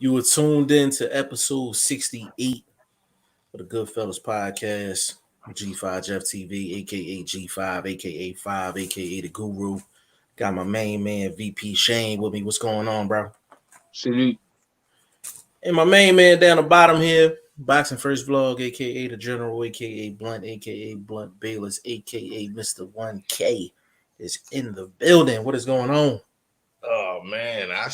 You were tuned in to episode 68 of the Goodfellas podcast. G5 Jeff TV, aka G5, aka 5, aka the Guru. Got my main man VP Shane with me. What's going on, bro? Salute. And my main man down the bottom here, Boxing First Vlog, aka the General, aka Blunt, aka Blunt Bayless, aka Mr. 1K is in the building. What is going on? Oh man, I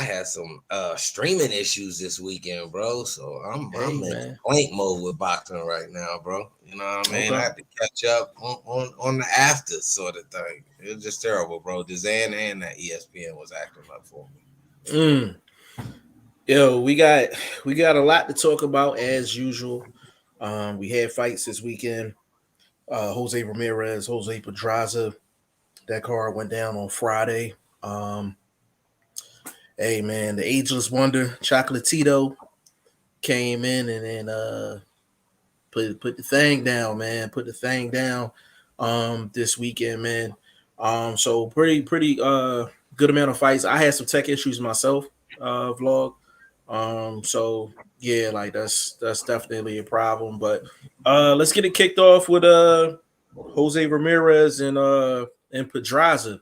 had some streaming issues this weekend, bro. So I'm in complaint mode with boxing right now, bro. You know what I mean? Okay. I had to catch up on the after sort of thing. It was just terrible, bro. Dizan and that ESPN was acting up for me. Yo, we got a lot to talk about as usual. We had fights this weekend. Jose Ramirez, Jose Pedraza. That card went down on Friday. Hey man, the ageless wonder Chocolatito came in and then put the thing down, man. Put the thing down this weekend, man. So pretty good amount of fights. I had some tech issues myself, vlog. So yeah, like that's definitely a problem. But let's get it kicked off with Jose Ramirez and Pedraza.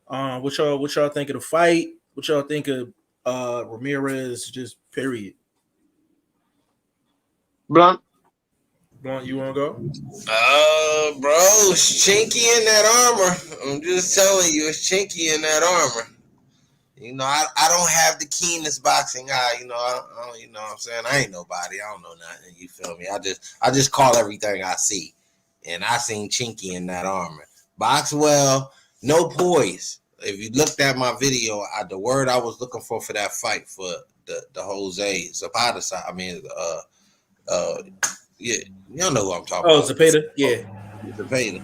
What y'all think of the fight? What y'all think of Ramirez? Just period. Blunt, You want to go? Bro, it's chinky in that armor. I'm just telling you, it's chinky in that armor. You know, I don't have the keenest boxing eye. You know, I you know what I'm saying? I ain't nobody. I don't know nothing. You feel me? I just call everything I see. And I seen chinky in that armor. Box well, no poise. If you looked at my video, the word I was looking for that fight for the Jose Zapata side. I mean, yeah, y'all know who I'm talking about. Zapata, yeah. Zapata.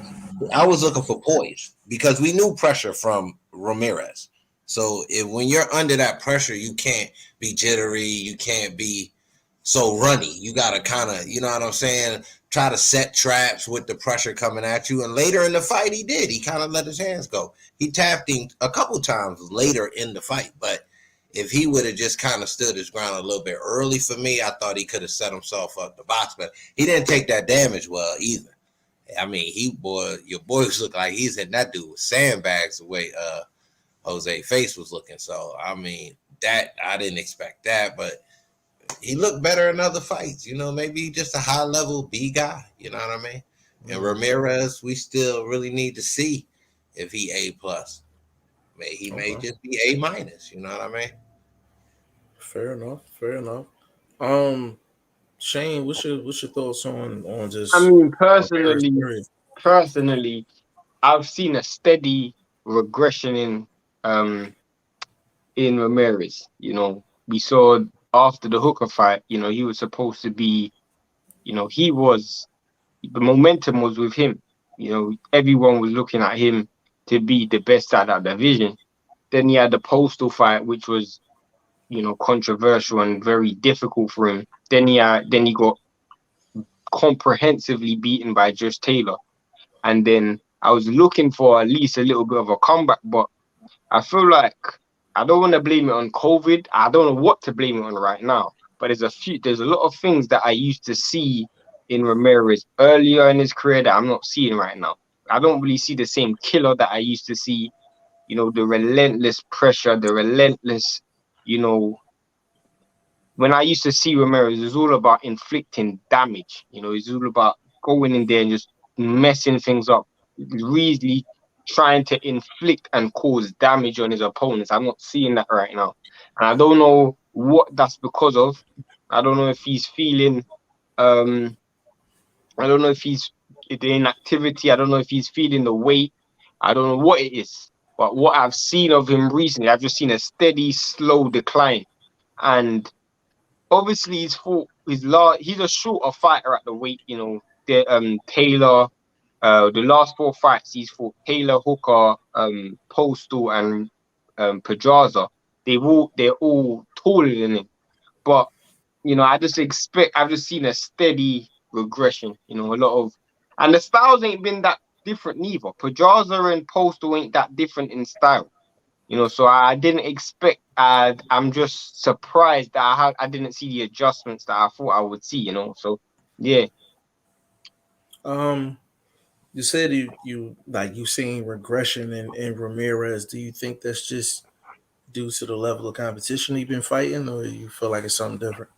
I was looking for poise because we knew pressure from Ramirez. So when you're under that pressure, you can't be jittery. You can't be so runny. You got to kind of, you know what I'm saying, try to set traps with the pressure coming at you. And later in the fight, he did. He kind of let his hands go. He tapped him a couple times later in the fight. But if he would have just kind of stood his ground a little bit early for me, I thought he could have set himself up the box. But he didn't take that damage well either. I mean, your boys look like he's hitting that dude with sandbags the way Jose's face was looking. So, I mean, that I didn't expect that. But he looked better in other fights. You know, maybe just a high-level B guy. You know what I mean? And Ramirez, we still really need to see if he A+. He may just be A-. You know what I mean? Fair enough. Shane, what's your thoughts on just? I mean, personally, I've seen a steady regression in Ramirez. You know, we saw after the Hooker fight, you know, he was supposed to be, you know, the momentum was with him. You know, everyone was looking at him to be the best at that division. Then he had the Postal fight, which was, you know, controversial and very difficult for him. Then he got comprehensively beaten by Just Taylor. And then I was looking for at least a little bit of a comeback, but I feel like I don't want to blame it on COVID. I don't know what to blame it on right now. But there's a lot of things that I used to see in Ramirez earlier in his career that I'm not seeing right now. I don't really see the same killer that I used to see. You know, the relentless pressure, the relentless, you know, when I used to see Ramirez, it was all about inflicting damage. You know, it's all about going in there and just messing things up, really trying to inflict and cause damage on his opponents. I'm not seeing that right now. And I don't know what that's because of. I don't know if he's feeling, I don't know if he's the inactivity. I don't know if he's feeling the weight. I don't know what it is. But what I've seen of him recently, I've just seen a steady, slow decline. And obviously he's a shorter fighter at the weight, you know. Taylor, the last 4 fights he's fought Taylor, Hooker, Postal, and Pedraza. They're all taller than him. But you know, I've just seen a steady regression. You know, and the styles ain't been that different neither. Pedraza and Postal ain't that different in style. You know, so I didn't expect I'm just surprised that I didn't see the adjustments that I thought I would see, you know. So yeah. You said you like you seeing regression in Ramirez. Do you think that's just due to the level of competition he's been fighting, or you feel like it's something different?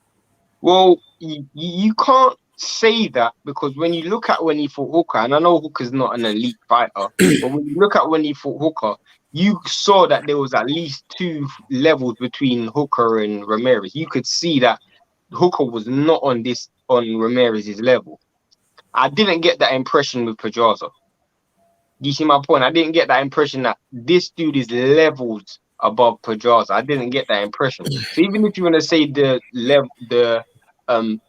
Well, you can't say that because when you look at when he fought Hooker, and I know Hooker's not an elite fighter, but when you look at when he fought Hooker, you saw that there was at least two levels between Hooker and Ramirez. You could see that Hooker was not on Ramirez's level. I didn't get that impression with Pedraza. Do you see my point? I didn't get that impression that this dude is levels above Pedraza. I didn't get that impression. So even if you want to say the um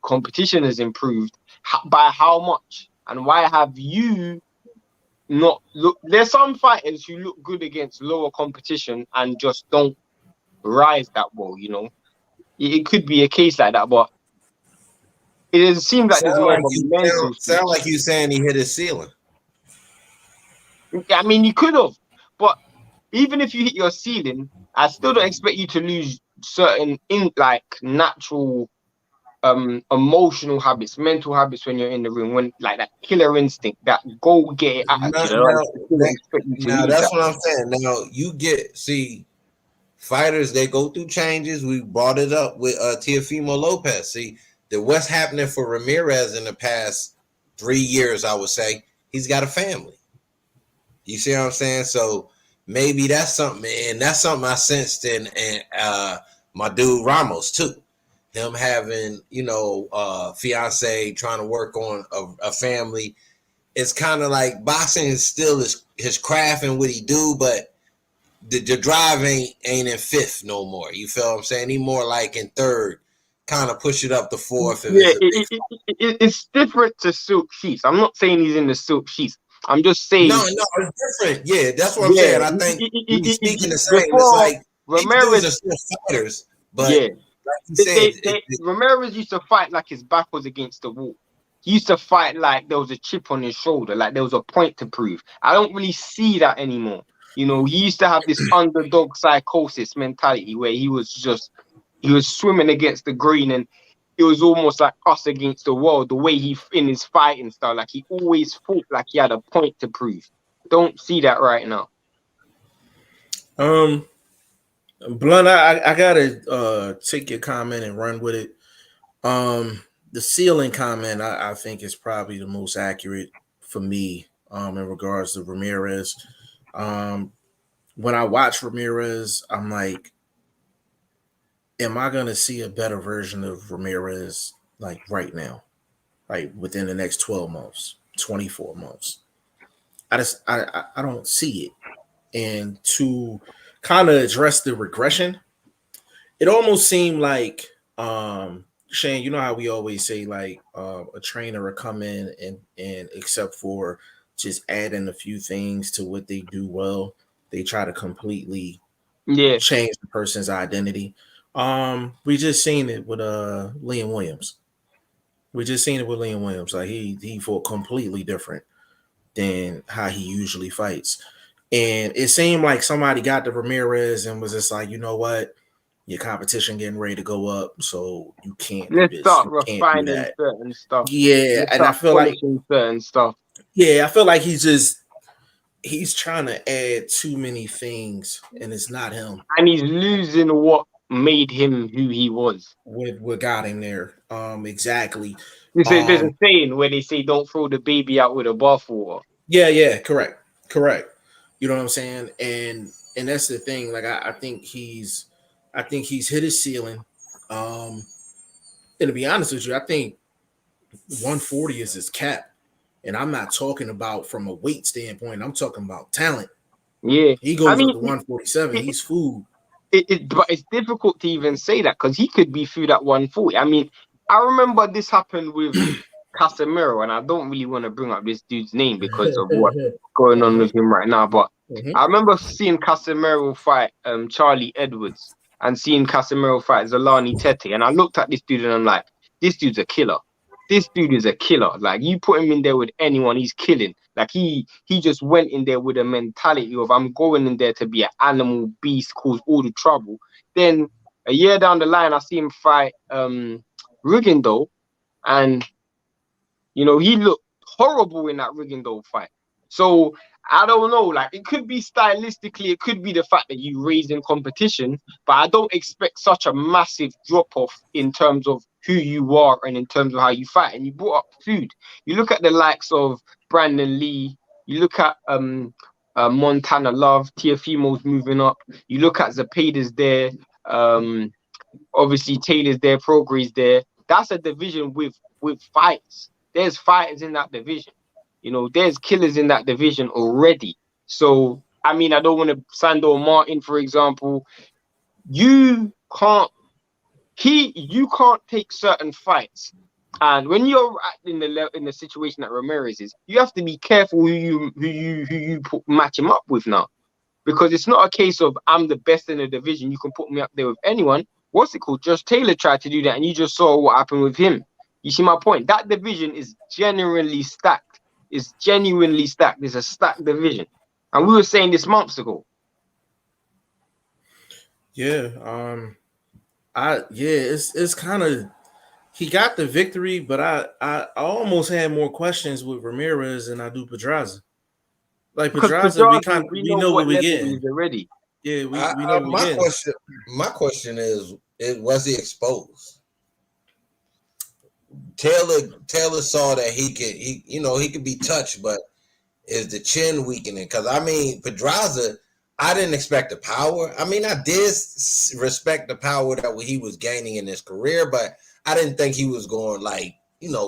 competition has improved, by how much? And why have you not look? There's some fighters who look good against lower competition and just don't rise that well. You know, it could be a case like that, but it seems like there's Sound more like of a you mental sound switch. like you saying he hit his ceiling. I mean, you could have, but even if you hit your ceiling, I still don't expect you to lose certain natural emotional habits, mental habits when you're in the room, when like that killer instinct, that go get it Now, attitude. I now, don't expect you to now lose that's that. what I'm saying. Now you see fighters, they go through changes. We brought it up with Teofimo Lopez. See, what's happening for Ramirez in the past 3 years, I would say, he's got a family. You see what I'm saying? So maybe that's something, and that's something I sensed in my dude Ramos too. Him having, fiance, trying to work on a family. It's kind of like boxing is still his craft and what he do, but the drive ain't in fifth no more. You feel what I'm saying? He more like in third, kind of push it up to fourth if Yeah, it's a big. it's different to Silk Sheets. I'm not saying he's in the Silk Sheets. I'm just No, saying, it's different. Yeah, that's what I'm yeah, saying. I think we speaking the same. It's before like these dudes Ramirez, are still fighters, but yeah, like you said, Ramirez used to fight like his back was against the wall. He used to fight like there was a chip on his shoulder, like there was a point to prove. I don't really see that anymore. You know, he used to have this underdog psychosis mentality where he was swimming against the green, and it was almost like us against the world. The way he in his fighting style, like he always fought like he had a point to prove. Don't see that right now. Um, Blunt, I gotta take your comment and run with it. The ceiling comment I think is probably the most accurate for me in regards to Ramirez. Um, when I watch Ramirez, I'm like, am I gonna see a better version of Ramirez like right now, like within the next 12 months, 24 months? I don't see it. And to kind of address the regression, it almost seemed like Shane, you know how we always say like a trainer will come in and except for just adding a few things to what they do well, they try to completely Yeah, change the person's identity. We just seen it with Liam Williams. We just seen it with Liam Williams. Like he fought completely different than how he usually fights. And it seemed like somebody got to Ramirez and was just like, you know what? Your competition getting ready to go up, so you can't do let's this. start You can't do refining that. certain stuff. Yeah, Let's and I start feel like polishing certain stuff. I feel like he's trying to add too many things, and it's not him. And he's losing what made him who he was. With what got him there. Exactly. There's a Um, saying where they say, "Don't throw the baby out with the bathwater." yeah, correct. You know what I'm saying? And that's the thing. Like I think he's hit his ceiling. Um, and to be honest with you, I think 140 is his cap. And I'm not talking about from a weight standpoint. I'm talking about talent. Yeah, He I goes up mean, to 147. it, He's food. but it's difficult to even say that because he could be through that 140. I mean, I remember this happened with Casemiro, and I don't really want to bring up this dude's name because of what's going on with him right now. But Mhm. I remember seeing Casemiro fight Charlie Edwards and seeing Casemiro fight Zolani Tete, and I looked at this dude and I'm like, this dude's a killer. this dude is a killer. Like, you put him in there with anyone, he's killing. Like, he just went in there with a mentality of, I'm going in there to be an animal beast, cause all the trouble. Then a year down the line, I see him fight Rigondeaux, and he looked horrible in that Rigondeaux fight. So I don't know. Like, it could be stylistically, it could be the fact that you raised in competition, but I don't expect such a massive drop off in terms of who you are and in terms of how you fight. And you brought up food. You look at the likes of Brandon Lee. You look at Montana Love. Teofimo's moving up. You look at Zepeda's there. Obviously Taylor's there. Progre's there. That's a division with fights. There's fighters in that division. There's killers in that division already. So, I mean, I don't want to Sandor Martin, for example. You can't take certain fights. And when you're in the situation that Ramirez is, you have to be careful who you match him up with now. Because it's not a case of, I'm the best in the division, you can put me up there with anyone. What's it called? Josh Taylor tried to do that, and you just saw what happened with him. You see my point? That division is genuinely stacked. It's genuinely stacked. It's a stacked division. And we were saying this months ago. Yeah. It's kind of, he got the victory, but I almost had more questions with Ramirez than I do Pedraza. Like Pedraza, we know what we're getting already. Yeah, we know what we're getting. My question is was he exposed? Taylor saw that he could be touched, but is the chin weakening? Because I mean, Pedraza, I didn't expect the power. I mean, I did respect the power that he was gaining in his career, but I didn't think he was going like,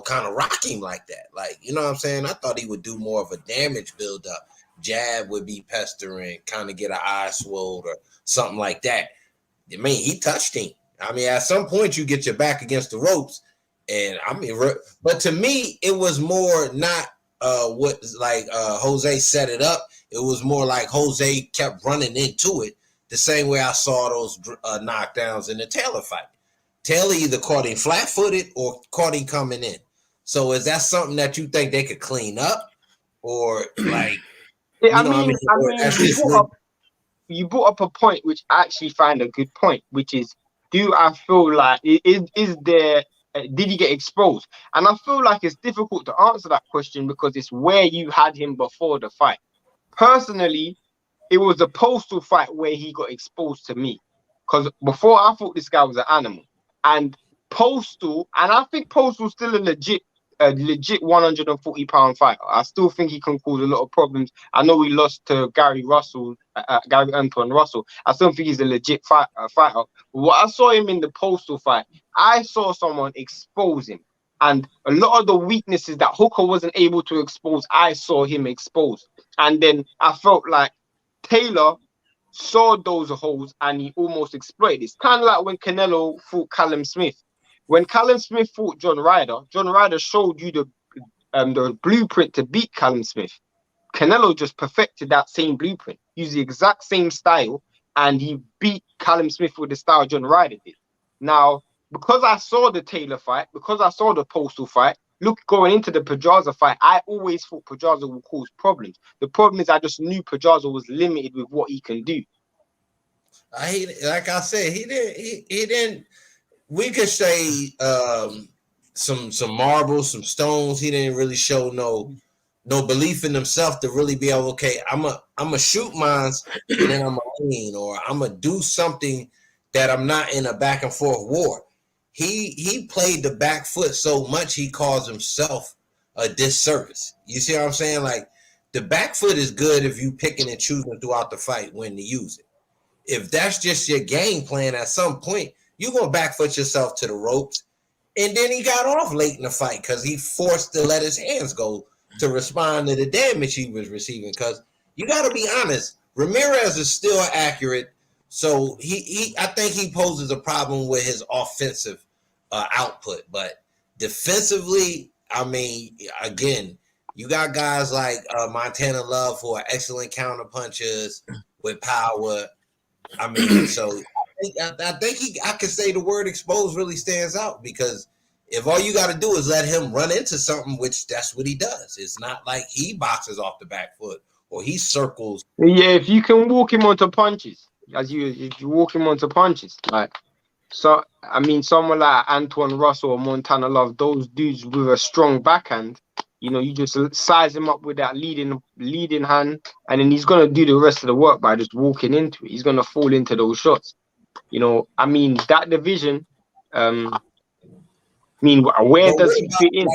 kind of rock him like that. Like, you know what I'm saying? I thought he would do more of a damage build-up. Jab would be pestering, kind of get an eye swelled or something like that. I mean, he touched him. I mean, at some point you get your back against the ropes, and I mean, but to me, it was more not Jose set it up. It was more like Jose kept running into it the same way I saw those knockdowns in the Taylor fight. Taylor either caught him flat-footed or caught him coming in. So is that something that you think they could clean up, or like? You brought up a point which I actually find a good point, which is, do I feel like is there? Did he get exposed? And I feel like it's difficult to answer that question because it's where you had him before the fight. Personally, it was a Postal fight where he got exposed to me, because before I thought this guy was an animal, and Postal, and I think Postal's still a legit 140-pound fighter. I still think he can cause a lot of problems. I know he lost to Gary Antoine Russell. I still think he's a legit fighter. But what I saw him in the Postal fight, I saw someone expose him. And a lot of the weaknesses that Hooker wasn't able to expose, I saw him expose. And then I felt like Taylor saw those holes and he almost exploited. It's kind of like when Canelo fought Callum Smith. When Callum Smith fought John Ryder showed you the blueprint to beat Callum Smith. Canelo just perfected that same blueprint, used the exact same style, and he beat Callum Smith with the style John Ryder did. Now, because I saw the Taylor fight, because I saw the Postal fight, going into the Pedraza fight, I always thought Pedraza would cause problems. The problem is I just knew Pedraza was limited with what he can do. Like I said, he didn't. We could say some marbles, some stones. He didn't really show no belief in himself to really be able. Okay, I'm a shoot mines, and then I'm a lean, or I'm gonna do something that I'm not in a back and forth war. He played the back foot so much he caused himself a disservice. You see what I'm saying? Like, the back foot is good if you picking and choosing throughout the fight when to use it. If that's just your game plan, at some point you're gonna back foot yourself to the ropes. And then he got off late in the fight because he forced to let his hands go to respond to the damage he was receiving. Because you got to be honest, Ramirez is still accurate. So I think he poses a problem with his offensive output. But defensively, I mean, again, you got guys like Montana Love who are excellent counter punchers with power. I mean, so I think I can say the word exposed really stands out because if all you got to do is let him run into something, which that's what he does. It's not like he boxes off the back foot or he circles. Yeah, if you can walk him onto punches, if you walk him onto punches, like so, I mean, someone like Antoine Russell or Montana Love, those dudes with a strong backhand, you know, you just size him up with that leading hand, and then he's gonna do the rest of the work by just walking into it. He's gonna fall into those shots. You know, I mean, that division. I mean, where But does what he fit in?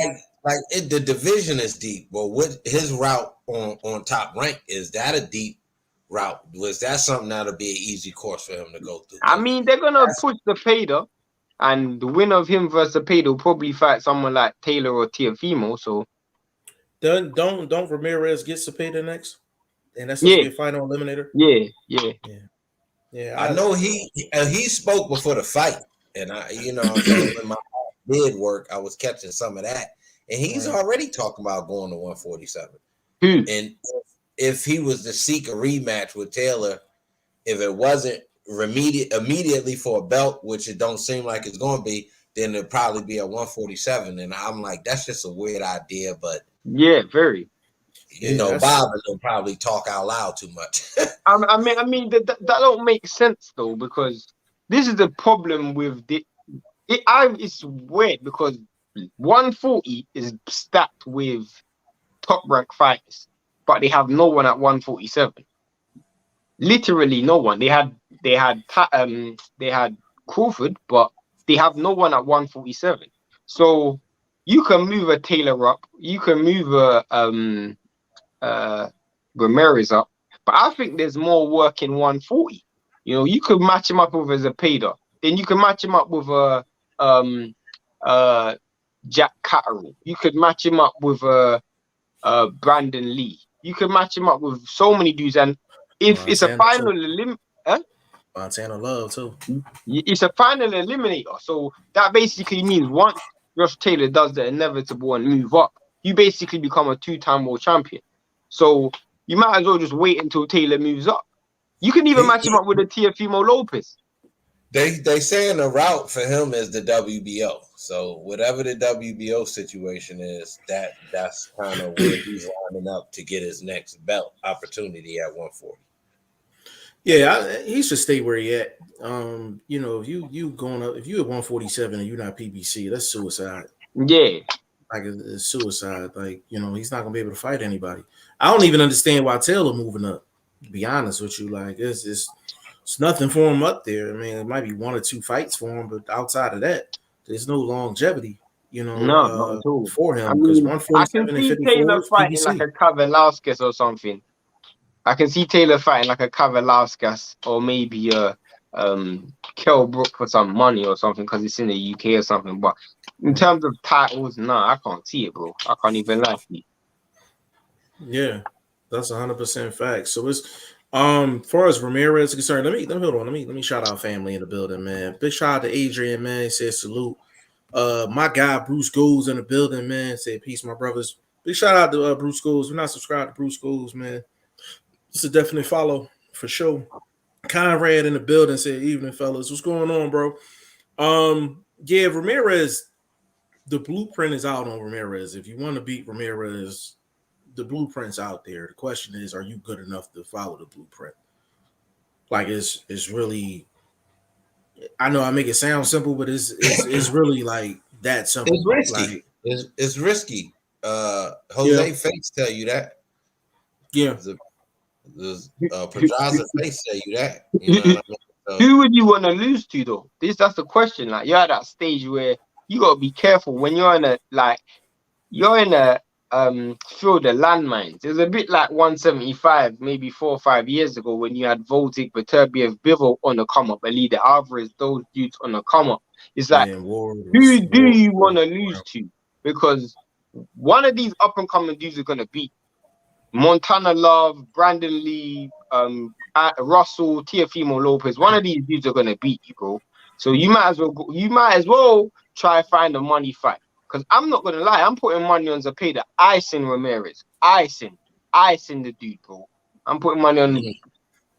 the division is deep. Well, what his route on top rank, is that a deep route? Was that something that'll be an easy course for him to go through? I mean, they're gonna push the Pader, and the winner of him versus the Pader will probably fight someone like Taylor or Tiafimo. So Don't Ramirez get Cepeda next? And that's supposed to be a final eliminator. Yeah. I know he spoke before the fight, and when my did work, I was catching some of that, and he's already talking about going to 147. And if he was to seek a rematch with Taylor, if it wasn't immediately for a belt, which it don't seem like it's going to be, then it'd probably be at 147. And I'm like, that's just a weird idea, but yeah, very. Bob will probably talk out loud too much. I mean that don't make sense though, because this is the problem with it's weird because 140 is stacked with top rank fighters, but they have no one at 147. Literally no one. They had Crawford, but they have no one at 147. So you can move a Taylor up, you can move a Ramirez up, but I think there's more work in 140. You know, you could match him up with a Zepeda, then you can match him up with a Jack Catterall. You could match him up with a Brandon Lee. You could match him up with so many dudes, and if Montana it's a final Montana Love too. It's a final eliminator, so that basically means once Josh Taylor does the inevitable and move up, you basically become a 2-time world champion. So you might as well just wait until Taylor moves up. You can even match him up with a Teofimo Lopez. They saying the route for him is the WBO. So whatever the WBO situation is, that's kind of where he's lining up to get his next belt opportunity at 140. Yeah, he should stay where he at. If you going up, if you at 147 and you're not PBC, that's suicide. Yeah. Like it's suicide. Like, he's not gonna be able to fight anybody. I don't even understand why Taylor moving up, to be honest with you. Like it's nothing for him up there. I mean, it might be 1 or 2 fights for him, but outside of that, there's no longevity, not at all. for him. Because 147 and 54 Taylor fighting PBC. like a Kavalauskas or something. I can see Taylor fighting like a Kavalauskas or maybe a Kell Brook for some money or something because it's in the UK or something. But in terms of titles, I can't see it, bro. I can't even lie to you. Yeah, that's 100% fact. So it's far as Ramirez is concerned, let me hold on. Let me shout out family in the building, man. Big shout out to Adrian, man. He said salute. My guy Bruce Schools in the building, man. Said peace, my brothers. Big shout out to Bruce Schools. We're not subscribed to Bruce Schools, man. This is definitely follow for sure. Conrad in the building said, evening, fellas. What's going on, bro? Yeah, Ramirez, the blueprint is out on Ramirez. If you want to beat Ramirez, the blueprint's out there. The question is, are you good enough to follow the blueprint? Like it's really, I know I make it sound simple, but it's really like that simple. It's risky. Like, it's risky. Jose Face tell you that. Yeah. Pedraza Face tell you that. You know what I mean? So, who would you want to lose to though? That's the question. Like you're at that stage where you gotta be careful when you're in a field of landmines. It's a bit like 175, maybe 4 or 5 years ago when you had Voltic, Viterbiev, Bivol on the come up, Alida Alvarez, those dudes on the come up. It's like, who do you want to lose to? Because one of these up and coming dudes are gonna beat Montana Love, Brandon Lee, Russell, Teofimo Lopez. One of these dudes are gonna beat you, bro. So you might as well try to find a money fight. Because I'm not gonna lie, I'm putting money on Zepeda, icing Ramirez, icing the dude, bro. I'm putting money on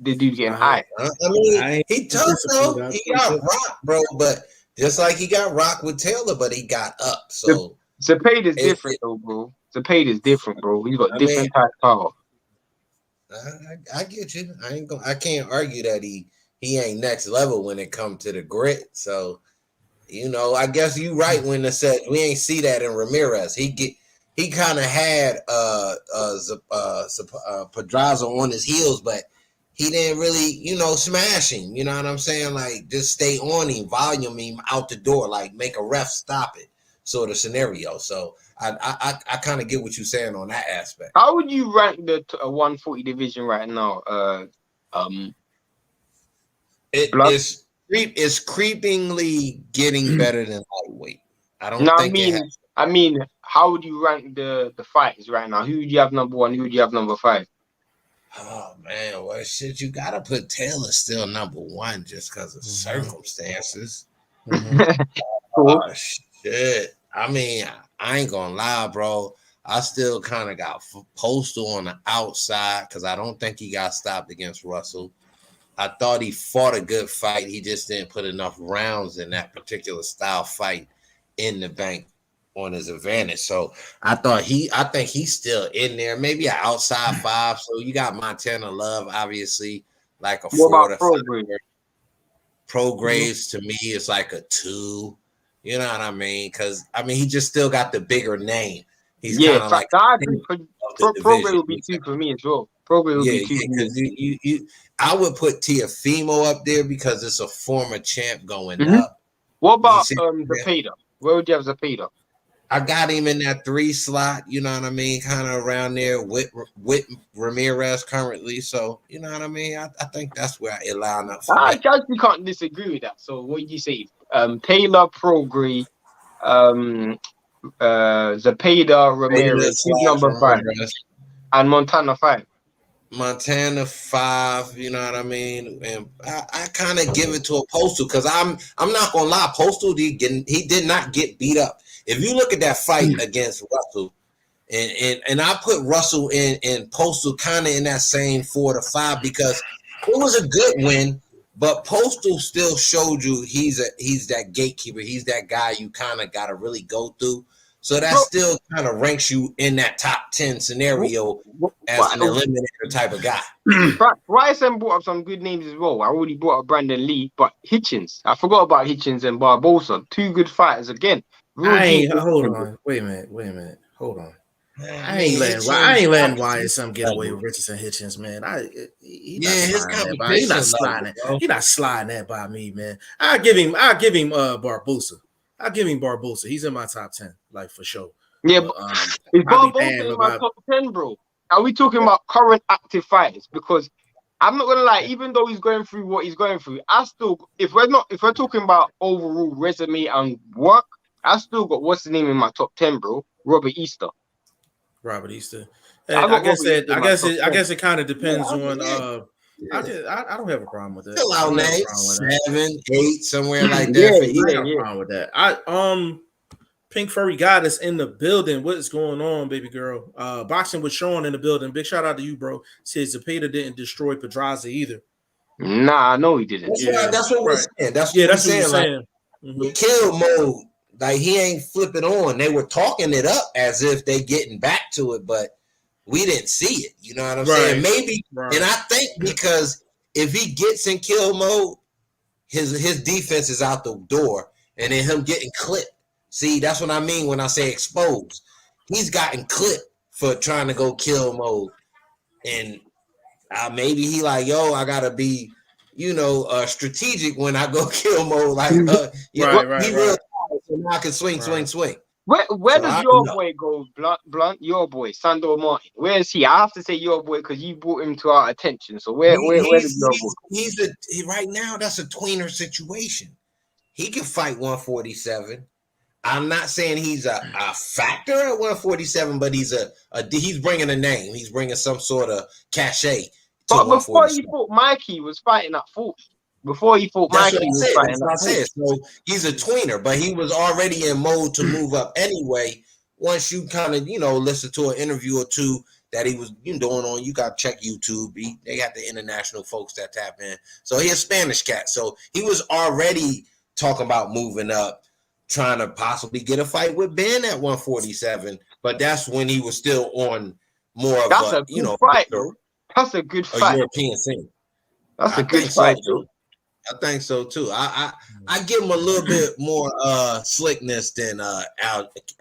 the dude getting iced. I mean, he tough though. He got rocked, bro. But Just like he got rocked with Taylor, but he got up. So Zepeda's different though, bro. Zepeda's different, bro. He's got I mean, different type of power. I get you. I can't argue that he ain't next level when it comes to the grit. So I guess you right when it said we ain't see that in Ramirez. He kind of had Pedraza on his heels, but he didn't really smash him. You know what I'm saying? Like just stay on him, volume him out the door, like make a ref stop it, sort of scenario. So I kind of get what you're saying on that aspect. How would you rank the 140 division right now? It's creepingly getting better than lightweight. I don't think I mean, how would you rank the fighters right now? Who would you have number 1? Who would you have number 5? Oh man, well shit, you gotta put Taylor still number 1 just because of circumstances. Oh shit. I mean, I ain't gonna lie, bro. I still kind of got Postal on the outside because I don't think he got stopped against Russell. I thought he fought a good fight. He just didn't put enough rounds in that particular style fight in the bank on his advantage. So I think he's still in there. Maybe an outside 5. So you got Montana Love, obviously, like a 4 to 5. Prograves to me is like a 2. You know what I mean? Because he just still got the bigger name. He's kind of like Prograde would be 2 for me as well. Prograde would be 2 because you I would put Teofimo up there because it's a former champ going up. What about Zepeda? Where would you have Zepeda? I got him in that 3 slot, you know what I mean, kind of around there with Ramirez currently. So, you know what I mean? I think that's where it line up for me. I actually can't disagree with that. So what do you say? Taylor, Prograde, Zepeda, Ramirez, number 5, and Montana 5. Montana 5, you know what I mean, and I kind of give it to a Postal because I'm not gonna lie, Postal he did not get beat up. If you look at that fight against Russell, and I put Russell and Postal kind of in that same 4 to 5 because it was a good win, but Postal still showed you he's that gatekeeper, he's that guy you kind of got to really go through. So that still kind of ranks you in that top 10 scenario as an eliminator type of guy. Ryerson brought up some good names as well. I already brought up Brandon Lee, but Hitchens. I forgot about Hitchens and Barbosa. 2 good fighters again. Hold on. Wait a minute. Hold on. I ain't letting YSM get away with Richardson Hitchens, man. He's not sliding that. He's not sliding that by me, man. I'll give him Barbosa. I'll give him Barbosa. He's in my top 10, like for sure. Yeah, but is Barbosa in my top 10, bro? Are we talking about current active fighters? Because I'm not gonna lie, even though he's going through what he's going through, if we're talking about overall resume and work, I still got what's the name in my top 10, bro? Robert Easter. And I guess it kind of depends on. I don't have a problem with that. Still out name 7, 8, somewhere like that. I have a problem with that. Pink Furry Goddess in the building. What is going on, baby girl? Boxing with Sean in the building. Big shout out to you, bro. Says Zepeda didn't destroy Pedraza either. Nah, I know he didn't. That's what we're saying. That's what we're saying. Like, kill mode. Like he ain't flipping on. They were talking it up as if they getting back to it, but we didn't see it. You know what I'm saying? Maybe, and I think because if he gets in kill mode, his defense is out the door, and then him getting clipped. See, that's what I mean when I say exposed. He's gotten clipped for trying to go kill mode, and maybe he like, yo, I gotta be, strategic when I go kill mode. Like, right. So now I can swing. Where does your boy go, Blunt? Your boy, Sandor Martin. Where is he? I have to say your boy because you brought him to our attention. So where does your boy? Right now, that's a tweener situation. He can fight 147. I'm not saying he's a factor at 147, but he's bringing a name. He's bringing some sort of cachet. But before he fought Mikey, he was fighting at 40. Before he fought Mikey, he was fighting at 40. So he's a tweener, but he was already in mode to move up anyway. Once you kind of, listen to an interview or two that he was doing on, you got to check YouTube. They got the international folks that tap in. So he's a Spanish cat. So he was already talking about moving up, trying to possibly get a fight with Ben at 147. But that's when he was still on more of That's a, a good fight, though. That's a good a fight. European scene. That's a I good think fight, so too. I think so too. I give him a little bit more slickness than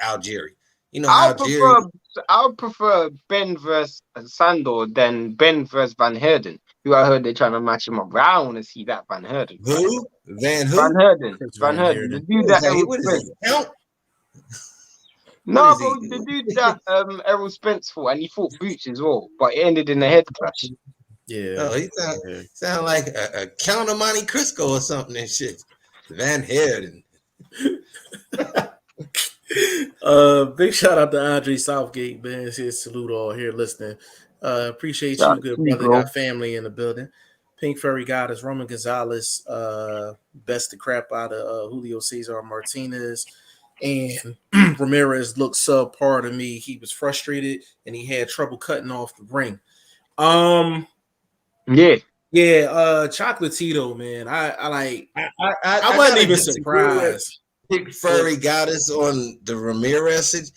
Algieri. You know, Algieri. I would prefer Ben versus Sandor than Ben versus Van Herden, who I heard they're trying to match him up. But I don't want to see that Van Herden. Who? Van Herden. Van Herden. The dude that what is he? Count? No, bro, the dude that Errol Spence fought, and he fought Boots as well, but it ended in a head clash. Yeah. Oh, he sound like a Count of Monte Cristo or something and shit. Van Herden. Big shout out to Andre Southgate, man. His salute all here listening. Appreciate you, good brother. Got family in the building. Pink Furry Goddess, Roman Gonzalez, best the crap out of Julio Cesar Martinez. And Ramirez looked subpar to me. He was frustrated and he had trouble cutting off the ring. Chocolatito, man. I wasn't even surprised. Pink Furry Goddess on the Ramirez.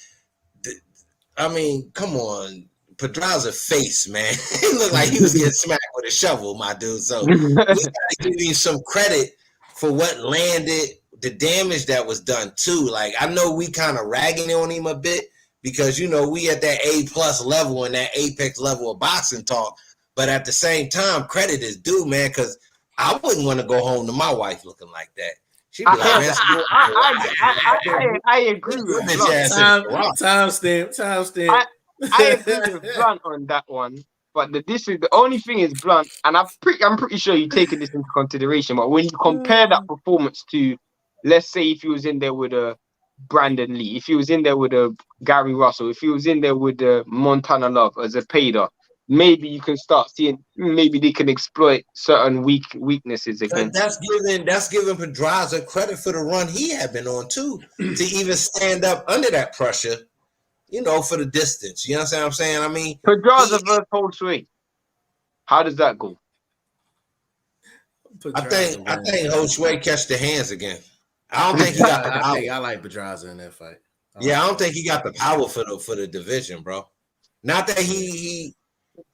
I mean, come on. Pedraza face, man. It looked like he was getting smacked with a shovel, my dude. So we gotta give you some credit for what landed, the damage that was done too. Like, I know we kind of ragging on him a bit because, you know, we at that A+ level and that apex level of boxing talk. But at the same time, credit is due, man, because I wouldn't want to go home to my wife looking like that. She'd be like, I agree with Timestamp. I agree with Blunt on that one, but the only thing is Blunt, and I'm pretty sure you're taking this into consideration. But when you compare that performance to, let's say, if he was in there with a Brandon Lee, if he was in there with a Gary Russell, if he was in there with a Montana Love as a Pader, maybe you can start seeing maybe they can exploit certain weaknesses again. That's giving Pedraza credit for the run he had been on too, to even stand up under that pressure. You know, for the distance. You know what I'm saying? I mean, Pedraza versus Josue. How does that go? I think Josue catch the hands again. I don't think he got the power. I like Pedraza in that fight. I don't think he got the power for the division, bro. Not that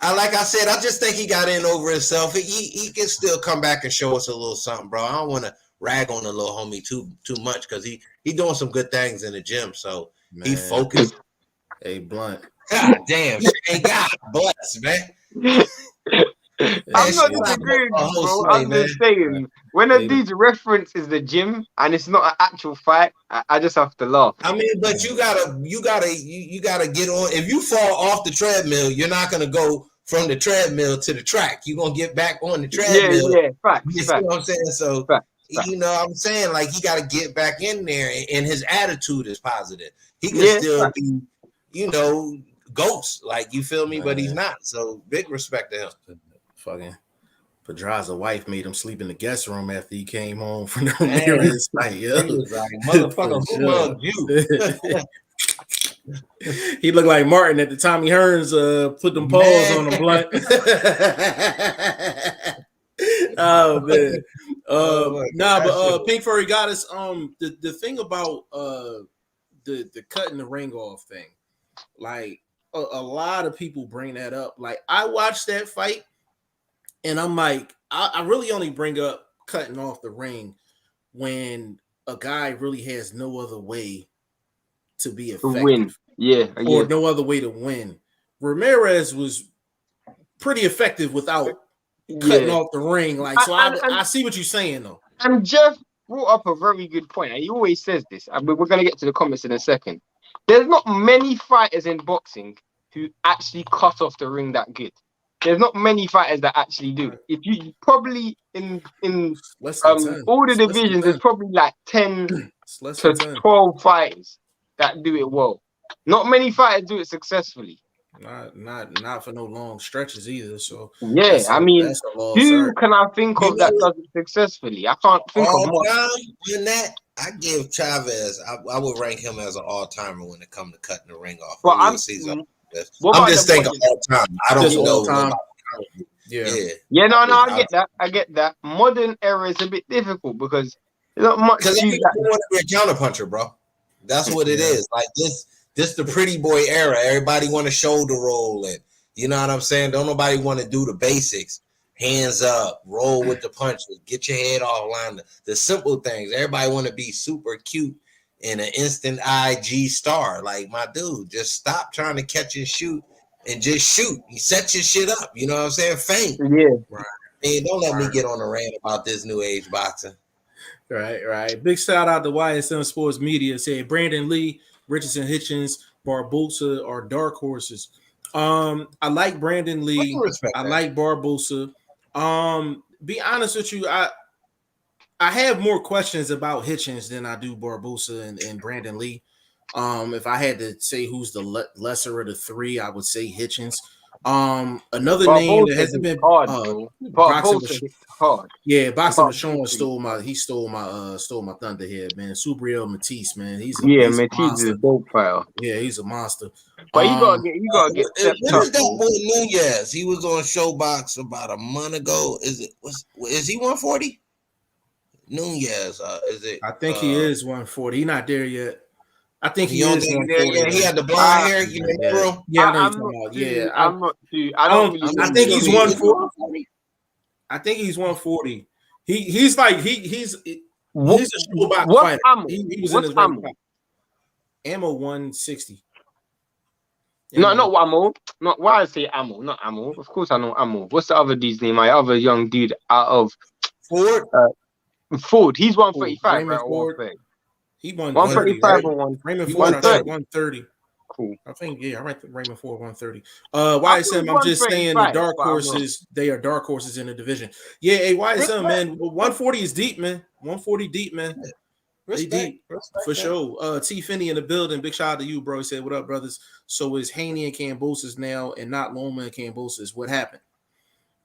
like I said, I just think he got in over himself. He can still come back and show us a little something, bro. I don't want to rag on the little homie too much because he doing some good things in the gym. So he focused. Hey, Blunt. God damn. Hey, God bless, man. I'm not disagreeing, bro. I'm just saying, when a dude's reference is the gym and it's not an actual fight, I just have to laugh. I mean, but you gotta get on. If you fall off the treadmill, you're not gonna go from the treadmill to the track. You're gonna get back on the treadmill. Yeah, facts. You see what I'm saying? So you know what I'm saying? Like, he gotta get back in there, and his attitude is positive. He can still be, you know, ghost, like, you feel me? Man. But he's not. So big respect to him. Fucking Pedraza's wife made him sleep in the guest room after he came home from the Ramirez fight. He was like, motherfucker, who loved you? He looked like Martin at the Tommy Hearns put them paws on the Blunt. Oh man. But Pink Furry Goddess, the thing about the cutting the ring off thing, like a lot of people bring that up. Like, I watched that fight and I'm like, I really only bring up cutting off the ring when a guy really has no other way to be effective. To win. Or no other way to win. Ramirez was pretty effective without cutting off the ring. Like, so I see what you're saying though. And Jeff brought up a very good point. And he always says this. And we're going to get to the comments in a second. There's not many fighters in boxing who actually cut off the ring that good. There's not many fighters that actually do. If you probably in all the divisions, there's probably like 10 to 12 fighters that do it well. Not many fighters do it successfully. Not for no long stretches either. So I mean, who can I think of that does it successfully? I can't think of one. In that, I give Chavez. I would rank him as an all-timer when it comes to cutting the ring off. Well, I'm just thinking all time. I don't know. Time. No, I get that. I get that. Modern era is a bit difficult because Not much Because dude you want to be a counterpuncher, bro. That's what it is. Like this the pretty boy era. Everybody want to shoulder roll, and you know what I'm saying. Don't nobody want to do the basics. Hands up, roll with the punches, get your head off line. The simple things. Everybody want to be super cute and an instant IG star. Like my dude, just stop trying to catch and shoot and just shoot. You set your shit up. You know what I'm saying? Feint. Yeah. Right. And don't let me get on a rant about this new age boxing. Right. Big shout out to YSM Sports Media. Said Brandon Lee, Richardson Hitchens, Barbosa are dark horses. I like Brandon Lee. I like Barbosa. Be honest with you, I have more questions about Hitchens than I do Barbosa and Brandon Lee. If I had to say who's the lesser of the three, I would say Hitchens. Another name that hasn't been hard, Boxing hard. Yeah, Boxing Rashawn stole my thunder here, man. Subriel Matisse, man. He's a Matisse is a dope file. Yeah, he's a monster. But you gotta get what is that boy Nunez? He was on Showbox about a month ago. Is he 140? Nunez, is it? I think he is 140. He's not there yet. I think he is 140. Yeah, he had the blonde hair. You know, I think he's 140. I think he's 140. He's a showbox fighter. He was in his ammo? Ammo 160. No, not ammo. Not why I say ammo, not ammo. Of course I know ammo. What's the other dude's name? My other young dude out of Ford. Ford. He's 135, right? Ford. He won 135 or 1. Raymond Ford, I think 130. Cool. I think I ranked Raymond Ford 130. YSM, I'm just saying the dark horses, they are dark horses in the division. Yeah, hey, YSM, man. 140 is deep, man. 140 deep, man. Deep, for sure. T Finney in the building. Big shout out to you, bro. He said, "What up, brothers?" So is Haney and Cambosis now, and not Loma and Cambosis. What happened?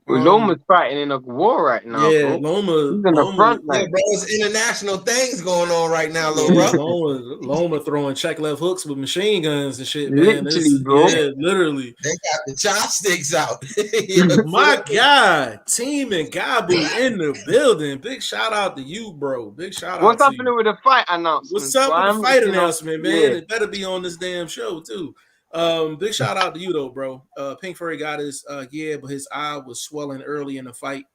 Loma's fighting in a war right now. Yeah, bro. Loma He's in the front line. Yeah, bro, it's international things going on right now, little bro. Loma throwing check left hooks with machine guns and shit, man. Literally, bro. Yeah, literally. They got the chopsticks out. My God, Team and Gabu in the building. Big shout out to you, bro. Big shout out. What's happening with the fight announcement? What's up with the fight announcement, man? Yeah. It better be on this damn show too. Big shout out to you though, bro. Pink Furry got his but his eye was swelling early in the fight.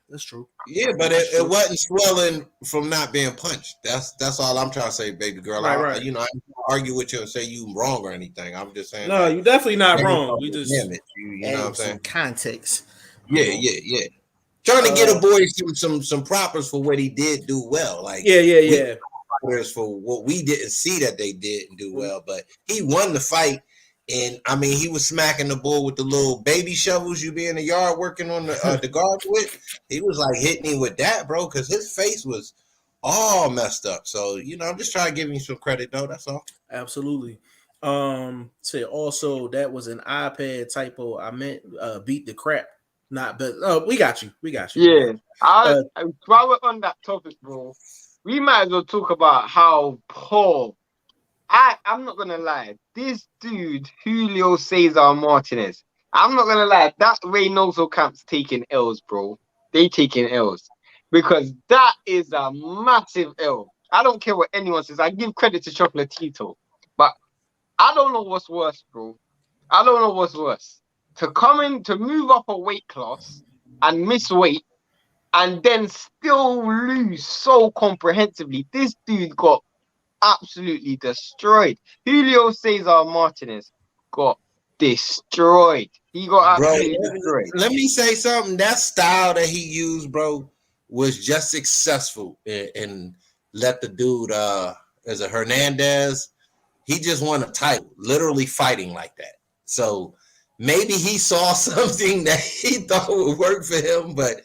That's true. Yeah, but it wasn't swelling from not being punched. That's all I'm trying to say, baby girl. Right. You know, I don't argue with you and say you wrong or anything. I'm just saying. No, you're definitely not wrong. We just you know what I'm saying? Context. Yeah. Trying to get a boy some propers for what he did do well. Like yeah. For what we didn't see that they didn't do well, but he won the fight, and I mean he was smacking the bull with the little baby shovels you be in the yard working on the guard with. He was like hitting him with that, bro, because his face was all messed up. So you know, I'm just trying to give him some credit, though. That's all. Absolutely. Say also that was an iPad typo. I meant beat the crap. Not, but we got you. Yeah. While we're on that topic, bro. We might as well talk about how poor. I'm not gonna lie. This dude, Julio Cesar Martinez. I'm not gonna lie. That Reynoso camp's taking L's, bro. They taking L's because that is a massive L. I don't care what anyone says. I give credit to Chocolatito, but I don't know what's worse, bro. I don't know what's worse. To come in to move up a weight class and miss weight. And then still lose so comprehensively. This dude got absolutely destroyed. Julio Cesar Martinez got destroyed. He got absolutely destroyed. Let me say something. That style that he used, bro, was just successful. And let the dude, as a Hernandez, he just won a title, literally fighting like that. So maybe he saw something that he thought would work for him, but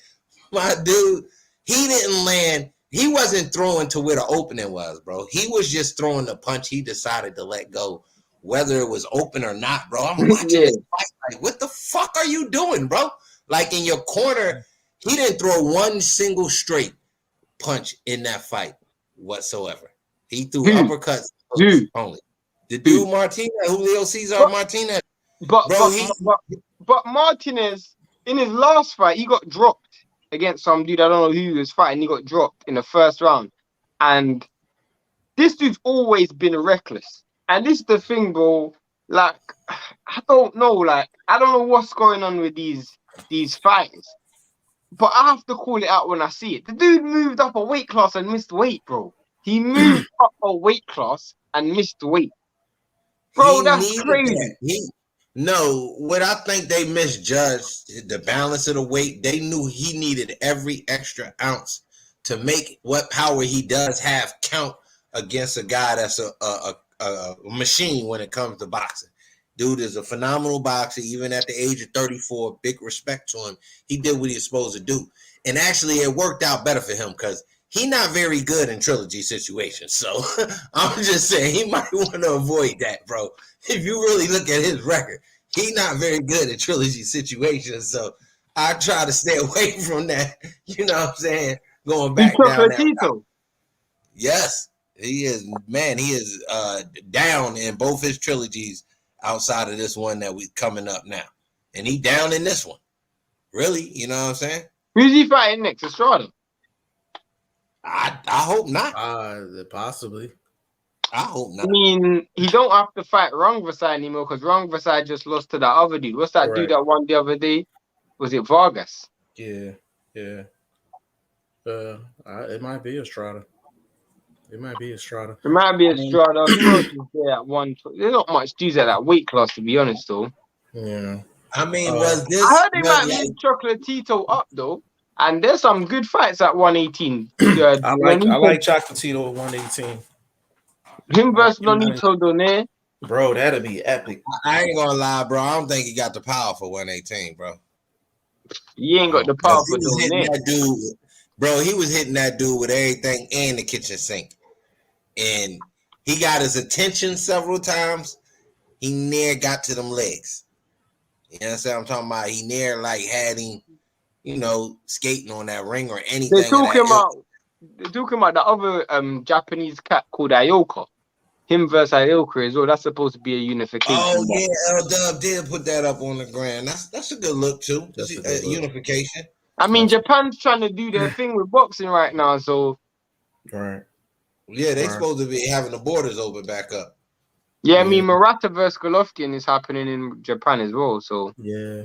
my dude, he didn't land. He wasn't throwing to where the opening was, bro. He was just throwing the punch he decided to let go, whether it was open or not, bro. I'm watching this fight like, what the fuck are you doing, bro? Like in your corner, he didn't throw one single straight punch in that fight whatsoever. He threw uppercuts only. The dude Martinez, Julio Cesar Martinez. But Martinez, in his last fight, he got dropped. against some dude. I don't know who he was fighting. He got dropped in the first round, and this dude's always been reckless. And this is the thing, bro. Like, I don't know. Like, I don't know what's going on with these fighters. But I have to call it out when I see it. The dude moved up a weight class and missed weight, bro. He moved up a weight class and missed weight. Bro, that's crazy. No, what I think they misjudged the balance of the weight. They knew he needed every extra ounce to make what power he does have count against a guy that's a machine when it comes to boxing. Dude is a phenomenal boxer, even at the age of 34. Big respect to him. He did what he was supposed to do. And actually, it worked out better for him because he's not very good in trilogy situations. So I'm just saying he might want to avoid that, bro. If you really look at his record, he's not very good at trilogy situations. So I try to stay away from that. You know what I'm saying? Going back down that route. Yes, he is. Man, he is down in both his trilogies outside of this one that we coming up now. And he down in this one. Really? You know what I'm saying? Who's he fighting next? Estrada? I hope not. Possibly. I hope not. I mean, he don't have to fight Wrong Versailles anymore because Wrong Versailles just lost to that other dude. What's that dude that won the other day? Was it Vargas? Yeah. It might be Estrada. It might be Estrada. Who else is there at one? There's not much dudes at that weight class, to be honest, though. Yeah. I mean, was this? I heard they might move Chocolatito up, though. And there's some good fights at 118. I like Chocolatito at 118. Him versus Lonito Doné. Bro, that'd be epic. I ain't gonna lie, bro. I don't think he got the power for 118, bro. He ain't got the power for Doné. Bro, he was hitting that dude with everything and the kitchen sink. And he got his attention several times. He never got to them legs. You know what I'm talking about? He never had him, skating on that ring or anything. They're talking about the other Japanese cat called Ayoka. Him versus Ayoka as well. That's supposed to be a unification. Oh, yeah, L-Dub did put that up on the ground. That's a good look, too. That's a good unification. I mean, Japan's trying to do their thing with boxing right now, so... Right. Yeah, they supposed to be having the borders open back up. Yeah, I mean, Murata versus Golovkin is happening in Japan as well, so... Yeah.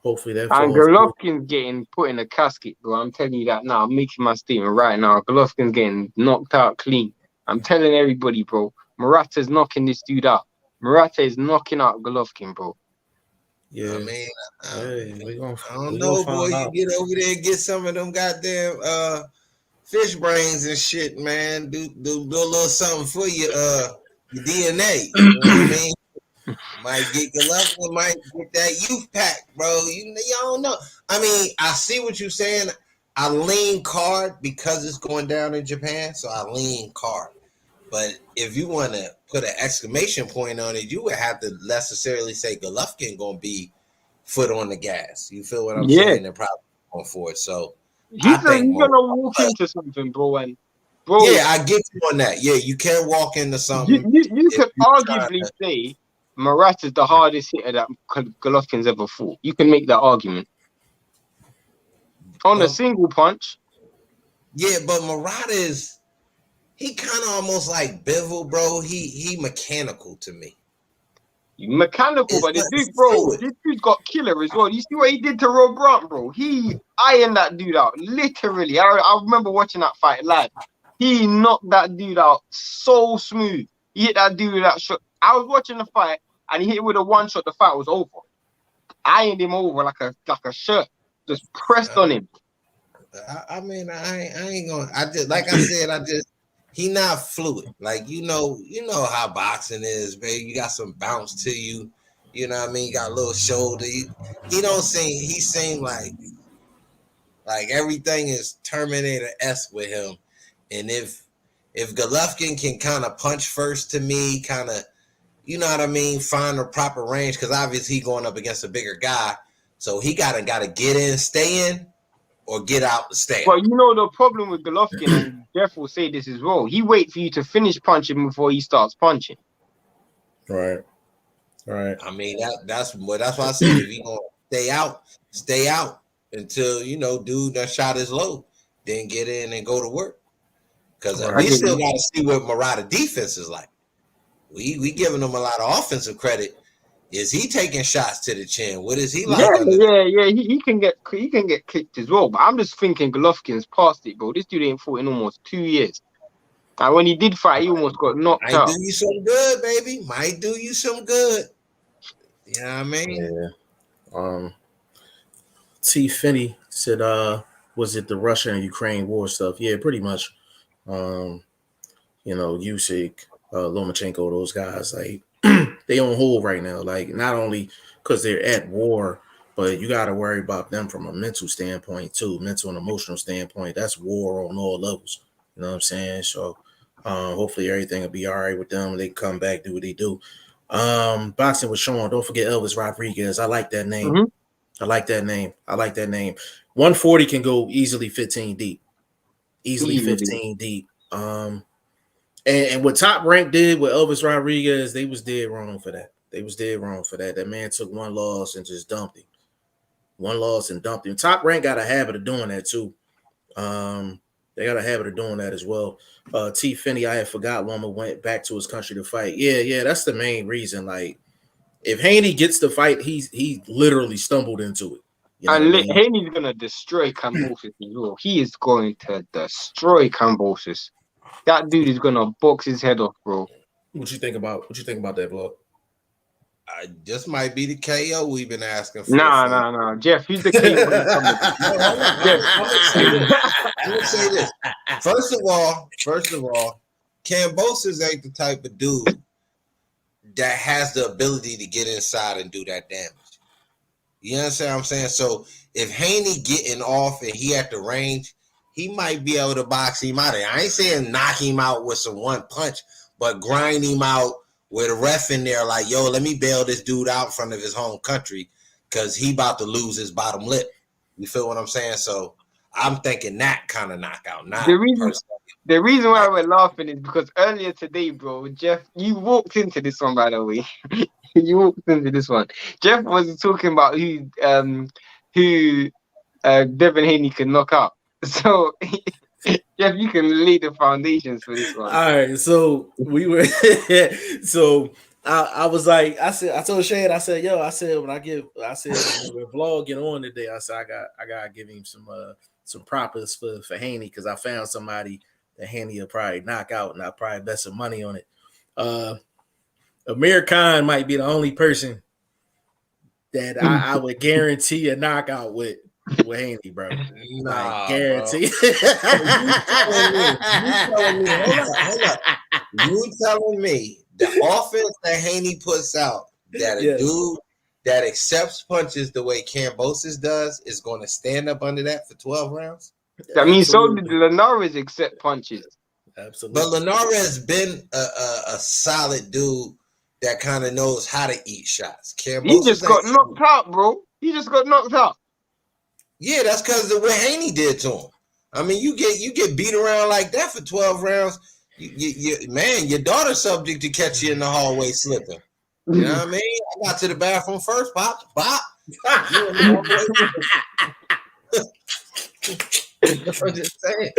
Hopefully that... And Golovkin's getting put in a casket, bro. I'm telling you that now. I'm making my statement right now. Golovkin's getting knocked out clean. I'm telling everybody, bro. Murata's knocking this dude out. Murata is knocking out Golovkin, bro. Yeah, I mean, I don't know, boy. You get over there and get some of them goddamn fish brains and shit, man. Do a little something for your DNA. You know what I mean? Might get Golovkin, might get that youth pack, bro. You don't know. I mean, I see what you're saying. I lean card because it's going down in Japan, so I lean card. But if you want to put an exclamation point on it, you would have to necessarily say Golovkin going to be foot on the gas. You feel what I'm saying? They're probably going for it. So he's going to walk into something, bro. And bro, yeah, I get you on that. Yeah, you can walk into something. You could arguably say Murata's the hardest hitter that Golovkin's ever fought. You can make that argument. On a single punch. Yeah, but Murata he kind of almost like Bivol, bro. He mechanical to me. Mechanical, but this dude's got killer as well. You see what he did to Rob Brandt, bro? He ironed that dude out, literally. I remember watching that fight live. He knocked that dude out so smooth. He hit that dude with that shot. I was watching the fight, and he hit it with a one shot. The fight was over. Ironed him over like a shirt. Just pressed on him. I mean, I ain't gonna. He not fluid. Like you know how boxing is, baby. You got some bounce to you. You know what I mean? You got a little shoulder. He seemed like everything is Terminator-esque with him. And if Golovkin can kind of punch first to me, kind of, you know what I mean, find the proper range, because obviously he's going up against a bigger guy. So he gotta get in, stay in, or get out and stay. But you know the problem with Golovkin, and Jeff will say this as well. He waits for you to finish punching before he starts punching. Right. I mean that's why I said if he gonna stay out. until dude that shot his low, then get in and go to work. Because Right. we still got to see what Murata defense is like. We giving him a lot of offensive credit. Is he taking shots to the chin? What is he like under that? Yeah. He can get kicked as well. But I'm just thinking Golovkin's past it, bro. This dude ain't fought in almost 2 years. And when he did fight, he almost got knocked Might out. do you some good, baby. Might do you some good. You know what I mean? Yeah. T. Finney said, was it the Russia and Ukraine war stuff? Yeah, pretty much. Usyk, Lomachenko, those guys, like they on hold right now. Like not only because they're at war, but you got to worry about them from a mental standpoint too, mental and emotional standpoint. That's war on all levels. You know what I'm saying? So hopefully everything will be all right with them. They come back, do what they do. Boxing with Sean. Don't forget Elvis Rodriguez. I like that name. Mm-hmm. I like that name. 140 can go easily 15 deep. Easily 15 deep. And what Top Rank did with Elvis Rodriguez, they was dead wrong for that. That man took one loss and just dumped him. Top Rank got a habit of doing that too. They got a habit of doing that as well. T. Finney, I had forgot Loma went back to his country to fight. Yeah, that's the main reason. Like, if Haney gets the fight, he literally stumbled into it. You know and what I mean? Haney's gonna destroy Kambosos as well. He is going to destroy Kambosos. That dude is gonna box his head off, bro. What you think about that, Vlog? This might be the KO we've been asking for. Nah. Jeff, who's the king? I'm gonna say this. First of all, Kambosos ain't the type of dude that has the ability to get inside and do that damage. You understand what I'm saying? So if Haney getting off and he at the range, he might be able to box him out. I ain't saying knock him out with some one punch, but grind him out with a ref in there like, yo, let me bail this dude out in front of his home country because he about to lose his bottom lip. You feel what I'm saying? So I'm thinking that kind of knockout. Not the reason why we're laughing is because earlier today, bro, Jeff, you walked into this one, by the way. You walked into this one. Jeff was talking about who Devin Haney can knock out. So Jeff, you can lay the foundations for this one. All right, so we were so I was like, I told Shane, when Vlog get on today, I said I gotta give him some props for Haney because I found somebody that Haney will probably knock out and I'll probably bet some money on it. Amir Khan might be the only person that I would guarantee a knockout with Haney, bro. Nah, guarantee. You telling me the offense that Haney puts out, that a dude that accepts punches the way Kambosos does is going to stand up under that for 12 rounds? I mean, so did Linares accept punches. Absolutely. But Linares been a solid dude that kind of knows how to eat shots. Kambosos He just got knocked out, bro. He just got knocked out. Yeah, that's because of what Haney did to him. I mean, you get beat around like that for 12 rounds. Your daughter's subject to catch you in the hallway slipping. You know what I mean? I got to the bathroom first, bop. I'm just saying.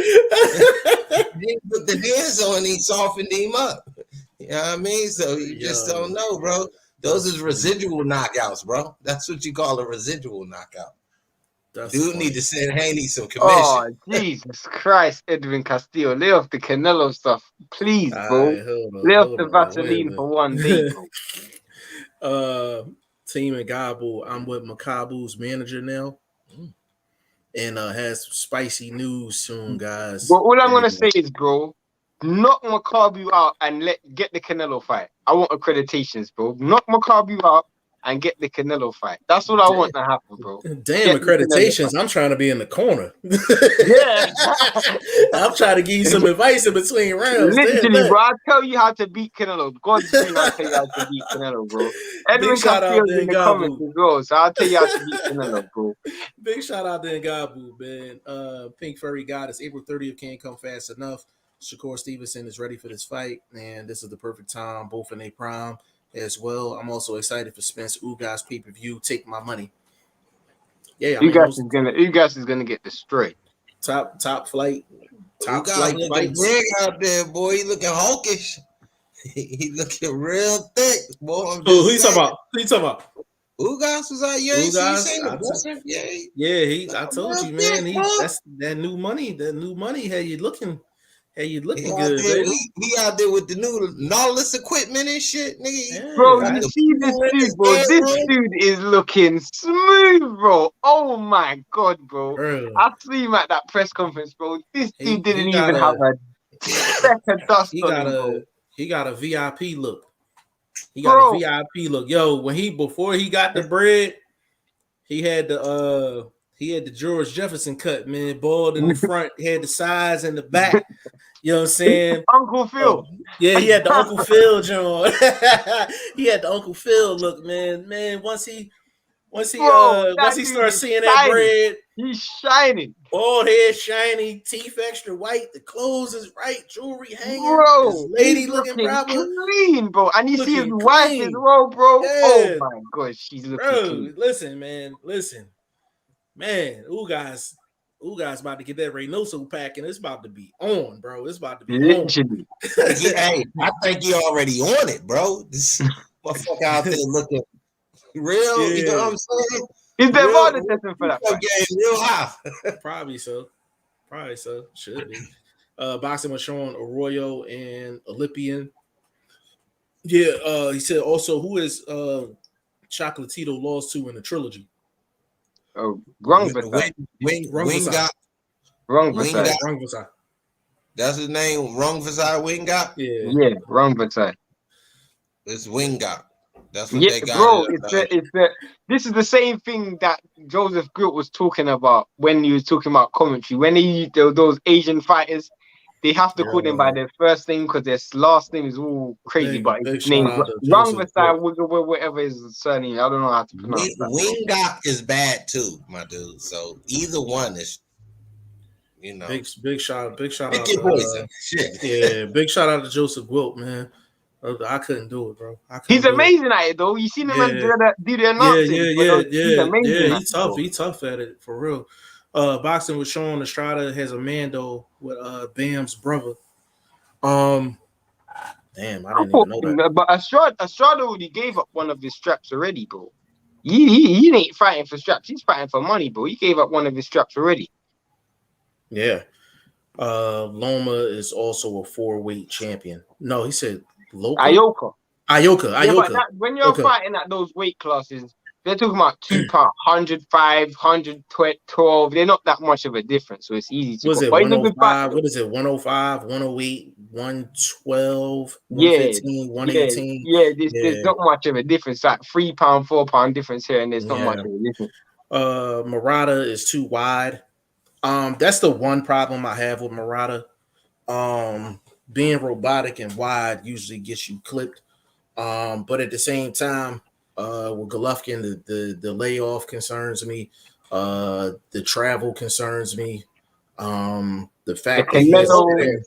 He put the hands on, he softened him up. You know what I mean? So you just don't know, bro. Those is residual knockouts, bro. That's what you call a residual knockout. Dude need to send Haney some commission. Oh, Jesus Christ, Edwin Castillo. Lay off the Canelo stuff, please, bro. Lay off the Vaseline for one day, bro. Team and Gobble, I'm with Makabu's manager now. And has some spicy news soon, guys. But all I'm going to say is, bro, knock Makabu out and get the Canelo fight. I want accreditations, bro. Knock Makabu out and get the Canelo fight. That's what I want to happen, bro. Damn, accreditations. I'm trying to be in the corner. Yeah. I'm trying to give you some advice in between rounds. Literally, bro, I'll tell you how to beat Canelo. God's name, I'll tell you how to beat Canelo, bro. Edwin Castillo's in the comments as well, so I'll tell you how to beat Canelo, bro. Big shout out to Ngabu, man. Pink Furry Goddess, April 30th can't come fast enough. Shakur Stevenson is ready for this fight, and this is the perfect time, both in their prime as well. I'm also excited for Spence Ugas pay-per-view. Take my money. Yeah, I mean those Ugas is gonna get destroyed. top flight looking fights. big out there, boy. He looking hawkish. He looking real thick, boy. I'm Who just you saying. talking about? Who you talking about? Ugas was out. You ain't seen the Ugas, boxing? Yeah. yeah. I told you, man. Thick, bro. That's that new money. That new money had you looking He good, out there, baby. he out there with the new Nautilus equipment and shit, nigga. Yeah, Bro, Got you the see this pool in dude, his bro. This bedroom. dude is looking smooth, bro. Oh my god, bro. bro. I see him at that press conference, bro. This dude didn't He even have a speck of dust on him, bro. he got a VIP look. He got Bro. a VIP look. Yo, before he got the bread, he had the George Jefferson cut, man. Bald in the front, had the sides in the back. You know what I'm saying? Uncle Phil. Yeah, he had the Uncle Phil John. He had the Uncle Phil look, man. Man, once he starts seeing that bread, he's shining. bald head shiny, teeth extra white, the clothes is right, jewelry hanging, Bro, his lady looking proper, clean, bro. And you see his looking wife clean. as well, bro. Yeah. Oh my gosh, she's looking clean. Listen, man. Ugas about to get that Reynoso pack, and it's about to be on, bro. It's about to be Literally. Hey, I think he already on it, bro. This motherfucker out there looking real. Yeah. You know what I'm saying? Is there more than testing for that? Game real high. Probably so. Should be. Boxing with Sean Arroyo and Olympian. Yeah, he said also who is Chocolatito lost to in the trilogy. Oh, wrong Versailles. Wrong Versailles. That's his name. Wrong Versailles Wingott. Yeah, wrong Versailles. It's Wingott. That's what they got. Bro, this is the same thing that Joseph Gwilt was talking about when he was talking about commentary. When those Asian fighters, they have to call them by their first name because their last name is all crazy. But his name Wrong Versailles, whatever his surname. I don't know how to pronounce that. Wingott is bad too, my dude. So either one is, you know, big shout out. Big shout out to Joseph Gwilt, man. I couldn't do it, bro. He's amazing at it, though. You seen him do the announcing. Yeah. He's tough at it for real. Boxing with Sean Estrada has Amando with Bam's brother. Damn, I didn't even know that. But Estrada already gave up one of his straps already, bro. He ain't fighting for straps. He's fighting for money, bro. He gave up one of his straps already. Yeah. Loma is also a 4-weight champion. No, he said Ayoka. Yeah, but when you're fighting at those weight classes, they're talking about 2 pounds, 105, 112. They're not that much of a difference, so it's easy to. Was it 105? What is it? 105, 108, 112, 115, 118. Yeah, there's not much of a difference. Like 3 pound, 4 pound difference here, and there's not much of a difference. Murata is too wide. That's the one problem I have with Murata. Being robotic and wide usually gets you clipped. But at the same time, with Golovkin, the layoff concerns me. The travel concerns me. The fact that the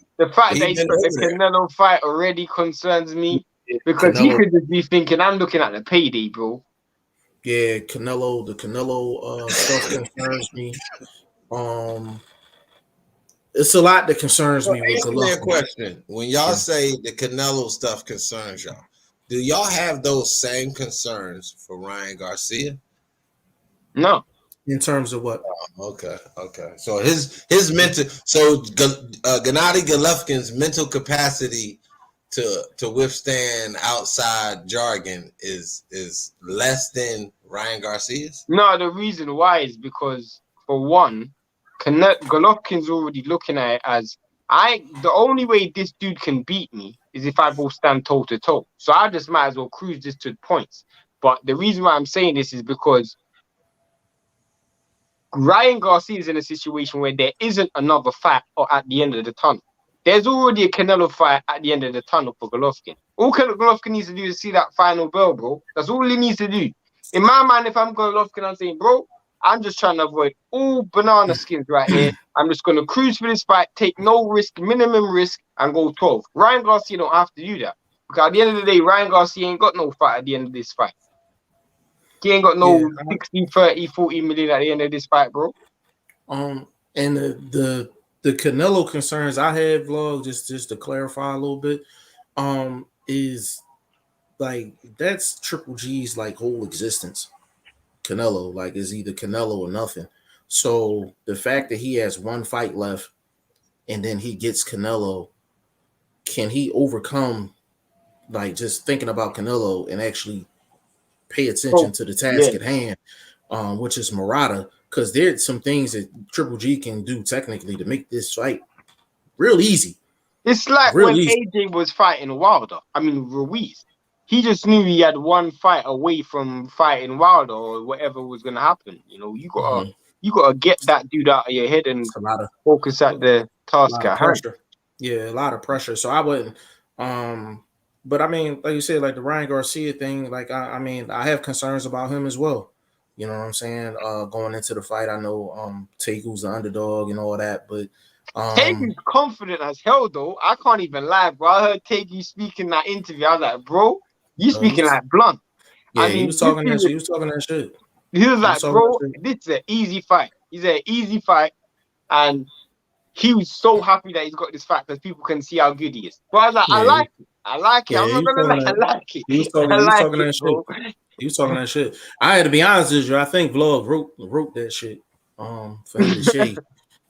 Canelo fight already concerns me because he could just be thinking, I'm looking at the payday, bro. Yeah, the Canelo stuff concerns me. It's a lot that concerns me with Golovkin. Answer question. When y'all say the Canelo stuff concerns y'all, do y'all have those same concerns for Ryan Garcia? No. In terms of what? Okay. So his mental, so Gennady Golovkin's mental capacity to withstand outside jargon is less than Ryan Garcia's? No, the reason why is because, for one, Golovkin's already looking at it as the only way this dude can beat me is if I both stand toe to toe. So I just might as well cruise this to points. But the reason why I'm saying this is because Ryan Garcia is in a situation where there isn't another fight or at the end of the tunnel. There's already a Canelo fight at the end of the tunnel for Golovkin. All Golovkin needs to do is see that final bell, bro. That's all he needs to do. In my mind, if I'm Golovkin, I'm saying, bro, I'm just trying to avoid all banana skins right here. I'm just going to cruise for this fight, take no risk, minimum risk, and go 12. Ryan Garcia don't have to do that. Because at the end of the day, Ryan Garcia ain't got no fight at the end of this fight. He ain't got no 60, 30, 40 million at the end of this fight, bro. And the Canelo concerns I had, vlog, just to clarify a little bit, is like that's Triple G's like whole existence. Canelo, like, is either Canelo or nothing. So the fact that he has one fight left and then he gets Canelo, can he overcome like just thinking about Canelo and actually pay attention to the task at hand, which is Murata? Because there's some things that Triple G can do technically to make this fight real easy. It's like real when easy. AJ was fighting Ruiz. He just knew he had one fight away from fighting Wilder or whatever was gonna happen. You know, you gotta get that dude out of your head and focus at the task at hand. Yeah, a lot of pressure. So I wouldn't. But I mean, like you said, like the Ryan Garcia thing. Like I mean, I have concerns about him as well. You know what I'm saying? Going into the fight, I know Tegu's the underdog and all that, but Tegu's confident as hell though. I can't even lie, bro. I heard Tegu speak in that interview. I was like, bro, you speaking like blunt. Yeah, I mean, he was talking that shit. He was talking that shit. He was like, bro, this is an easy fight. He said, easy fight. And he was so happy that he's got this fight because people can see how good he is. But I was like, I like it. I like it. Yeah, I'm not gonna lie, I like it. He was talking that shit. He was talking that shit. I had to be honest with you. I think Vlog wrote that shit. For him to shade.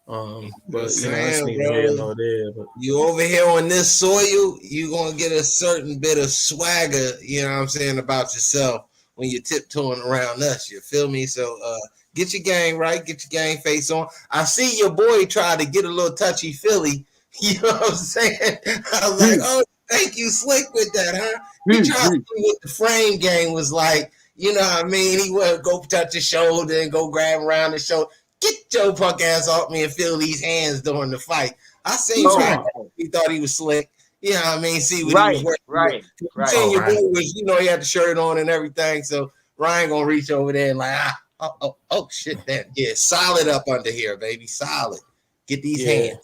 But you over here on this soil, you gonna get a certain bit of swagger, you know what I'm saying, about yourself when you're tiptoeing around us. You feel me? So get your game right, get your game face on. I see your boy try to get a little touchy feely. You know what I'm saying? I was like, oh, thank you, Slick, with that, huh? He tried to see what the frame game was like. You know what I mean? He would go touch his shoulder and go grab around the shoulder. Get your punk ass off me and feel these hands during the fight. I seen he thought he was slick. You know what I mean? See what he was working with. Right. Seeing your boy was, you know, he had the shirt on and everything. So Ryan gonna reach over there and like, oh shit, that solid up under here, baby. Solid. Get these hands.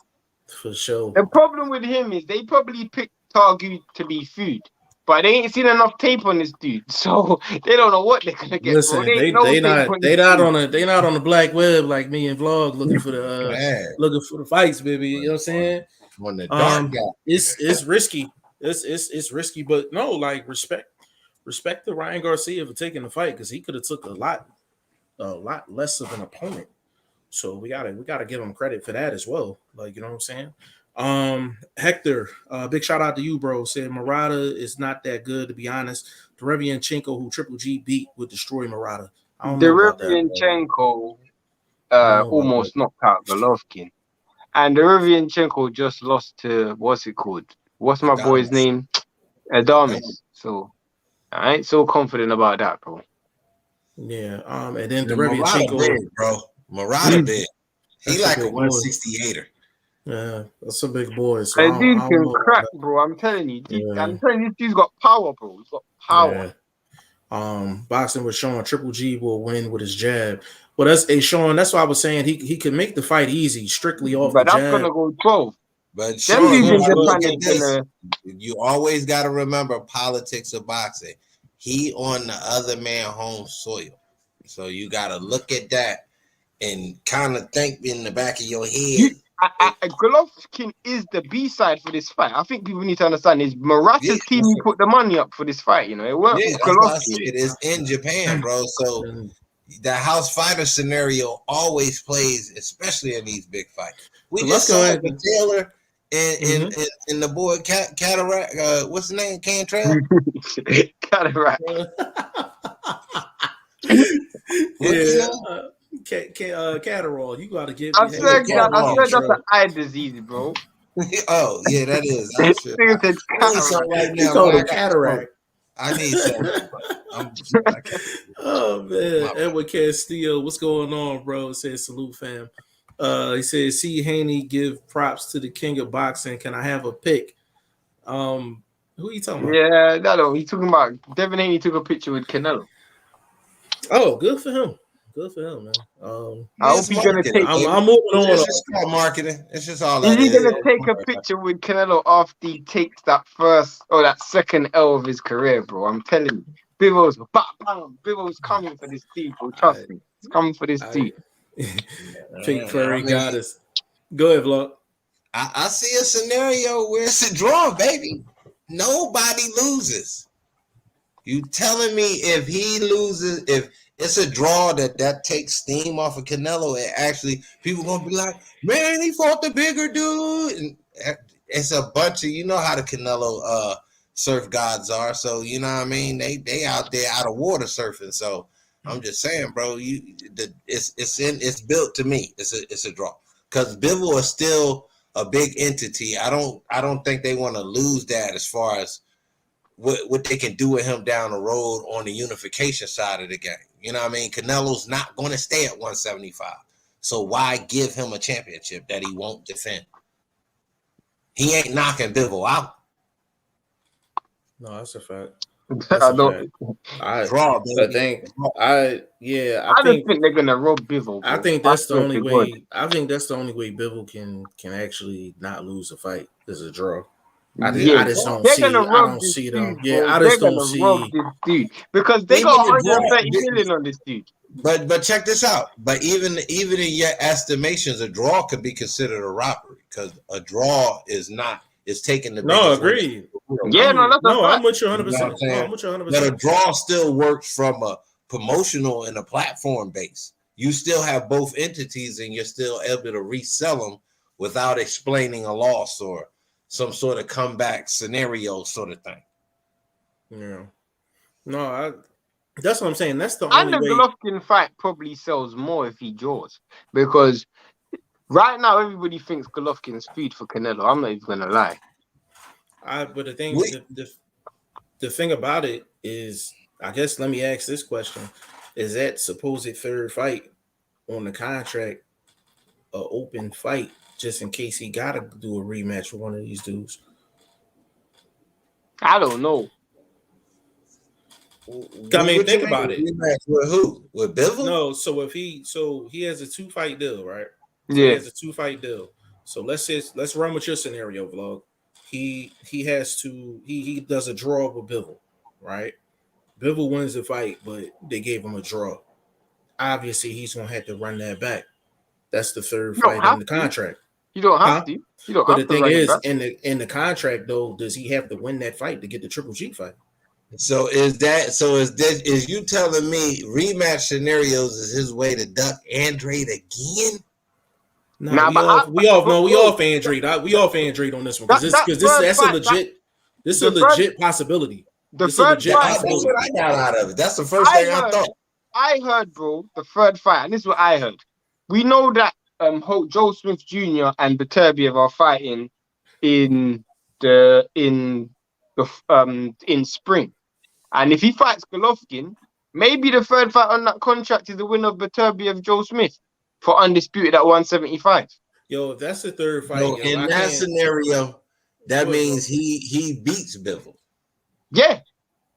For sure. The problem with him is they probably picked Targu to be food. But they ain't seen enough tape on this dude, so they don't know what they're gonna get. Listen, they not on the black web like me and Vlog looking for the fights, baby. You know what I'm saying? On the dark guy. It's risky. It's risky, but no, like respect to Ryan Garcia for taking the fight because he could have took a lot less of an opponent. So we gotta give him credit for that as well. Like, you know what I'm saying? Hector, big shout out to you, bro. Said Murata is not that good, to be honest. Derevianchenko, who Triple G beat, would destroy Murata. Derevianchenko almost knocked out Golovkin, and Derevianchenko just lost to what's my boy's name? Adames. So I ain't so confident about that, bro. Yeah. And then Derevianchenko, bro. Murata big. He like a 168er. Yeah, that's a big boy. So that dude can crack, bro. I'm telling you. I'm telling you, this dude's got power, bro. He's got power. Yeah. Boxing with Sean, Triple G will win with his jab. Well, that's Sean. That's why I was saying he could make the fight easy, strictly off the jab. But that's gonna go 12. But Sean, you always got to remember politics of boxing. He on the other man's home soil, so you got to look at that and kind of think in the back of your head. Golovkin is the B-side for this fight. I think people need to understand is Murata's team put the money up for this fight. You know, it worked with Golovkin. It is in Japan, bro. So the house fighter scenario always plays, especially in these big fights. We just saw Taylor and the boy Cataract. What's the name? Cantrell. Cataract. Cataract. You gotta give. I said that's an eye disease, bro. Oh yeah, that is. I need some cataract. I need some. Oh man, Edward Castillo, what's going on, bro? It says salute, fam. He says, see Haney give props to the king of boxing. Can I have a pick? Who are you talking about? Yeah, no, he's talking about Devin Haney took a picture with Canelo. Oh, good for him. Good for him, man. I hope he's gonna take. I'm moving on. It's just called marketing. It's just all. Is he gonna take a picture with Canelo after he takes that first or that second L of his career, bro? I'm telling you, Bivol's Bivol's coming for this team, bro. Trust me. It's coming for this team. Pink Furry Goddess. Go ahead, Vlog. I see a scenario where it's a draw, baby. Nobody loses. You telling me if he loses, if it's a draw that takes steam off of Canelo, and actually people gonna be like, man, he fought the bigger dude. And it's a bunch of, you know how the Canelo surf gods are. So you know what I mean? They out there out of water surfing. So I'm just saying, bro, it's built to me. It's a draw. Because Bivol is still a big entity. I don't think they want to lose that as far as what they can do with him down the road on the unification side of the game. You know what I mean? Canelo's not going to stay at 175. So why give him a championship that he won't defend? He ain't knocking Bivol out. No, that's a fact. I draw, baby. I think they're gonna rob Bivol. I think that's the only way. I think that's the only way Bivol can actually not lose a fight is a draw. I just don't see. I don't see them. Yeah, I just don't see. This dude because they got 130 million on this dude. But check this out. But even in your estimations, a draw could be considered a robbery because a draw is taking the. No, agreed. Yeah, I'm with you 100%. I'm with you 100%. But a draw still works from a promotional and a platform base. You still have both entities, and you're still able to resell them without explaining a loss or some sort of comeback scenario sort of thing. Yeah. No, that's what I'm saying. That's the only way. And the Golovkin fight probably sells more if he draws because right now everybody thinks Golovkin's food for Canelo. I'm not even gonna lie. But the thing, the thing about it is, I guess let me ask this question: is that supposed third fight on the contract an open fight just in case he gotta do a rematch with one of these dudes? I don't know. I mean, think about it. Rematch with who? With Bivol? No, so he has a 2-fight deal, right? So yeah, he has a 2-fight deal. So let's run with your scenario, Vlog. He does a draw with Bivol, right? Bivol wins the fight, but they gave him a draw. Obviously, he's gonna have to run that back. That's the third fight in the contract. You don't have to. You don't. But have the thing to is, in the contract though, does he have to win that fight to get the Triple G fight? So is you telling me rematch scenarios is his way to duck Andrade again? No, we off Andrade. We off Andrade on this one because that's a legit possibility. That's what I got out of it. That's the first thing I thought. I heard, bro, the third fight, and this is what I heard. We know that Joe Smith Jr. and Beterbiev are fighting in spring, and if he fights Golovkin, maybe the third fight on that contract is the winner of Beterbiev Joe Smith for undisputed at 175. Yo, if that's the third fight, in that scenario, that means he beats Bivol. Yeah,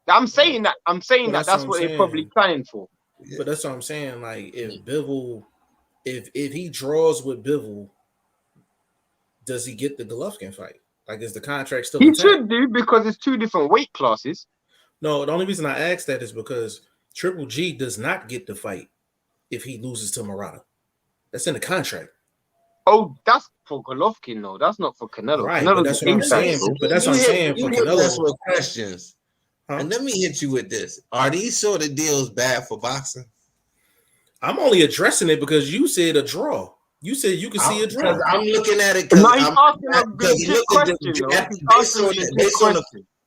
I'm saying that. That's what they're probably planning for. Yeah. But that's what I'm saying. Like, if Bivol, if he draws with Bivol, does he get the Golovkin fight? Like, is the contract still? He should do because it's 2 different weight classes. No, the only reason I asked that is because Triple G does not get the fight if he loses to Murata. That's in the contract. Oh, that's for Golovkin, though. That's not for Canelo. Right, but that's what I'm saying. But that's what I'm saying for Canelo. That's what questions. Huh? And let me hit you with this. Are these sort of deals bad for boxing? I'm only addressing it because you said a draw. You said you can see a draw. I'm looking at it because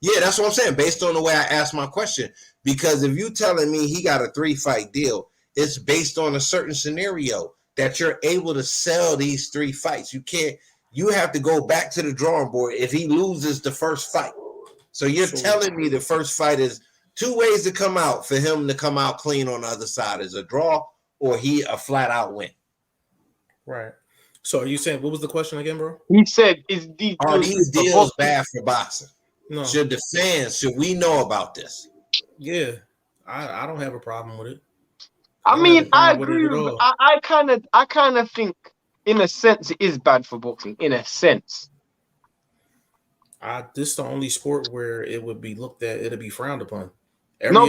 yeah, that's what I'm saying. Based on the way I asked my question. Because if you telling me he got a 3-fight deal, it's based on a certain scenario that you're able to sell these 3 fights. You have to go back to the drawing board if he loses the first fight. So you're telling me the first fight is 2 ways to come out for him to come out clean on the other side is a draw or a flat out win. Right. So are you saying, what was the question again, bro? He said, are these deals bad for boxing? No. Should we know about this? Yeah. I don't have a problem with it. I agree with I kind of think in a sense it is bad for boxing, in a sense. This is the only sport where it would be looked at, it'll be frowned upon No,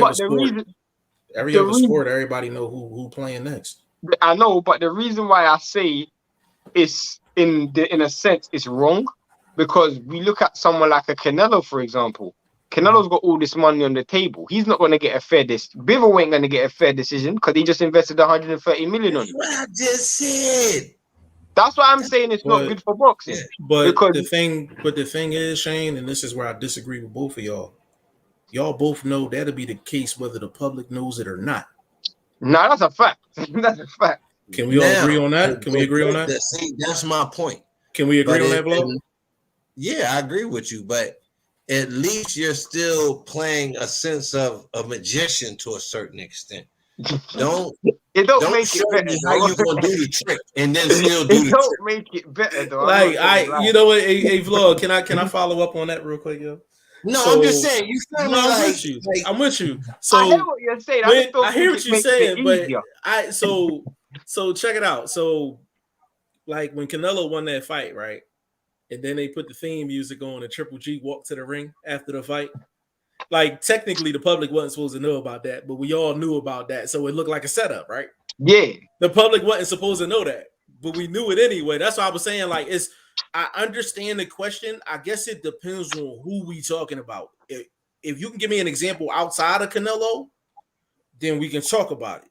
Every other but sport, the reason everybody know who playing next. I know, but the reason why I say it's in a sense it's wrong because we look at someone like a Canelo, for example. Canelo's got all this money on the table. He's not going to get a fair Bivol ain't going to get a fair decision because he just invested 130 million on That's him. what I just said. That's why I'm saying it's not good for boxing. But because the thing is, Shane, and this is where I disagree with both of y'all. Y'all both know that'll be the case whether the public knows it or not. nah, that's a fact. That's a fact. Can we all agree on that? Can we agree on that? See, that's my point. Can we agree on that, Vlog? Yeah, I agree with you, but at least you're still playing a sense of a magician to a certain extent. Don't make it better. How you gonna do the trick and then still do the don't trick. make it better though. Like you know what, a Vlog, can I follow up on that real quick, yo? No, I'm just saying. You feel me? I'm with you. I'm with you. So I hear what you're saying. I hear what you're saying, but so check it out. So like when Canelo won that fight, right? And then they put the theme music on and Triple G walked to the ring after the fight. Like technically the public wasn't supposed to know about that, but we all knew about that. So it looked like a setup, right? Yeah. The public wasn't supposed to know that, but we knew it anyway. That's why I was saying, like, I understand the question. I guess it depends on who we talking about. If you can give me an example outside of Canelo, then we can talk about it.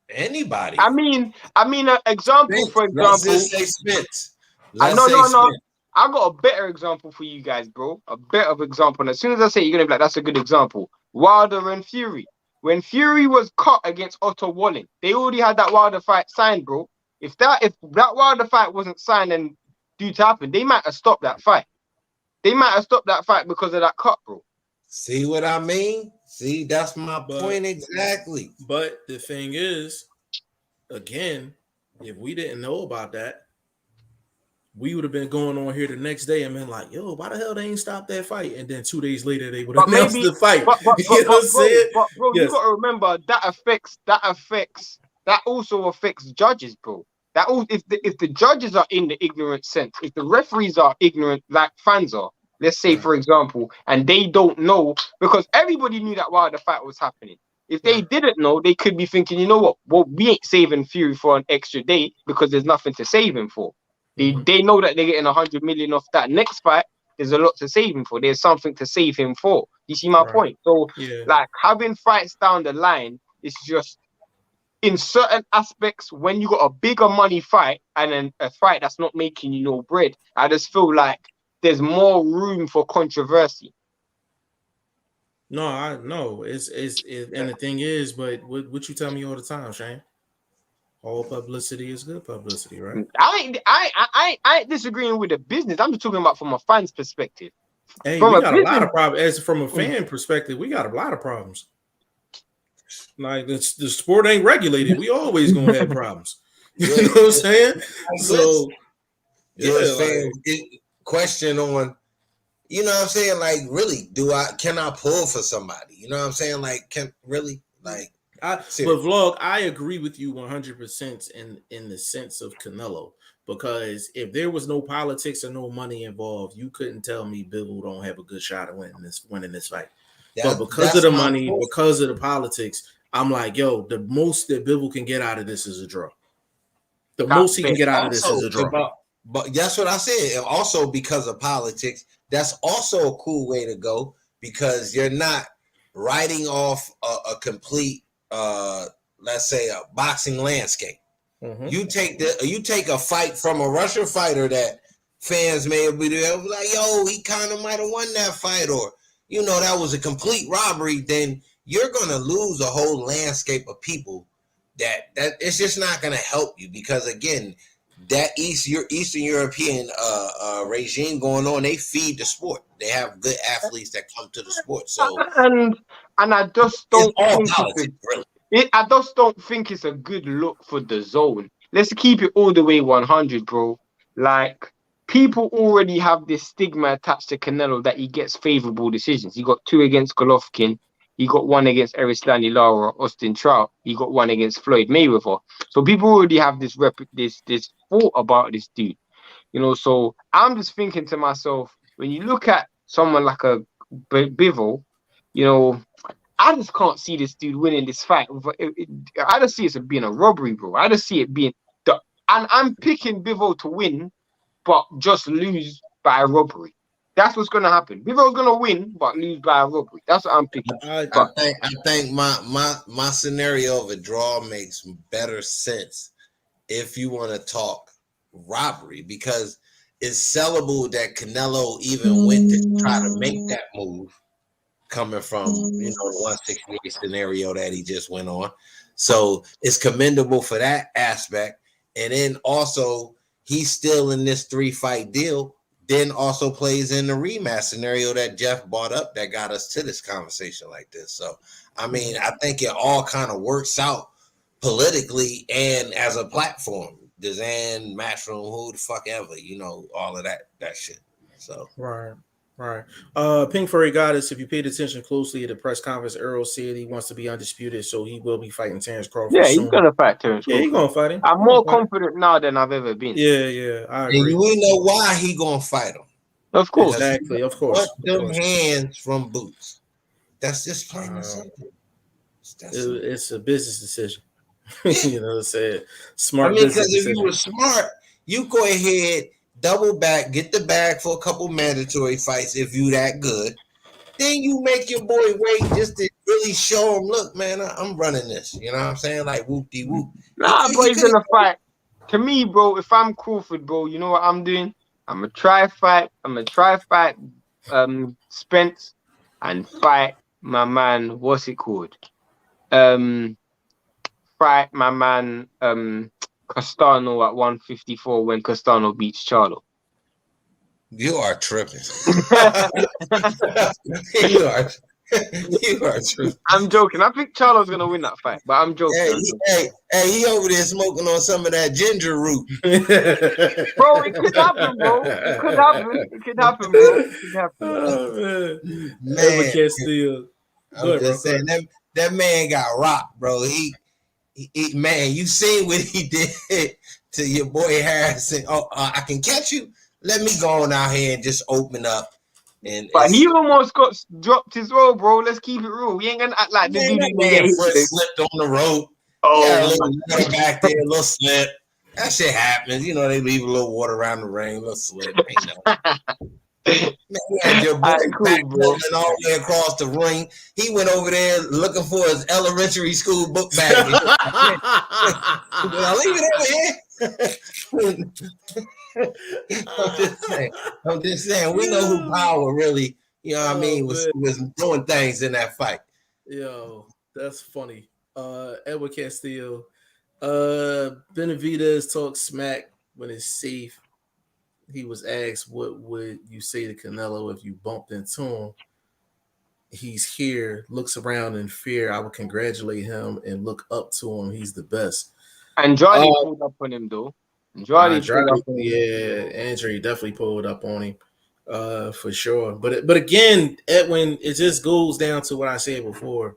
Anybody. I mean, an example, Spence. For example. Let's just say Spence. No. I got a better example for you guys, bro. A better example. And as soon as I say it, you're gonna be like, that's a good example. Wilder and Fury. When Fury was cut against Otto Walling, they already had that Wilder fight signed, bro. If that Wilder fight wasn't signed and due to happen, they might have stopped that fight. They might have stopped that fight because of that cut, bro. See what I mean? See, that's my point exactly. But the thing is, again, if we didn't know about that, we would have been going on here the next day and been like, yo, why the hell they ain't stopped that fight? And then 2 days later, they would have announced the fight. You know what I'm saying? But bro, yes. You got to remember that also affects judges, bro. If the judges are in the ignorant sense, if the referees are ignorant like fans are, let's say, for example, and they don't know, because everybody knew that while the fight was happening. If they didn't know, they could be thinking, you know what? Well, we ain't saving Fury for an extra day because there's nothing to save him for. They know that they're getting 100 million off that next fight. There's a lot to save him for. There's something to save him for. You see my point? So, like, having fights down the line is just, in certain aspects, when you got a bigger money fight and then a fight that's not making you no bread, I just feel like there's more room for controversy. No, I know. It's and the thing is, but what you tell me all the time, Shane? All publicity is good publicity, right? I ain't disagreeing with the business. I'm just talking about from a fan's perspective. Hey, we got a lot of problems. As from a fan perspective, we got a lot of problems. Like the sport ain't regulated. We always gonna have problems. You know what I'm saying? So question on, you know what I'm saying? Like, really, can I pull for somebody? You know what I'm saying? Like, but Vlog, I agree with you 100% in the sense of Canelo, because if there was no politics or no money involved, you couldn't tell me Bivol don't have a good shot at winning this fight. But because of the money, because of the politics, I'm like, yo, the most that Bivol can get out of this is a draw. The most he can get out of this is a draw. But that's what I said. And also because of politics, that's also a cool way to go, because you're not writing off a complete, let's say, a boxing landscape. Mm-hmm. You take a fight from a Russian fighter that fans may be like, yo, he kind of might have won that fight, or that was a complete robbery. Then you're gonna lose a whole landscape of people that it's just not gonna help you, because again, that Eastern European regime going on, they feed the sport. They have good athletes that come to the sport. So and I just don't think politics, really. I just don't think it's a good look for the zone. Let's keep it all the way 100, bro. Like, people already have this stigma attached to Canelo that he gets favorable decisions. He got 2 against Golovkin. He got 1 against Erislandy Lara, Austin Trout. He got 1 against Floyd Mayweather. So people already have this thought about this dude. So I'm just thinking to myself, when you look at someone like a Bivol, you know, I just can't see this dude winning this fight. I just see it as being a robbery, bro. I just see it being and I'm picking Bivol to win, but just lose by a robbery. That's what's gonna happen. Bivol's gonna win, but lose by a robbery. That's what I'm picking. I think my scenario of a draw makes better sense if you want to talk robbery, because it's sellable that Canelo even went to try to make that move, coming from the 168 scenario that he just went on. So it's commendable for that aspect. And then also he's still in this 3-fight deal, then also plays in the rematch scenario that Jeff brought up that got us to this conversation like this. So I mean, I think it all kind of works out politically and as a platform. Dezan, Matchroom, who the fuck ever, all of that shit. So Right. Pink Furry Goddess, if you paid attention closely at the press conference, Earl said he wants to be undisputed, so he will be fighting Terrence Crawford. Yeah, soon. he's gonna fight Terrence Crawford. Yeah, he's gonna fight him. I'm more confident now than I've ever been. Yeah, I agree. And we know why he gonna fight him. Of course. Exactly, of course. Them hands from Boots. That's just plain and simple. It's a business decision. You know what I'm saying? Smart. I mean, because if you were smart, you go ahead, double back, get the bag for a couple mandatory fights if you that good. Then you make your boy wait just to really show him, look, man, I'm running this. You know what I'm saying? Like whoop-de-whoop. Nah, bro, he's gonna fight. To me, bro, if I'm Crawford, bro, you know what I'm doing? I'm gonna try fight Spence and fight my man, what's it called? Fight my man Castano at 154 when Castano beats Charlo. You are tripping. you are tripping. I'm joking. I think Charlo's gonna win that fight, but I'm joking. Hey, he over there smoking on some of that ginger root. Bro, it could happen, bro. It could happen, bro. It could happen. Oh, man. Castillo. I'm just saying that man got rocked, bro. He man, you seen what he did to your boy Harrison. Oh, I can catch you. Let me go on out here and just open up. But he almost got dropped as well, bro. Let's keep it real. We ain't gonna act like the dude slipped on the rope. Oh, yeah, a little water back there, a little slip. That shit happens. You know, they leave a little water around the ring, a little slip. Man, you had your boy back rolling all the way across the ring. He went over there looking for his elementary school book bag. I'll leave it over here. I'm just saying. We know who Power really, you know what I mean, was doing things in that fight. Yo, that's funny. Edward Castillo. Benavidez talks smack when it's safe. He was asked, what would you say to Canelo if you bumped into him? He's here, looks around in fear. I would congratulate him and look up to him. He's the best. Andrade pulled up on him, though. Andrade definitely pulled up on him, for sure. But again, Edwin, it just goes down to what I said before.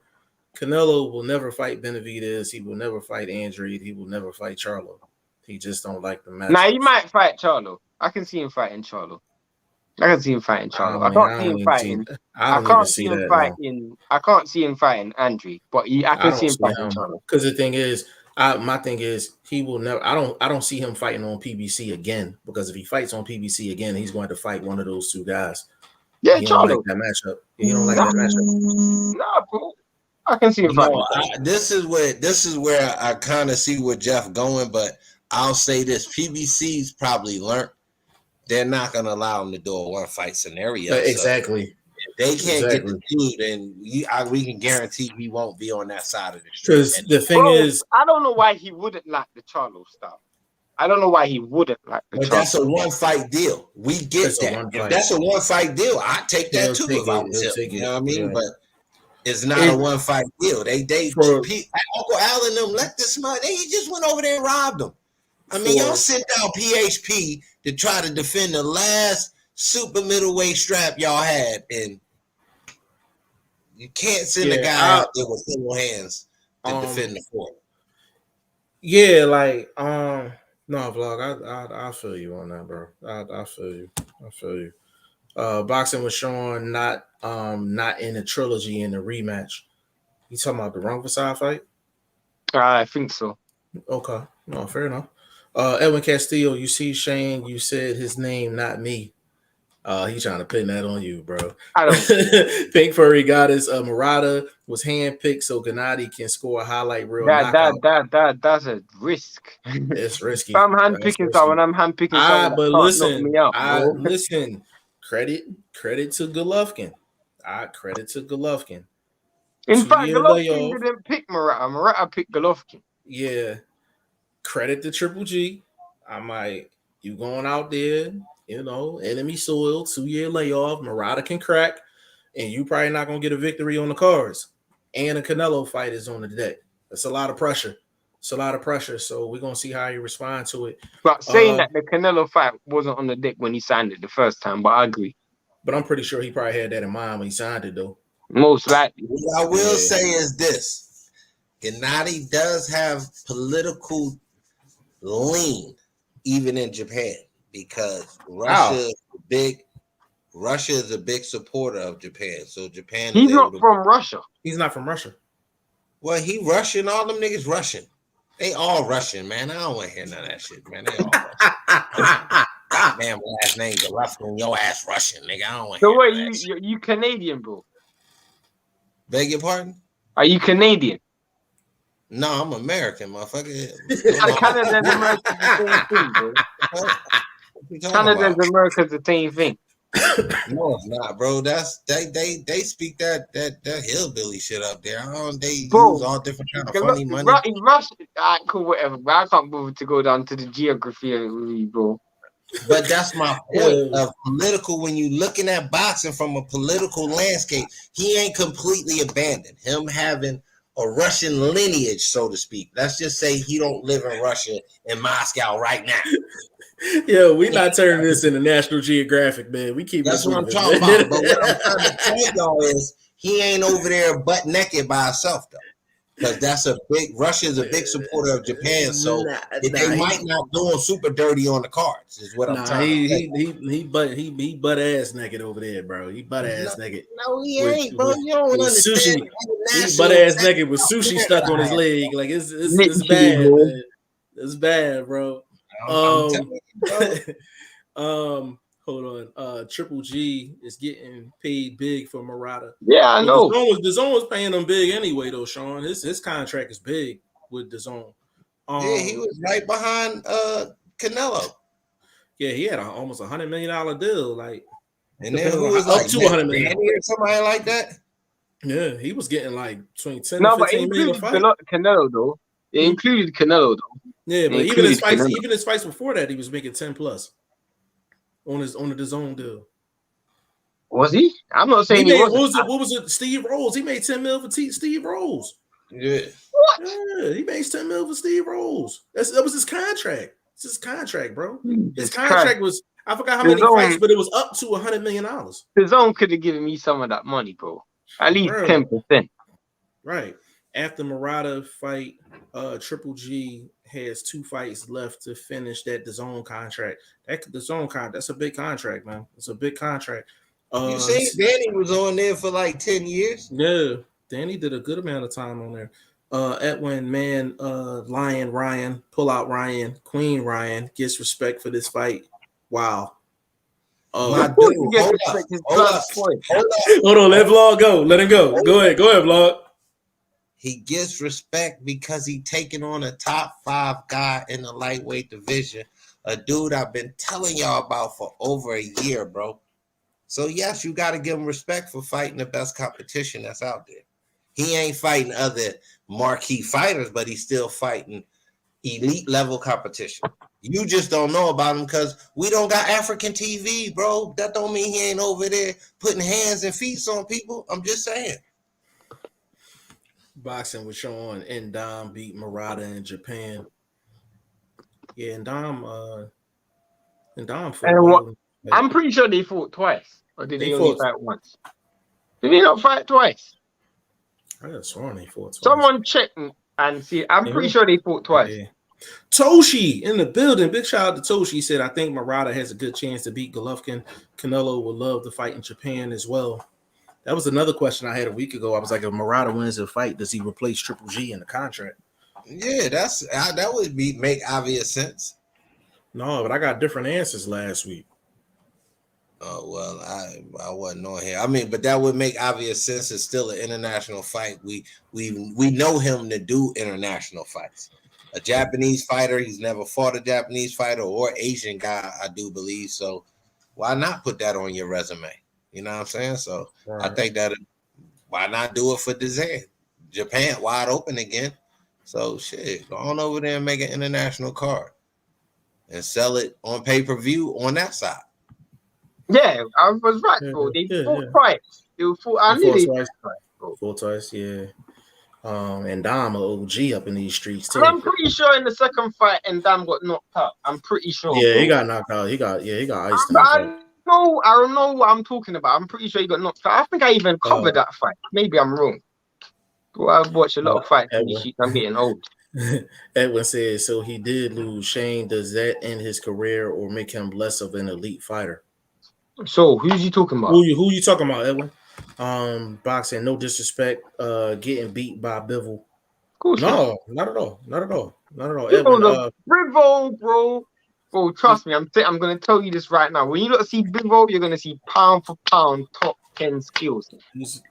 Canelo will never fight Benavidez. He will never fight Andrade. He will never fight Charlo. He just don't like the match. Nah, he might fight Charlo. I can see him fighting Charlo. I can't see him fighting Andre, but I can see him fighting Charlo. Because the thing is, my thing is, he will never. I don't see him fighting on PBC again, because if he fights on PBC again, he's going to fight one of those two guys. Yeah, he Charlo. Don't like that matchup. He don't like that matchup. Nah, bro. I can see him fighting. This is where I kind of see where Jeff going, but I'll say this: PBC's probably learned they're not going to allow him to do a one-fight scenario. Exactly. So if they can't get the dude, then we can guarantee he won't be on that side of the street. Because the thing is, I don't know why he wouldn't like the Charlo style. I don't know why he wouldn't like the Charlo. That's a one-fight deal. We get that. If that's a one-fight deal, I take that too. If I was him, you know what I mean? Yeah. But it's not a one-fight deal. Uncle Allen them let this money. They just went over there and robbed them. I mean, y'all sit down PHP to try to defend the last super middleweight strap y'all had, and you can't send a guy out there with single hands to defend the fort. Yeah, like no, Vlog. I feel you on that, bro. I feel you. Boxing with Sean, not in the trilogy in the rematch. You talking about the wrong side fight? I think so. Okay, no, fair enough. Edwin Castillo, you see Shane, you said his name, not me. He's trying to pin that on you, bro. I don't. Pink Furry Goddess Murata was handpicked so Gennady can score a highlight reel knockout. That's a risk. It's If risky. I'm That's handpicking risky. someone, I'm handpicking someone that But can't knock listen, me out, bro. credit to Golovkin. Credit to Golovkin. In fact, 2 year Golovkin layoff. didn't pick Murata. Murata picked Golovkin. Yeah. Credit to Triple G. You going out there, enemy soil, 2 year layoff. Murata can crack, and you probably not gonna get a victory on the cards. And a Canelo fight is on the deck. That's a lot of pressure. It's a lot of pressure. So we're gonna see how you respond to it. But saying that the Canelo fight wasn't on the deck when he signed it the first time, but I agree. But I'm pretty sure he probably had that in mind when he signed it, though. Most likely. What I will say is this: Gennady does have political lean, even in Japan, because Russia is a big supporter of Japan. So Japan He's is not from Russia. He's not from Russia. Well, he Russian. All them niggas Russian. They all Russian, man. I don't want to hear none of that shit, man. They all Russian. Goddamn last name, the Russian, your ass Russian, nigga. I don't want to So hear wait, you Canadian, bro? Beg your pardon? Are you Canadian? No, I'm American, motherfucker. Canada and America the same thing, bro. Canada and America the same thing. No, it's not, bro. That's they speak that hillbilly shit up there. They use all different kind of funny money. Russia, cool, whatever. But I can't bother to go down to the geography of it, bro. But that's my point of political. When you looking at boxing from a political landscape, he ain't completely abandoned. Him having a Russian lineage, so to speak. Let's just say he don't live in Russia, in Moscow right now. Yo, we not turning this into National Geographic, man. We keep. That's what I'm talking about. But what I'm trying to tell y'all is he ain't over there butt naked by himself though, because Russia is a big supporter of Japan. So they might not do him super dirty on the cards. Is what I'm trying to say. He butt ass naked over there, bro. He butt ass naked. No, he ain't, bro. You don't understand. Sushi. He butt ass naked with sushi stuck on his leg. Like it's bad, man. It's bad, bro. Hold on. Triple G is getting paid big for Murata. Yeah, I know. DAZN was paying him big anyway, though, Sean. His contract is big with DAZN. Yeah, he was right behind Canelo. Yeah, he had almost $100 million deal. Like, and then who was up to $100 million or somebody like that? Yeah, he was getting like between 10 and 15 million a fight. Canelo though. It included Canelo though. Yeah, but even his fights before that, he was making 10 plus on the DAZN deal. Was he? I'm not saying he wasn't. What was it? Steve Rolls. He made 10 mil for Steve Rolls. Yeah. What? Yeah, he made 10 mil for Steve Rolls. That was his contract. It's his contract, bro. His contract was, I forgot how many fights, but it was up to $100 million. DAZN could have given me some of that money, bro. At least 10%. Right. After Murata fight, Triple G has 2 fights left to finish that DAZN contract. That's a big contract, man. It's a big contract. You see, Danny was on there for like 10 years. Yeah, Danny did a good amount of time on there. Edwin, man, Lion Ryan, pull out Ryan, Queen Ryan gets respect for this fight. Wow. Hold on, let Vlog go. Let him go. Go ahead, Vlog. He gets respect because he taking on a top 5 guy in the lightweight division, a dude I've been telling y'all about for over a year, bro. So yes, you got to give him respect for fighting the best competition that's out there. He ain't fighting other marquee fighters, but he's still fighting elite level competition. You just don't know about him because we don't got African TV, bro. That don't mean he ain't over there putting hands and feet on people. I'm just saying. Boxing with Sean and Dom beat Murata in Japan. Yeah, and Dom fought. I'm pretty sure they fought twice. Or did they only fight once? Did they not fight twice? I got sworn they fought twice. Someone check and see. I'm pretty sure they fought twice. Yeah. Toshi in the building. Big shout out to Toshi. He said, I think Murata has a good chance to beat Golovkin. Canelo would love to fight in Japan as well. That was another question I had a week ago. I was like, if Murata wins the fight, does he replace Triple G in the contract? Yeah, that would make obvious sense. No, but I got different answers last week. Oh well, I wasn't on here. I mean, but that would make obvious sense. It's still an international fight. We know him to do international fights. A Japanese fighter, he's never fought a Japanese fighter or Asian guy, I do believe. So why not put that on your resume? You know what I'm saying? So Right. I think that why not do it for Dezan? Japan wide open again. So shit, go on over there and make an international card and sell it on pay-per-view on that side. Yeah, I was right, bro. They fought twice. They fought. I knew they fought twice, bro. Fought twice, yeah. And Dom, a OG up in these streets too. And I'm pretty sure in the second fight, and Dam got knocked out. I'm pretty sure. Yeah, bro. he got knocked out. He got iced out. I don't know what I'm talking about. I'm pretty sure he got knocked out. I think I even covered that fight. Maybe I'm wrong. Well, I've watched a lot of fights. I'm getting old. Edwin says, so he did lose. Shane, does that end his career or make him less of an elite fighter? So who's you talking about? Who you talking about, Edwin? Boxing, no disrespect, getting beat by Bivol. No, not at all. Edwin, Bivol, bro, trust me. I'm gonna tell you this right now. When you look see Bivol, you're gonna see pound for pound top 10 skills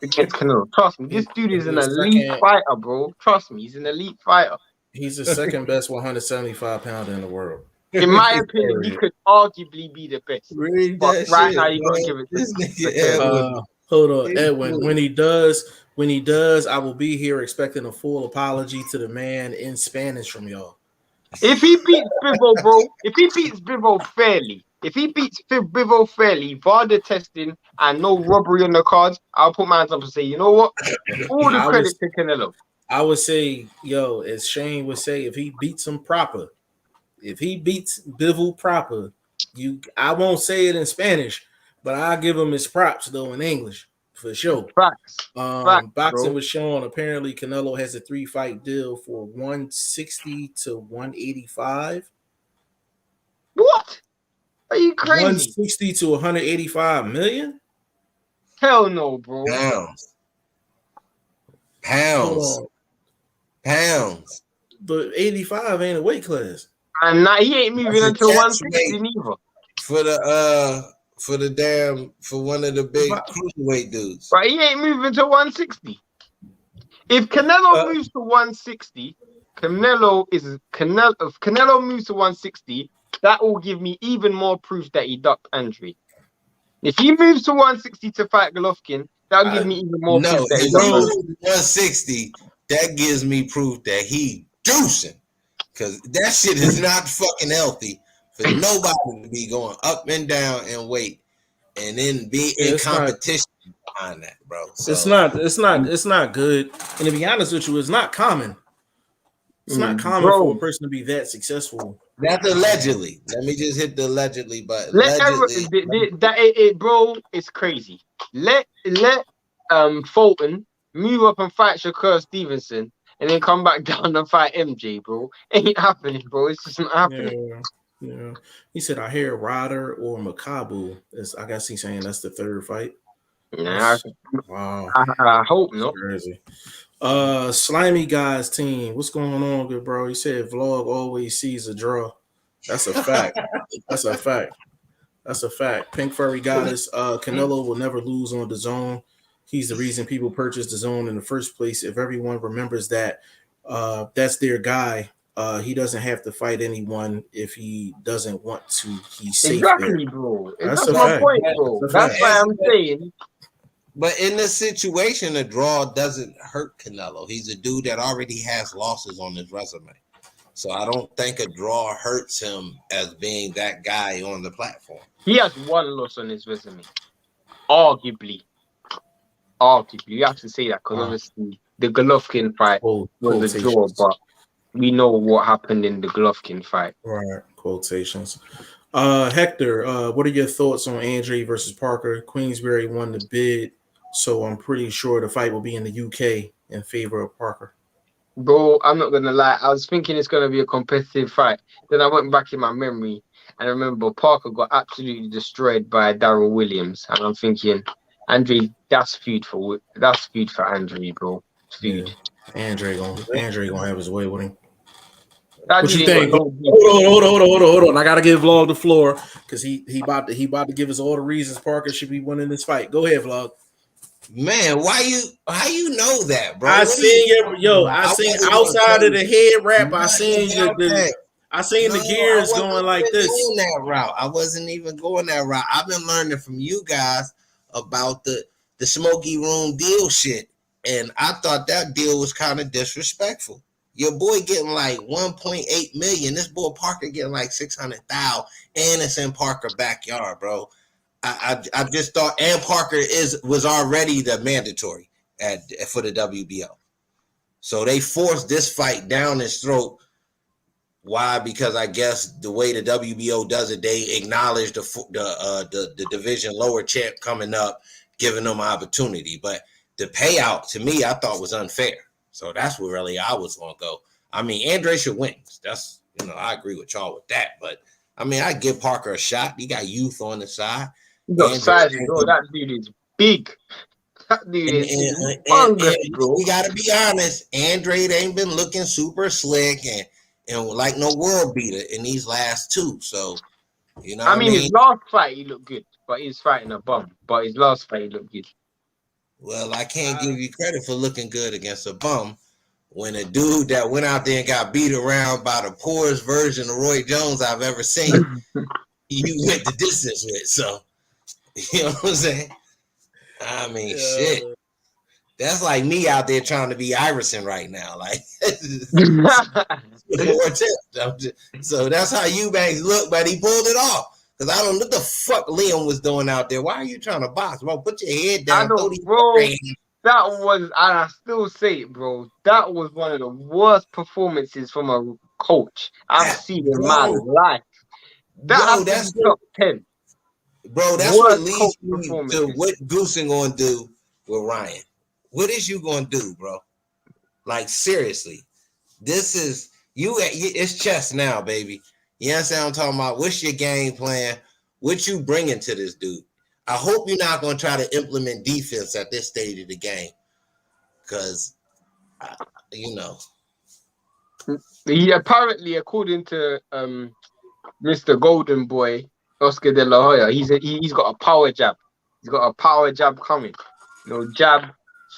against Canelo. Trust me, this dude is an elite fighter, bro. Trust me, he's an elite fighter. He's the second best 175-pounder in the world. In my opinion, he could arguably be the best. But right now, you gotta give it this nigga. Hold on, Edwin. When he does, I will be here expecting a full apology to the man in Spanish from y'all. If he beats Bivol, bro, if he beats Bivol fairly, VAR testing and no robbery on the cards, I'll put my hands up and say, you know what? All the credit to Canelo. I would say, as Shane would say, if he beats him proper, if he beats Bivol proper, I won't say it in Spanish, but I'll give him his props though in English for sure. Facts. Boxing was shown. Apparently, Canelo has a 3-fight deal for 160 to 185. What? Are you crazy? 160 to 185 million? Hell no, bro. Pounds. But 85 ain't a weight class. And now he ain't moving until 160 neither. For one of the big cruiserweight dudes. But he ain't moving to 160. If Canelo moves to 160, if Canelo moves to 160, that will give me even more proof that he ducked Andre. If he moves to 160 to fight Golovkin, that'll give me even more proof that he ducked Andre. 160, that gives me proof that he juicing. Because that shit is not fucking healthy for nobody to be going up and down in weight and then be in competition behind that, bro. So, it's not good. And to be honest with you, it's not common. It's not common for a person to be that successful. That's allegedly. Let me just hit the allegedly button. Bro, it's crazy. Let Fulton move up and fight Shakur Stevenson and then come back down and fight MJ, bro. Ain't happening, bro. It's just not happening. Yeah. He said, I hear Ryder or Makabu. I guess he's saying that's the third fight. Nah, wow. I hope not. Crazy. Slimy Guys team. What's going on, good bro? He said vlog always sees a draw. That's a fact. That's a fact. Pink Furry Goddess. Canelo will never lose on DAZN. He's the reason people purchased DAZN in the first place. If everyone remembers that, that's their guy. He doesn't have to fight anyone if he doesn't want to. He's safe exactly, there. Bro. That's my point, bro. That's why I'm saying. But in this situation, a draw doesn't hurt Canelo. He's a dude that already has losses on his resume. So I don't think a draw hurts him as being that guy on the platform. He has one loss on his resume. Arguably. You have to say that because obviously the Golovkin fight was a draw, but we know what happened in the Golovkin fight. Right. Quotations. Hector, what are your thoughts on Andre versus Parker? Queensberry won the bid, so I'm pretty sure the fight will be in the UK in favor of Parker. Bro, I'm not gonna lie. I was thinking it's gonna be a competitive fight. Then I went back in my memory and I remember Parker got absolutely destroyed by Darryl Williams, and I'm thinking, Andre, that's food for Andre, bro. Yeah, Food. Andre gonna have his way with him. That What dude you ain't got think? no Hold on. I gotta give Vlog the floor because he about to give us all the reasons Parker should be winning this fight. Go ahead, Vlog. Man, how you know that, bro? I What are you seen talking about? I I seen wasn't gonna outside tell of you the head wrap. I nothing seen about that. I seen No, the I gears wasn't going like even this. going that route. I wasn't even going that route. I've been learning from you guys about the smoky room deal shit, and I thought that deal was kind of disrespectful. Your boy getting like 1.8 million. This boy Parker getting like 600,000, and it's in Parker backyard, bro. I just thought, and Parker was already the mandatory for the WBO, so they forced this fight down his throat. Why? Because I guess the way the WBO does it, they acknowledge the division lower champ coming up, giving them opportunity. But the payout to me, I thought was unfair. So that's where really I was gonna go. I mean, Andre should win. That's I agree with y'all with that. But I mean, I give Parker a shot. He got youth on the side. He got Andre, size, bro. That dude is big. That dude is humongous, bro. we gotta be honest. Andre ain't been looking super slick and like no world beater in these last two. So what I I mean, his mean. last fight he looked good, but he's fighting a bum. But his last fight he looked good. Well, I can't give you credit for looking good against a bum when a dude that went out there and got beat around by the poorest version of Roy Jones I've ever seen, you went the distance with. So, you know what I'm saying? I mean, shit. That's like me out there trying to be Iverson right now. Like, so that's how Eubanks looked, but he pulled it off. Because I don't know what the fuck Liam was doing out there. Why are you trying to box, bro? Put your head down. I know, bro. That was, and I still say it, bro. That was one of the worst performances from a coach I've seen in my life. That's top 10. Bro, that's what leads me to what Goosing gonna do with Ryan. What is you gonna do, bro? Like, seriously. This is it's chess now, baby. You understand what I'm talking about? What's your game plan? What you bringing to this dude? I hope you're not going to try to implement defense at this stage of the game. Because, He apparently, according to Mr. Golden Boy, Oscar De La Hoya, he's got a power jab. He's got a power jab coming. Jab,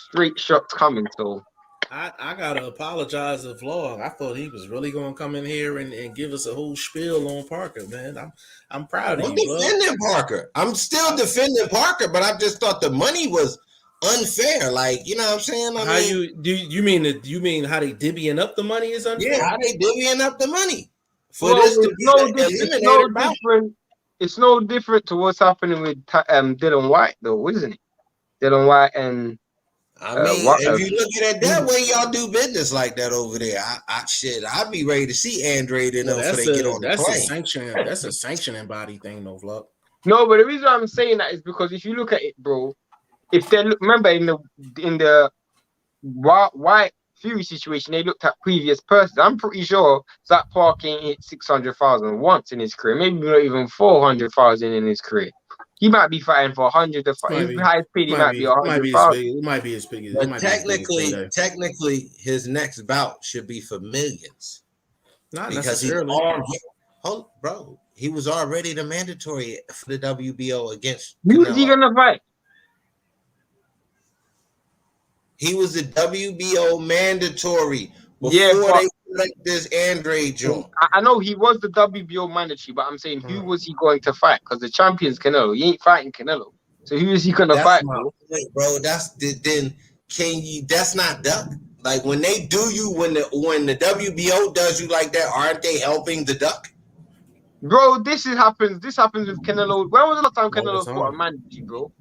straight shots coming. So I gotta apologize to Vlog. I thought he was really gonna come in here and give us a whole spiel on Parker, man. I'm proud of you, defending Parker. I'm still defending Parker, but I just thought the money was unfair. Like, you know what I'm saying? You mean how they divvying up the money is unfair? Yeah, how they divvying up the money for It's no different to what's happening with Dylan White, though, isn't it? Dylan White and I mean, if you look at it that way, y'all do business like that over there. I'd be ready to see Andre before they get on the plane. That's a sanctioning body thing, no Vlog. No, but the reason I'm saying that is because if you look at it, bro, if they remember in the White Fury situation, they looked at previous persons. I'm pretty sure Zach Parker ain't hit 600,000 once in his career, maybe not even 400,000 in his career. He might be fighting for 100. His highest paid might be 100,000. It might be as big as. But technically, his next bout should be for millions. Not because necessarily. Bro, he was already the mandatory for the WBO against. Who's he gonna fight? He was the WBO mandatory before they select this Andre joint. I know he was the WBO mandatory, but I'm saying who was he going to fight? Because the champion's Canelo. He ain't fighting Canelo. So who is he gonna fight, bro? That's not duck. Like when they do you, when the WBO does you like that, aren't they helping the duck? Bro, this happens with Canelo. When was the last time Canelo fought a mandatory, bro?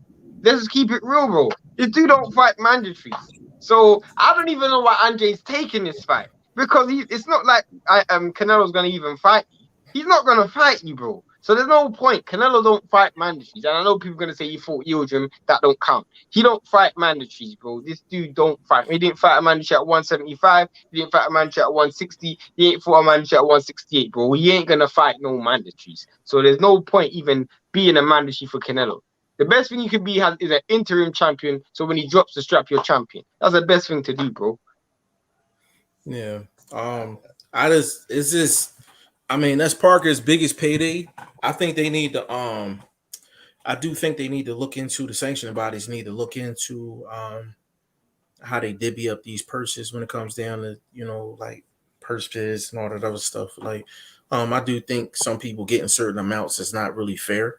Let's just keep it real, bro. This dude don't fight mandatories. So I don't even know why Andre's taking this fight. Because it's not like Canelo's gonna even fight you. He's not gonna fight you, bro. So there's no point. Canelo don't fight mandatories. And I know people are gonna say he fought Yildirim, that don't count. He don't fight mandatories, bro. This dude don't fight. He didn't fight a mandatory at 175. He didn't fight a mandatory at 160. He ain't fought a mandatory at 168, bro. He ain't gonna fight no mandatories. So there's no point even being a mandatory for Canelo. The best thing you can be is an interim champion. So when he drops the strap, you're champion. That's the best thing to do, bro. Yeah. I mean, that's Parker's biggest payday. I think they need to I do think they need to look into the sanctioning bodies need to look into how they divvy up these purses when it comes down to, like purse bids and all that other stuff. Like I do think some people getting certain amounts is not really fair.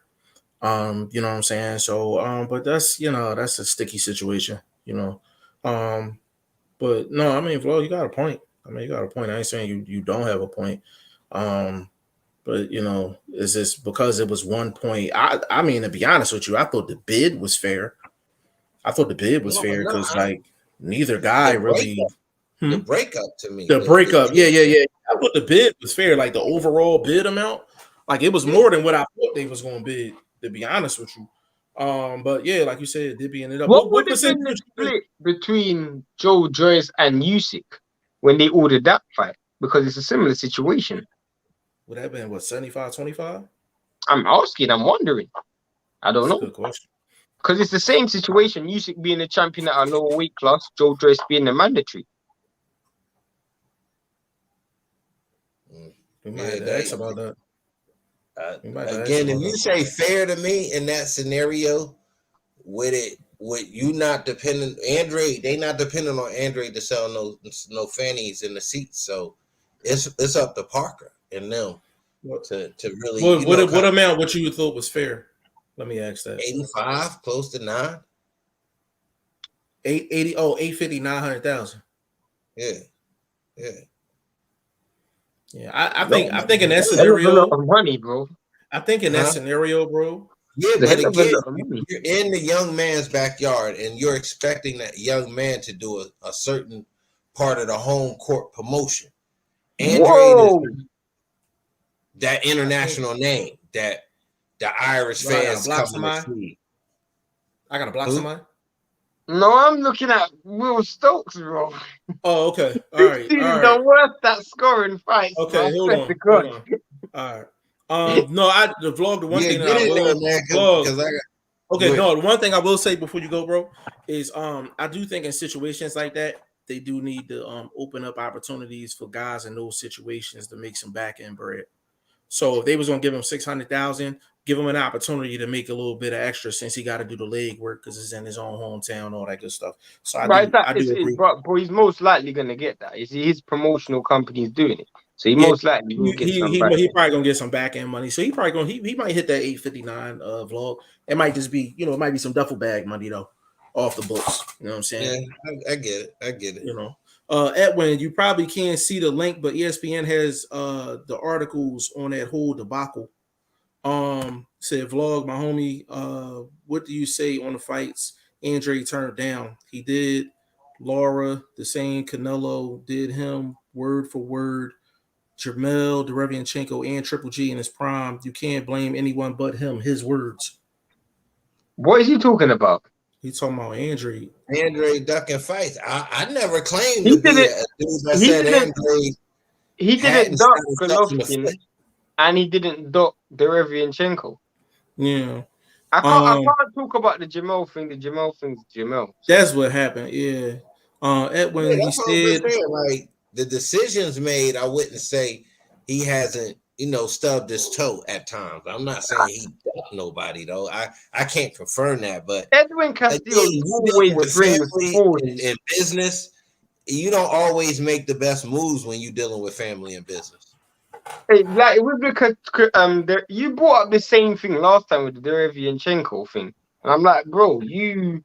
You know what I'm saying? So but that's that's a sticky situation, But no, I mean, Flo, you got a point. I ain't saying you don't have a point. But is this because it was 1 point? I mean, to be honest with you, I thought the bid was fair. Because like neither guy really. The breakup to me. The breakup, yeah. I thought the bid was fair. Like the overall bid amount, like it was more than what I thought they was going to bid. To be honest with you, but yeah, like you said, Dibby ended up. What would have been the split between Joe Joyce and Usyk when they ordered that fight? Because it's a similar situation. Would that have been what 75-25? I'm asking. I'm wondering. I don't know. Good question. Because it's the same situation. Usyk being the champion at a lower weight class, Joe Joyce being the mandatory. We might ask about that. Again, if you say fair to me in that scenario, with you not dependent, they not dependent on Andre to sell no fannies in the seats. So it's up to Parker and them to really. What amount? What you thought was fair? Let me ask that. 85, close to 9. 880. Oh, 850, 900,000. Yeah. Yeah, I think in that scenario, money, bro. I think in that scenario, bro. Yeah, but again, you're in the young man's backyard, and you're expecting that young man to do a certain part of the home court promotion. Andre, that international name that the Irish fans come to see. I gotta block somebody. No, I'm looking at Will Stokes, bro. Oh, okay. All right. The worst that scoring fights. Okay, hold on. All right. No, the vlog. The one thing that I will the one thing I will say before you go, bro, is I do think in situations like that they do need to open up opportunities for guys in those situations to make some back end bread. So if they was gonna give him 600,000, give him an opportunity to make a little bit of extra since he got to do the leg work because it's in his own hometown, all that good stuff. So I do agree. But he's most likely gonna get that. His promotional company is doing it, so most likely will get some. He probably gonna get some back end money. So he probably he might hit that 859 vlog. It might just be it might be some duffel bag money though, off the books. You know what I'm saying? Yeah, I get it. Edwin, you probably can't see the link, but ESPN has the articles on that whole debacle. Said vlog, my homie, what do you say on the fights Andre turned down? He did Laura the same, Canelo did him word for word, Jermell, Derevianchenko, and Triple G in his prime. You can't blame anyone but him. His words. What is he talking about? He's talking about Andre. Andre ducking fights. I never claimed to be a dude that said Andre. He didn't duck Golovkin, and he didn't duck Derevianchenko. Yeah. I can't talk about the Jamel thing. The Jamel thing's Jamel. That's what happened. Yeah. Edwin, he said like the decisions made, I wouldn't say he hasn't, stubbed his toe at times. I'm not saying he ducked nobody though. I can't confirm that, but Edwin Castillo always with family and business. You don't always make the best moves when you're dealing with family and business. Hey, like with the you brought up the same thing last time with the Derevianchenko thing, and I'm like, bro, you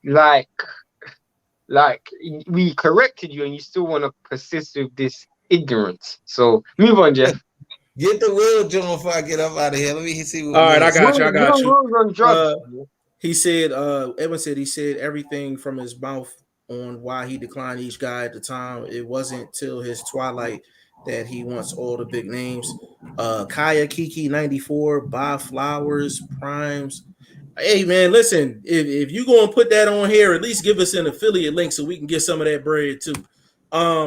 like we corrected you, and you still want to persist with this ignorance. So move on, Jeff. Get the real John before I get up out of here. Let me see. All right, I got you. He said, Edwin said he said everything from his mouth on why he declined each guy at the time. It wasn't till his twilight that he wants all the big names. Kaya Kiki 94, Bob Flowers, Primes. Hey man, listen, if you gonna put that on here, at least give us an affiliate link so we can get some of that bread too.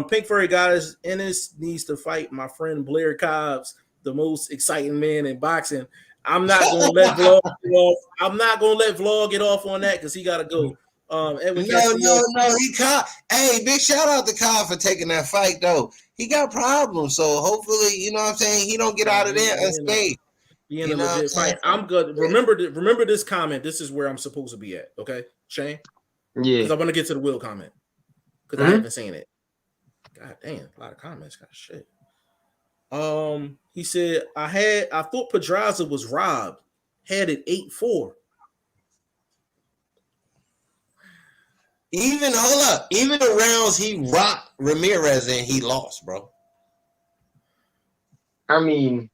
Pink Furry Goddess Ennis needs to fight my friend Blair Cobbs, the most exciting man in boxing. I'm not gonna let Vlog get off. I'm not gonna let Vlog get off on that because he gotta go. Edwin Castillo. No. He caught. Hey, big shout out to Kyle for taking that fight though. He got problems, so hopefully, you know what I'm saying, he don't get out of there unscathed. Being a legit fight. I'm good. Remember this comment. This is where I'm supposed to be at. Okay, Shane. Yeah. Because I want to get to the Will comment because I haven't seen it. God damn, a lot of comments. God shit. He said I thought Pedraza was robbed. Had it 8-4. Even the rounds he rocked Ramirez and he lost, bro. I mean,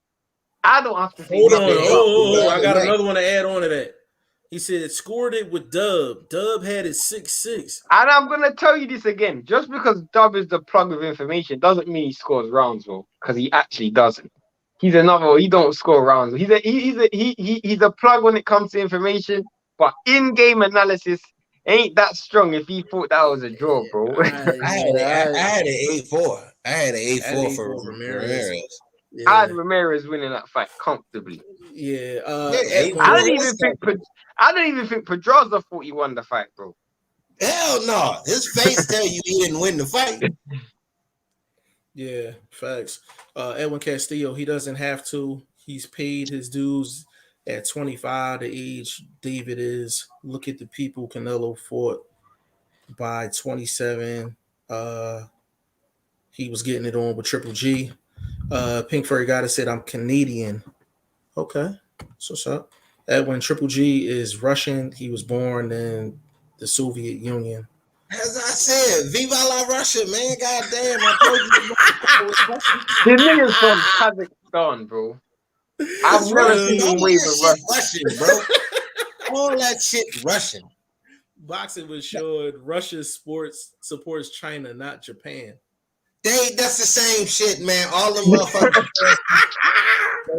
I don't have to say Hold nothing. on. I got another one to add on to that. He said scored it with Dub. Dub had it 6-6. And I'm gonna tell you this again. Just because Dub is the plug of information doesn't mean he scores rounds, bro. Because he actually doesn't. He's another. He don't score rounds. He's a plug when it comes to information, but in-game analysis ain't that strong. If he thought that was a draw, bro. I had an 8-4. I had an 8-4 for Ramirez. Yeah. I had Ramirez winning that fight comfortably. Yeah. I don't even think Pedraza thought he won the fight, bro. Hell no. His face tell you he didn't win the fight. Yeah, facts. Edwin Castillo, he doesn't have to. He's paid his dues at 25, the age David is. Look at the people Canelo fought by 27. He was getting it on with Triple G. Pink Furry Goddess said, I'm Canadian. Okay, so what's up? Edwin, Triple G is Russian. He was born in the Soviet Union. As I said, Viva la Russia, man. God damn, I told you. This nigga's from Kazakhstan, bro. I've never seen him wave a Russian, bro. All that shit Russian. Boxing was showed Russia supports China, not Japan. That's the same shit, man. All the motherfuckers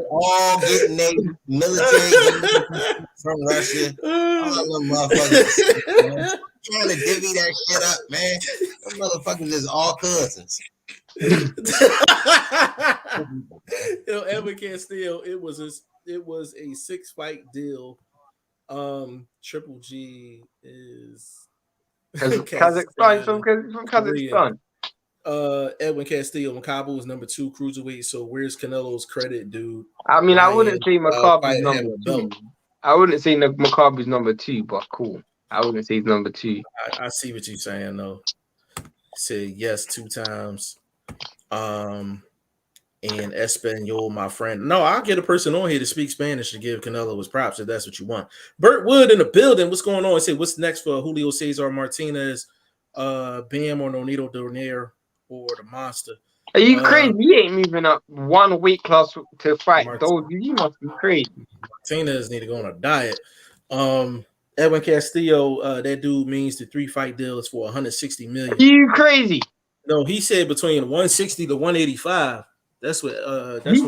all getting their military from Russia. All them motherfuckers, man. Trying to divvy that shit up, man. Them motherfuckers is all cousins. Edwin Castillo, it was a 6-fight deal. Triple G is Kazakhstan from Kazakhstan. Edwin Castillo, Macabre was number 2 cruiserweight. So where's Canelo's credit, dude? I mean, I wouldn't say Macabre's number 2. I wouldn't say Macabre's number 2, but cool. I wouldn't say he's number 2. I see what you're saying, though. Said yes 2 times. And Espanol, my friend. No, I'll get a person on here to speak Spanish to give Canelo his props if that's what you want. Burt Wood in the building. What's going on? I said, what's next for Julio Cesar Martinez, Bam or Nonito Donaire or the Monster? Are you crazy? He ain't moving up 1 weight class to fight. You must be crazy. Martinez need to go on a diet. Edwin Castillo, that dude means the 3-fight deal is for $160 million. Are you crazy? No, he said between 160 to 185. That's what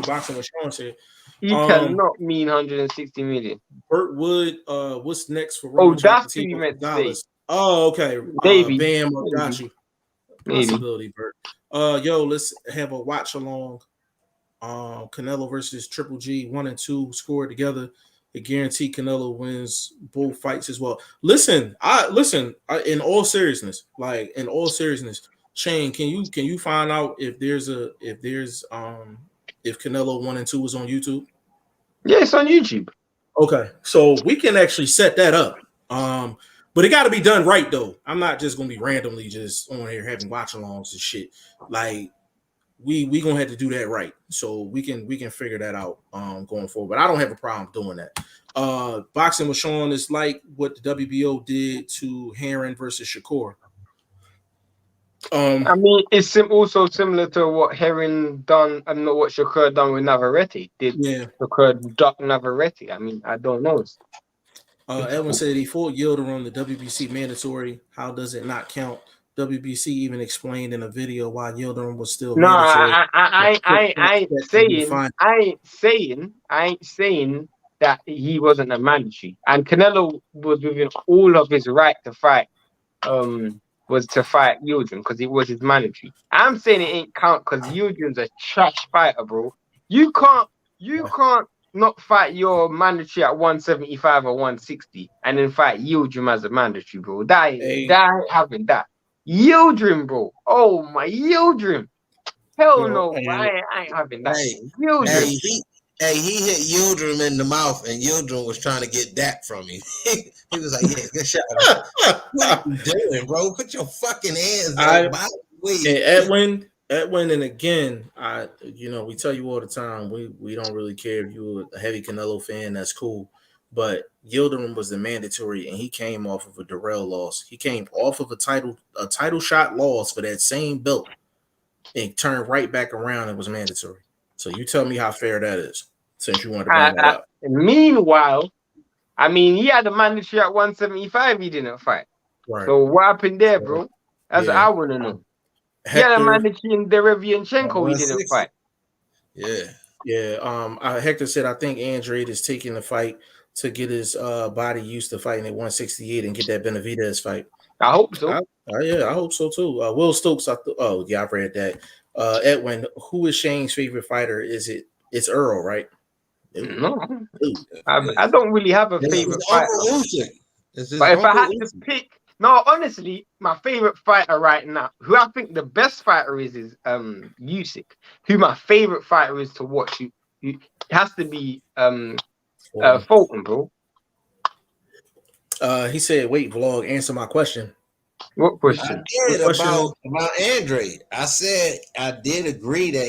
Boxing with Sean said. You cannot mean 160 million. Burt Wood, what's next for Roman? That's what you meant to say. Oh, okay. Maybe. Bam, got you. Possibility, Burt. Yo, let's have a watch along. Canelo versus Triple G, 1 and 2 scored together. I guarantee Canelo wins both fights as well. Listen, in all seriousness, Shane, can you find out if Canelo 1 and 2 is on YouTube? Yeah, it's on YouTube. Okay, so we can actually set that up. But it got to be done right though. I'm not just gonna be randomly just on here having watch-alongs and shit. Like we gonna have to do that right. So we can figure that out going forward. But I don't have a problem doing that. Boxing with Sean is like what the WBO did to Heron versus Shakur. I mean, it's also similar to what Heron done and not what Shakur done with Navarrete. Shakur duck Navarrete? I mean, I don't know. Edwin said he fought Yoder on the WBC mandatory. How does it not count? WBC even explained in a video why Yildirim was still No, mandatory. I ain't saying that he wasn't a mandatory. And Canelo was within all of his right to fight. Was to fight Yildirim because it was his mandatory. I'm saying it ain't count because Yildirim's a trash fighter, bro. You can't not fight your mandatory at 175 or 160 and then fight Yildirim as a mandatory, bro. That ain't having that. Yildirim, bro. Oh my Yildirim. Hell no, bro. I ain't having that. Yildirim. He hit Yildirim in the mouth, and Yildirim was trying to get that from him. He was like, "Yeah, good shot." What are you doing, bro? Put your fucking hands up. Edwin, and again, we tell you all the time, we don't really care if you're a heavy Canelo fan. That's cool, but Yildirim was the mandatory, and he came off of a Darrell loss. He came off of a title shot loss for that same belt, and turned right back around and was mandatory. So you tell me how fair that is, since you wanted to bring that up. Meanwhile, I mean, he had a mandatory at 175. He didn't fight. Right. So what happened there, bro? That's what I want to know. He had a mandatory in Derevianchenko. He didn't fight. Yeah. Hector said, I think Andrade is taking the fight to get his body used to fighting at 168 and get that Benavidez fight. I hope so. I hope so too. Will Stokes. I've read that. Edwin, who is Shane's favorite fighter? It's Earl, right? No, I don't really have a favorite fighter. But if I had to pick, no, honestly, my favorite fighter right now, who I think the best fighter is Usyk. Who my favorite fighter is to watch. It has to be Fulton, bro. He said, "Wait, vlog, answer my question." What question? I did about Andre. I said I did agree that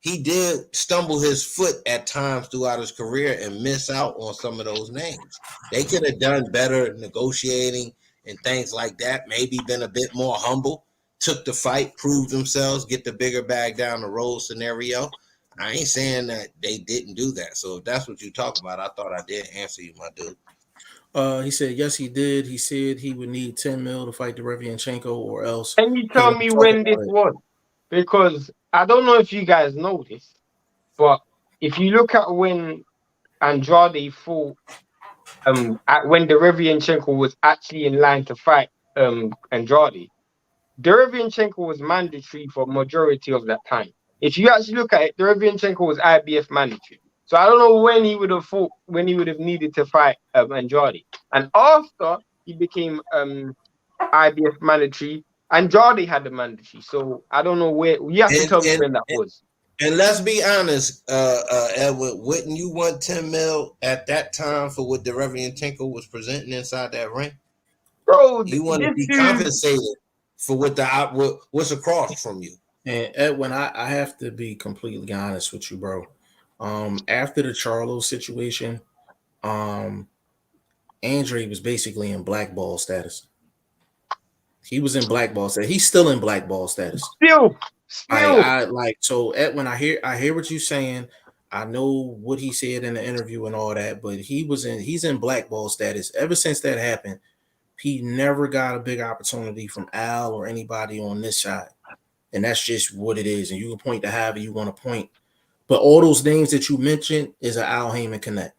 he did stumble his foot at times throughout his career and miss out on some of those names. They could have done better negotiating and things like that. Maybe been a bit more humble, took the fight, proved themselves, get the bigger bag down the road scenario. I ain't saying that they didn't do that. So if that's what you talk about, I thought I did answer you, my dude. He said, yes, he did. He said he would need 10 mil to fight Derevianchenko or else. Can you tell me when this was? Because I don't know if you guys know this, but if you look at when Andrade fought, when Derevianchenko was actually in line to fight Andrade, Derevianchenko was mandatory for majority of that time. If you actually look at it, Derevianchenko was IBF mandatory. So I don't know when he would have fought, when he would have needed to fight Andrade. And after he became IBF mandatory, Andrade had the mandatory. So I don't know where. You have to tell me when that was. And let's be honest, Edward, wouldn't you want 10 mil at that time for what Derevianchenko was presenting inside that ring? Bro, you want to be compensated for what's across from you. And Edwin, I have to be completely honest with you, bro. After the Charlo situation, Andre was basically in blackball status. He was in blackball status. He's still in blackball status. Still. So Edwin, I hear what you're saying. I know what he said in the interview and all that, but he's in blackball status. Ever since that happened, he never got a big opportunity from Al or anybody on this side. And that's just what it is. And you can point to however you want to point. But all those names that you mentioned is an Al Heyman connect.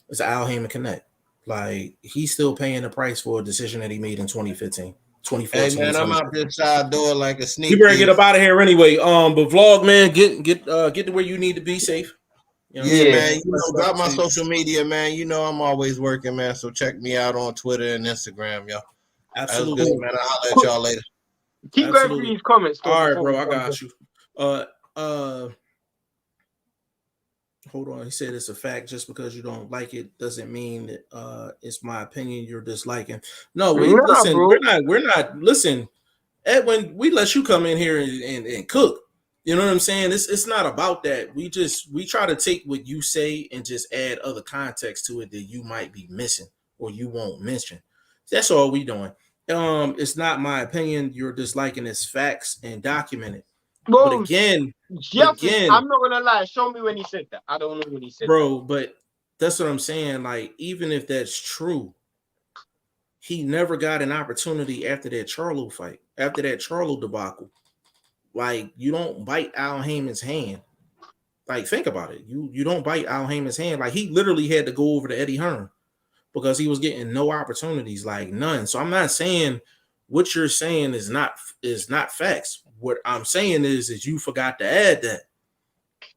It's an Al Heyman connect. Like, he's still paying the price for a decision that he made in 2015. 2014. Hey man, I'm out this side door like a sneak. You better get up out of here anyway. But vlog, man, get to where you need to be safe. You know, man. You know, got my social media, man. You know, I'm always working, man. So check me out on Twitter and Instagram, y'all. Absolutely, good, man. I'll holler at y'all later. Keep going through these comments. All right, bro. I got you. Hold on. He said it's a fact. Just because you don't like it doesn't mean that it's my opinion you're disliking. No, listen. Bro. We're not. Listen, Edwin. We let you come in here and cook. You know what I'm saying? It's not about that. We try to take what you say and just add other context to it that you might be missing or you won't mention. That's all we doing. It's not my opinion you're disliking. It's facts and documented. Bro, but again, I'm not gonna lie. Show me when he said that. I don't know when he said bro, that. But that's what I'm saying. Like, even if that's true, he never got an opportunity after that Charlo fight, after that Charlo debacle. Like, you don't bite Al Heyman's hand. Like, think about it. You don't bite Al Heyman's hand. Like, he literally had to go over to Eddie Hearn because he was getting no opportunities, like none. So I'm not saying what you're saying is not facts. What I'm saying is you forgot to add that.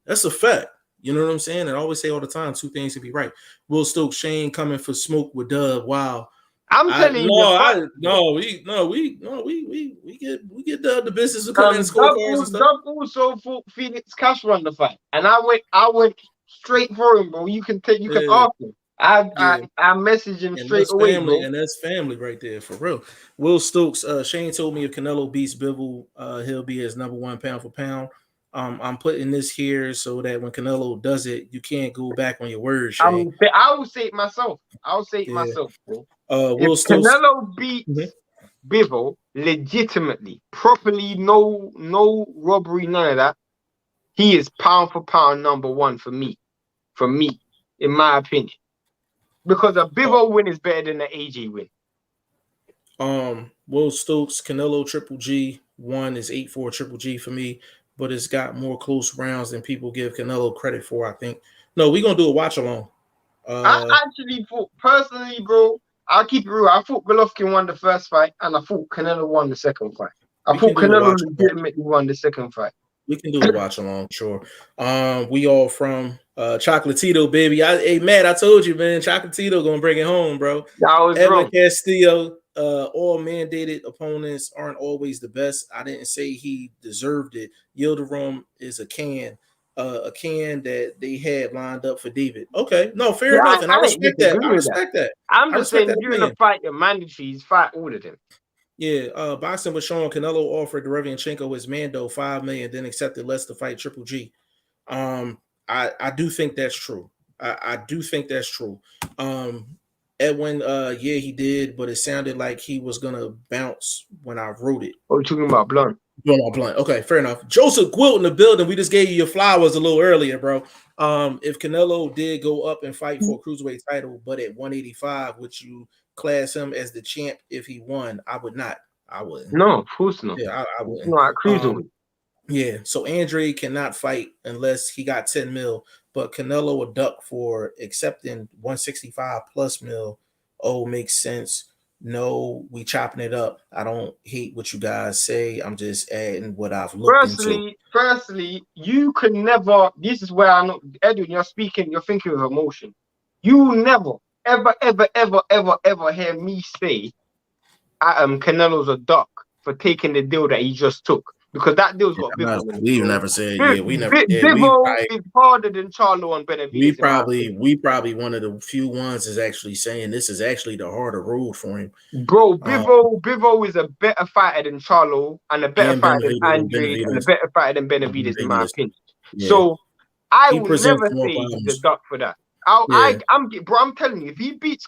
That's a fact. You know what I'm saying? And I always say all the time, two things can be right. Will Stokes, Shane coming for smoke with Dub. Wow. I'm telling you, We get the business of coming in scorecards and stuff. Dub also thought Phoenix Cash won the fight, and I went straight for him, bro. You can ask him. I messaged him and straight away, family, bro. and that's family right there for real. Will Stokes, Shane told me if Canelo beats Bivol, he'll be his number one pound for pound. I'm putting this here so that when Canelo does it, you can't go back on your word, Shane. I will say it myself. I'll say it myself, bro. Will If Stokes, Canelo beats Bivol legitimately, properly, no robbery, none of that, he is pound for pound number one for me. For me, in my opinion. Because a Bivol win is better than an AJ win. Will Stokes, Canelo Triple G, one is 8-4 Triple G for me, but it's got more close rounds than people give Canelo credit for, I think. No, we're going to do a watch along. I actually thought, personally, bro, I'll keep it real. I thought Golovkin won the first fight, and I thought Canelo won the second fight. I thought Canelo legitimately won the second fight. We can do a watch along, sure. We all from Chocolatito, baby. Hey, Matt, I told you, man, Chocolatito gonna bring it home, bro. I was wrong. Castillo, all mandated opponents aren't always the best. I didn't say he deserved it. Yildirim is a can that they had lined up for David. Okay, no, fair enough, and I respect that. I respect that. I'm just saying, during the fight, your mandatories fight all of them. Yeah, boxing with Sean, Canelo offered Derevianchenko his Mando $5 million, then accepted less to fight Triple G. I do think that's true. I do think that's true. Edwin, yeah, he did, but it sounded like he was gonna bounce when I wrote it. Oh, you're talking about Blunt. Blunt. Okay, fair enough. Joseph Gwilt in the building. We just gave you your flowers a little earlier, bro. If Canelo did go up and fight for a cruiserweight title, but at 185, would you class him as the champ if he won? I would not. I wouldn't. No, of course not. Yeah, I wouldn't. Not cruiserweight. Yeah, so Andre cannot fight unless he got 10 mil, but Canelo would duck for accepting 165 plus mil. Oh, makes sense. No, we chopping it up. I don't hate what you guys say. I'm just adding what I've looked into. Firstly, you can never. This is where I know, Edwin. You're thinking with emotion. You never, ever hear me say, Canelo's a duck for taking the deal that he just took. Because that deal's got Bivol. We've never said, Bivol is harder than Charlo and Benavidez. We probably one of the few ones is actually saying this is actually the harder road for him. Bro, Bivol is a better fighter than Charlo and a better fighter than Andre and a better fighter than Benavidez, in my opinion. Yeah. So I would never say he's a duck for that. I'm telling you, if he beats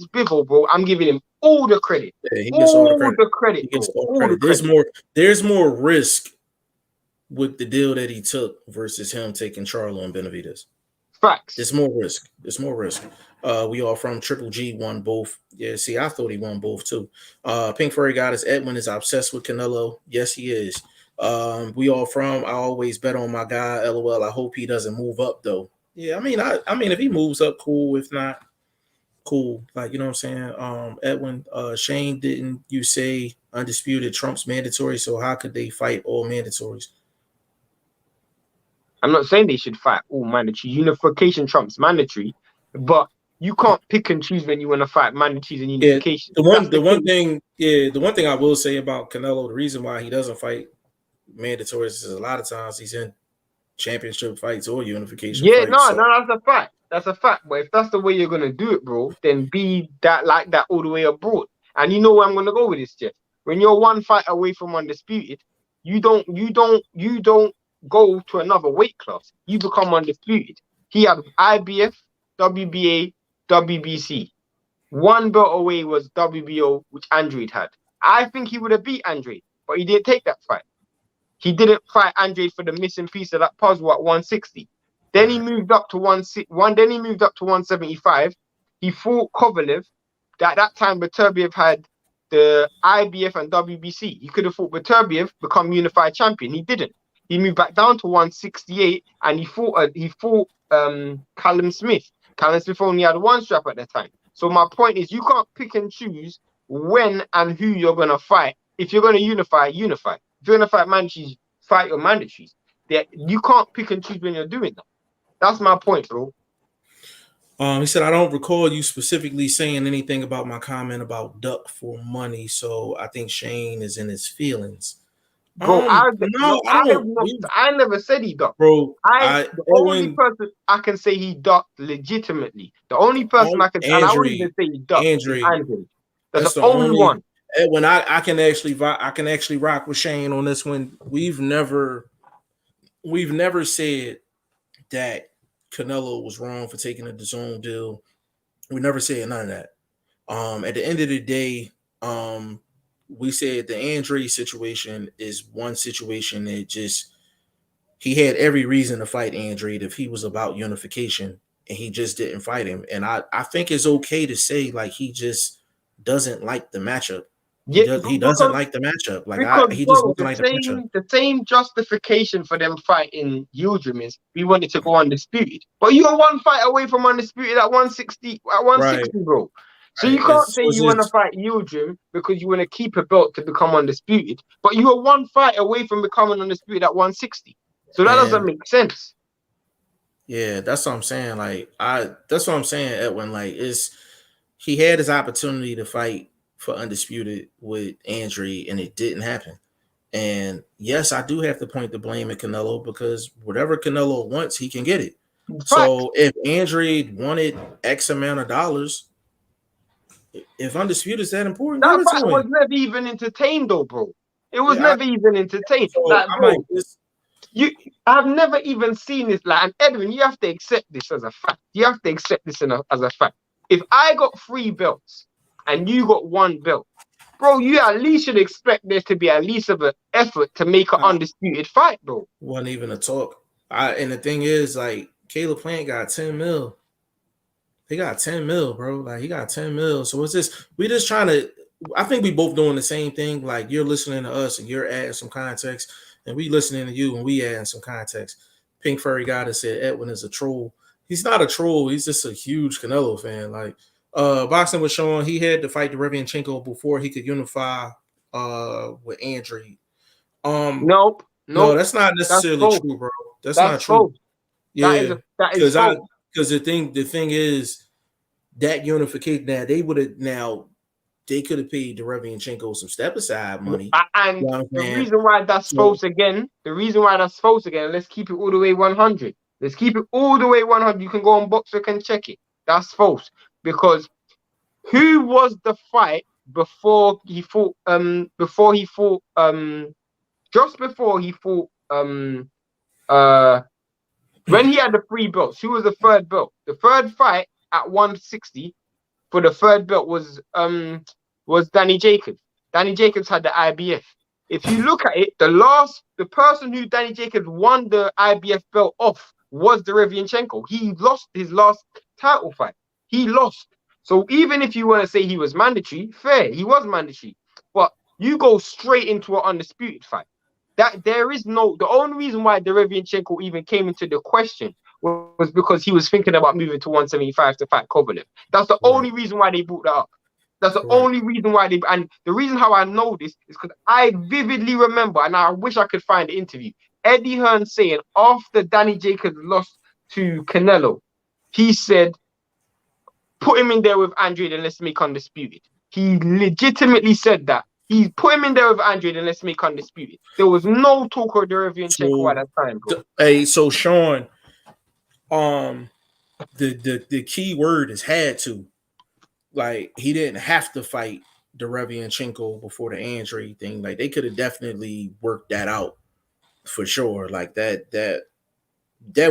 Bivol, bro, I'm giving him all the credit. Yeah, he gets all the credit. He gets all the credit. There's more risk with the deal that he took versus him taking Charlo and Benavidez. Facts. There's more risk. We all from Triple G won both. Yeah, see, I thought he won both too. Pink Furry Goddess Edwin is obsessed with Canelo. Yes, he is. We all from. I always bet on my guy. LOL. I hope he doesn't move up though. Yeah, I mean, if he moves up, cool. If not, cool. Like, you know what I'm saying? Edwin, Shane, didn't you say undisputed Trump's mandatory? So how could they fight all mandatories? I'm not saying they should fight all mandatory. Unification Trump's mandatory, but you can't pick and choose when you want to fight mandatories and unification. Yeah, the one thing I will say about Canelo, the reason why he doesn't fight mandatories is a lot of times he's in championship fights or unification fights. No, that's a fact. That's a fact. But if that's the way you're gonna do it, bro, then be that like that all the way abroad. And you know where I'm gonna go with this, Jeff. When you're one fight away from undisputed, you don't go to another weight class. You become undisputed. He had IBF, WBA, WBC. One belt away was WBO, which Andre had. I think he would have beat Andre, but he didn't take that fight. He didn't fight Andre for the missing piece of that puzzle at 160. Then he moved up to 175. He fought Kovalev. that that time Beterbiev had the IBF and WBC. He could have fought Beterbiev, become unified champion. He didn't. He moved back down to 168 and he fought Callum Smith. Callum Smith only had one strap at the time. So my point is, you can't pick and choose when and who you're gonna fight. If you're gonna unify. If you're gonna fight mandatories, fight your mandatories. You can't pick and choose when you're doing that. That's my point, bro. He said, I don't recall you specifically saying anything about my comment about duck for money, so I think Shane is in his feelings. Bro, I never said he ducked. Bro, the only person I can say he ducked legitimately. The only person I can, and I wouldn't even say he ducked. Andrew. That's the only one. When I can actually rock with Shane on this one. We've never said that Canelo was wrong for taking a DAZN deal. We never said none of that. At the end of the day, we said the Andre situation is one situation that just he had every reason to fight Andre if he was about unification, and he just didn't fight him. And I think it's okay to say like he just doesn't like the matchup. He doesn't like the matchup. He just doesn't like the matchup. The same justification for them fighting Yildirim is we wanted to go undisputed, but you are one fight away from undisputed at 160. At 160, right. Bro. So you can't say you want to fight Yildirim because you want to keep a belt to become undisputed, but you are one fight away from becoming undisputed at 160. So that doesn't make sense. Yeah, that's what I'm saying. That's what I'm saying, Edwin. He had his opportunity to fight for undisputed with Andre, and it didn't happen. And yes, I do have to point the blame at Canelo because whatever Canelo wants, he can get it. Fact. So if Andre wanted X amount of dollars, if undisputed is that important, that fight was never even entertained, though, bro. It was never even entertained. I've never even seen this. And Edwin, you have to accept this as a fact. You have to accept this as a fact. If I got 3 belts and you got 1 belt, bro, you at least should expect there to be at least of an effort to make an undisputed fight, bro. Wasn't even a talk. And the thing is, Caleb Plant got 10 mil. He got 10 mil, bro. He got 10 mil. So it's just, we just trying to, I think we both doing the same thing. You're listening to us and you're adding some context, and we listening to you and we adding some context. Pink Furry guy that said Edwin is a troll. He's not a troll. He's just a huge Canelo fan. Boxing was showing he had to fight Derevianchenko before he could unify with Andre. Nope. No, that's not necessarily true, bro. That's not true. False. Yeah, because the thing is that unification that they could have paid Derevianchenko some step aside money. And the reason why that's false again, let's keep it all the way 100. Let's keep it all the way 100. You can go on Boxer and check it. That's false. Because who was the fight before he fought when he had the 3 belts? Who was the 3rd belt? The 3rd fight at 160 for the 3rd belt was Danny Jacobs. Danny Jacobs had the IBF. If you look at it, the person who Danny Jacobs won the IBF belt off was Derevianchenko. He lost his last title fight. He lost. So even if you want to say he was mandatory, fair, he was mandatory. But you go straight into an undisputed fight. The only reason why Derevianchenko even came into the question was because he was thinking about moving to 175 to fight Kovalev. That's the only reason why they brought that up. That's the only reason why and the reason how I know this is because I vividly remember, and I wish I could find the interview, Eddie Hearn saying after Danny Jacobs lost to Canelo, he said, put him in there with Andre and let's make undisputed. He legitimately said that. He put him in there with Andre and let's make undisputed. There was no talk of Derevianchenko at that time, bro. Hey, so Sean, the key word is had to. He didn't have to fight Derevianchenko before the Andre thing. They could have definitely worked that out for sure. That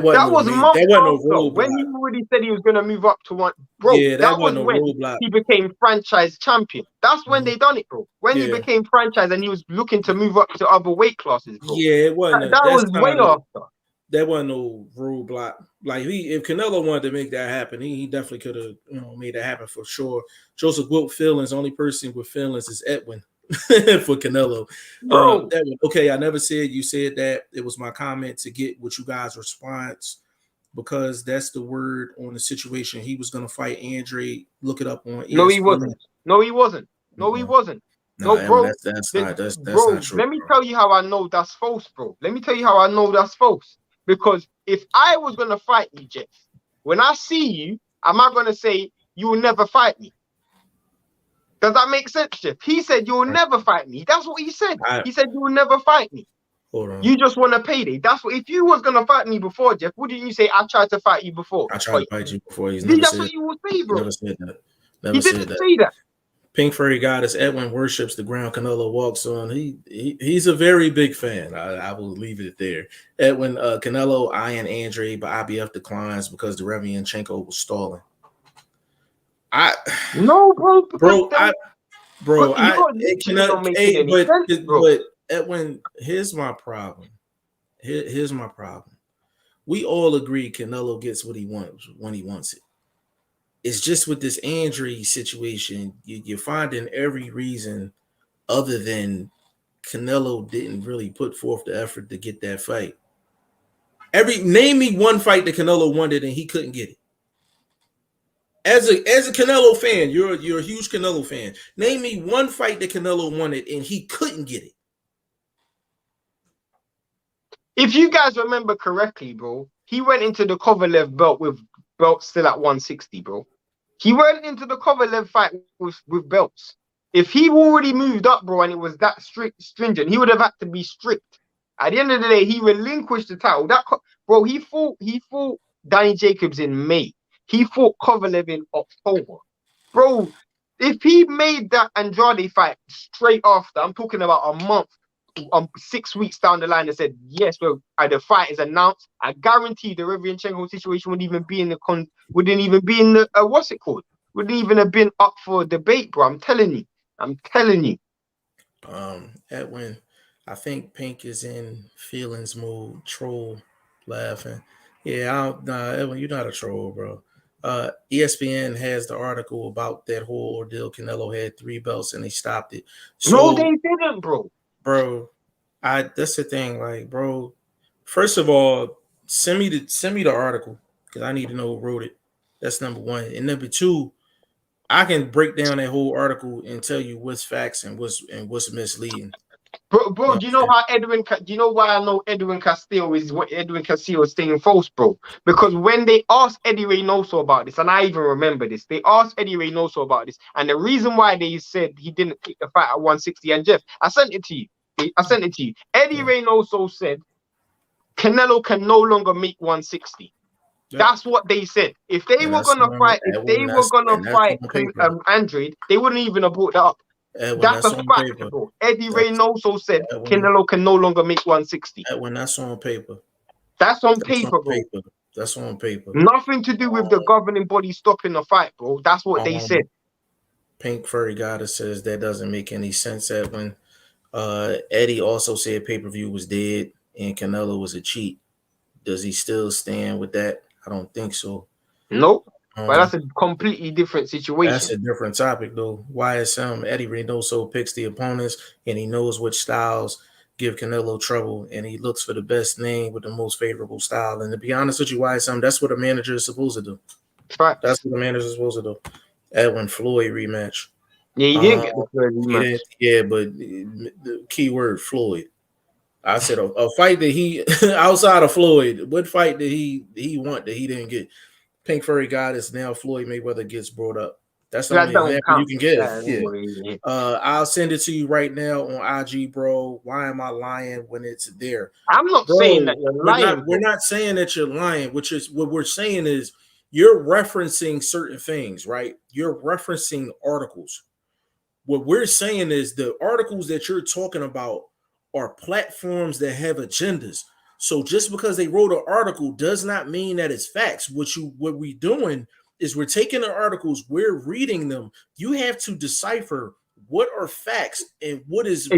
wasn't no roadblock. When he already said he was going to move up to one, bro. Yeah, that was when he became franchise champion. That's when they done it, bro. When he became franchise and he was looking to move up to other weight classes, bro. Yeah, it wasn't. That was way after. That wasn't no roadblock. Like if Canelo wanted to make that happen, he definitely could have made that happen for sure. Joseph Wilt feelings. Only person with feelings is Edwin for Canelo. Bro. Okay, I never said you said that. It was my comment to get what you guys' response, because that's the word on the situation. He was going to fight Andre. Look it up on ESPN. No, he wasn't. No, he wasn't. No, he wasn't. No, bro. That's bro, not true. Let me tell you how I know that's false, bro. Let me tell you how I know that's false. Because if I was gonna fight you, Jeff, when I see you, am I gonna say you will never fight me? Does that make sense, Jeff? He said you will never fight me. That's what he said. He said you will never fight me. Hold on. You just want a payday. That's what. If you was gonna fight me before, Jeff, wouldn't you say I tried to fight you before? I tried to fight you before. That's what you would say, bro. Never said that. He didn't say that. Pink Furry Goddess Edwin worships the ground Canelo walks on. He's a very big fan. I will leave it there. Edwin Canelo eyeing Andre, but IBF declines because the Ramirez was stalling. But Edwin, here's my problem. Here's my problem. We all agree Canelo gets what he wants when he wants it. It's just with this Andre situation, you're finding every reason other than Canelo didn't really put forth the effort to get that fight. Name me one fight that Canelo wanted and he couldn't get it. As a Canelo fan, you're a huge Canelo fan. Name me one fight that Canelo wanted and he couldn't get it. If you guys remember correctly, bro, he went into the Kovalev belt with belts still at 160, bro. He went into the Kovalev fight with belts. If he already moved up, bro, and it was that stringent, he would have had to be strict. At the end of the day, he relinquished the title. Bro, he fought Danny Jacobs in May. He fought Kovalev in October. Bro, if he made that Andrade fight straight after, I'm talking about a month, 6 weeks down the line, and said, yes, bro, the fight is announced, I guarantee the Revianchenko situation wouldn't even be in the what's it called? Wouldn't even have been up for debate, bro. I'm telling you. Edwin, I think Pink is in feelings mode, troll, laughing. Yeah, Edwin, you're not a troll, bro. ESPN has the article about that whole ordeal. Canelo had 3 belts and they stopped it. So, no, they didn't, bro. Bro, that's the thing. Like, bro, first of all, send me the article because I need to know who wrote it. That's number one. And number two, I can break down that whole article and tell you what's facts and what's misleading. Bro, do you know how do you know why I know Edwin Castillo is staying false, bro? Because when they asked Eddie Reynoso about this, and I even remember this, they asked Eddie Reynoso about this, and the reason why they said he didn't kick the fight at 160, and Jeff, I sent it to you. Eddie Reynoso said Canelo can no longer make 160. Yeah. That's what they said. If they were gonna fight, Andre, they wouldn't even have brought that up. That's a fact, bro. Eddie Reynoso said Canelo can no longer make 160. When that's on paper. That's on paper, bro. That's on paper. Nothing to do with the governing body stopping the fight, bro. That's what they said. Pink Furry Goddess says that doesn't make any sense, Edwin. Eddie also said pay-per-view was dead and Canelo was a cheat. Does he still stand with that? I don't think so. Nope. But that's a completely different situation. That's a different topic, though. YSM, Eddie Reynoso picks the opponents, and he knows which styles give Canelo trouble, and he looks for the best name with the most favorable style. And to be honest with you, YSM, that's what a manager is supposed to do. Right. That's what a manager is supposed to do. Edwin Floyd rematch. Yeah, he didn't get the Floyd rematch. Yeah, but the key word, Floyd. I said a fight that he, outside of Floyd, what fight did he want that he didn't get? Pink Furry Goddess, now Floyd Mayweather gets brought up. That's the only example you can give. Yeah. I'll send it to you right now on IG, bro. Why am I lying when it's there? I'm not saying that you're lying. We're not saying that you're lying, which is what we're saying is you're referencing certain things, right? You're referencing articles. What we're saying is the articles that you're talking about are platforms that have agendas. So just because they wrote an article does not mean that it's facts. What we're doing is we're taking the articles, we're reading them. You have to decipher what are facts and what is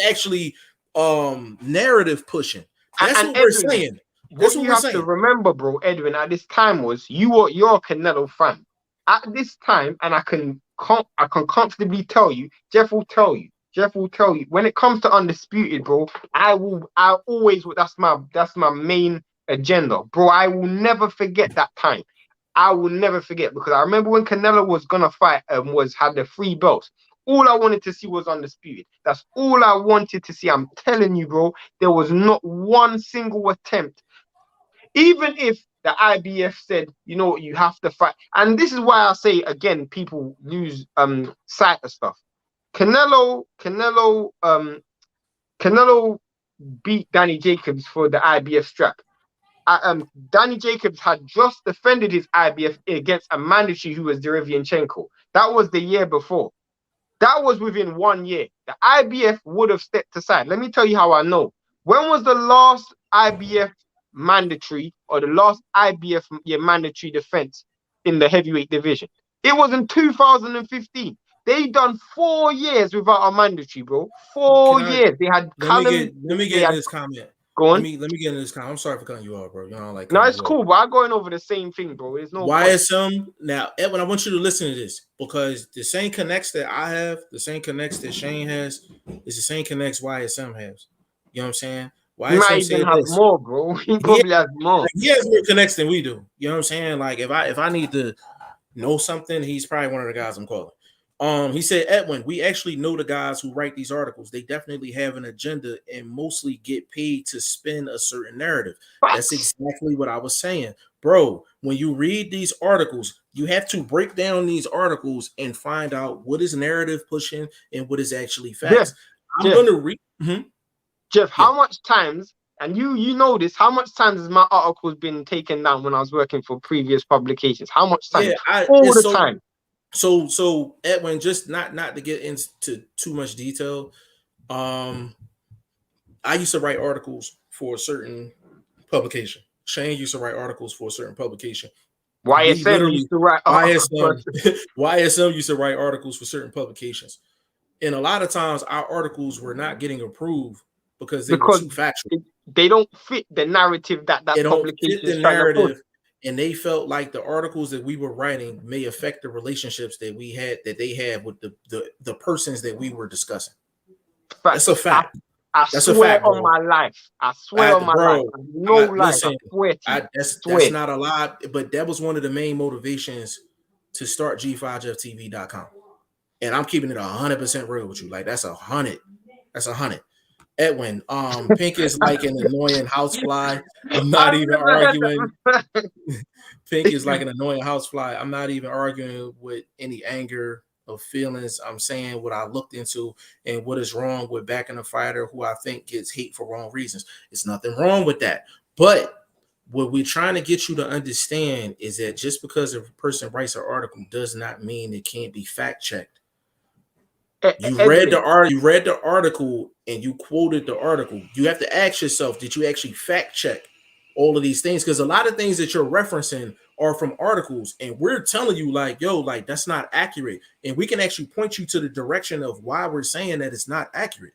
actually narrative pushing. That's And what we're Edwin, saying. That's what what you we're have to saying. remember, bro, Edwin, at this time was you're a Canelo fan. At this time, and I can comfortably tell you, Jeff will tell you. Jeff will tell you when it comes to undisputed, bro. I always that's my main agenda, bro. I will never forget that time. I will never forget because I remember when Canelo was gonna fight and had the 3 belts. All I wanted to see was undisputed. That's all I wanted to see. I'm telling you, bro. There was not one single attempt. Even if the IBF said, you know what, you have to fight. And this is why I say again, people lose sight of stuff. Canelo beat Danny Jacobs for the IBF strap. Danny Jacobs had just defended his IBF against a mandatory who was Derevianchenko. That was the year before. That was within 1 year. The IBF would have stepped aside. Let me tell you how I know. When was the last IBF mandatory or the last IBF mandatory defense in the heavyweight division? It was in 2015. They done 4 years without a mandatory, bro. 4 years. They had Let me Callum. get in this comment. Go on. Let me get in this comment. I'm sorry for cutting you off, bro. You know, like No, cutting it's you cool, off. but I'm going over the same thing, bro. There's no point. YSM. Now, Edwin, I want you to listen to this because the same connects that I have, the same connects that Shane has, is the same connects YSM has. You know what I'm saying? He might YSM even said have this. more, bro. He probably has more. He has more connects than we do. You know what I'm saying? Like if I need to know something, he's probably one of the guys I'm calling. He said, Edwin, we actually know the guys who write these articles. They definitely have an agenda and mostly get paid to spin a certain narrative. That's exactly what I was saying. Bro, when you read these articles, you have to break down these articles and find out what is narrative pushing and what is actually facts. I'm going to read. Jeff, how much times, and you know this, how much times has my articles been taken down when I was working for previous publications? How much time? All the time. So Edwin, just not to get into too much detail. I used to write articles for a certain publication. Shane used to write articles for a certain publication. YSM used to write articles. YSM used to write articles for certain publications. And a lot of times our articles were not getting approved because they were too factual. They don't fit the narrative that publication is trying to push. And they felt like the articles that we were writing may affect the relationships that they had with the persons that we were discussing. That's a fact. I swear on my life. I swear on my life. No lies. I swear to you. That's not a lie, but that was one of the main motivations to start G5FTV.com. And I'm keeping it 100% real with you. Like that's 100. That's 100. Edwin, Pink is like an annoying housefly. I'm not even arguing. Pink is like an annoying housefly. I'm not even arguing with any anger of feelings. I'm saying what I looked into and what is wrong with backing a fighter who I think gets hate for wrong reasons. It's nothing wrong with that. But what we're trying to get you to understand is that just because a person writes an article does not mean it can't be fact checked. You read the article and you quoted the article. You have to ask yourself, did you actually fact check all of these things? Because a lot of things that you're referencing are from articles, and we're telling you like, yo, like that's not accurate. And we can actually point you to the direction of why we're saying that it's not accurate.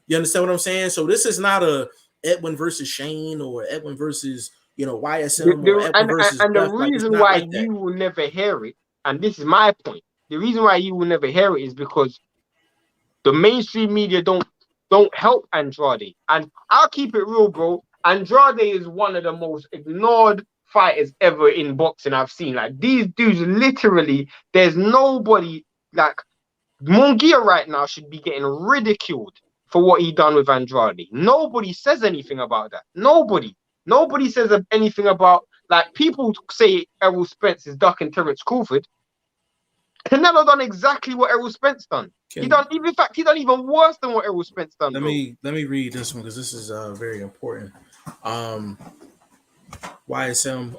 You understand what I'm saying? So this is not a Edwin versus Shane or Edwin versus YSM or Edwin versus and the reason why you will never hear it, and this is my point, the reason why you will never hear it is because the mainstream media don't help Andrade. And I'll keep it real, bro. Andrade is one of the most ignored fighters ever in boxing I've seen. Like these dudes, literally, there's nobody like Munguia right now should be getting ridiculed for what he done with Andrade. Nobody says anything about that. Nobody says anything about, like, people say Errol Spence is ducking Terence Crawford. Canelo done exactly what Errol Spence done. He done even worse than what Errol Spence done. Let me read this one because this is very important. YSM,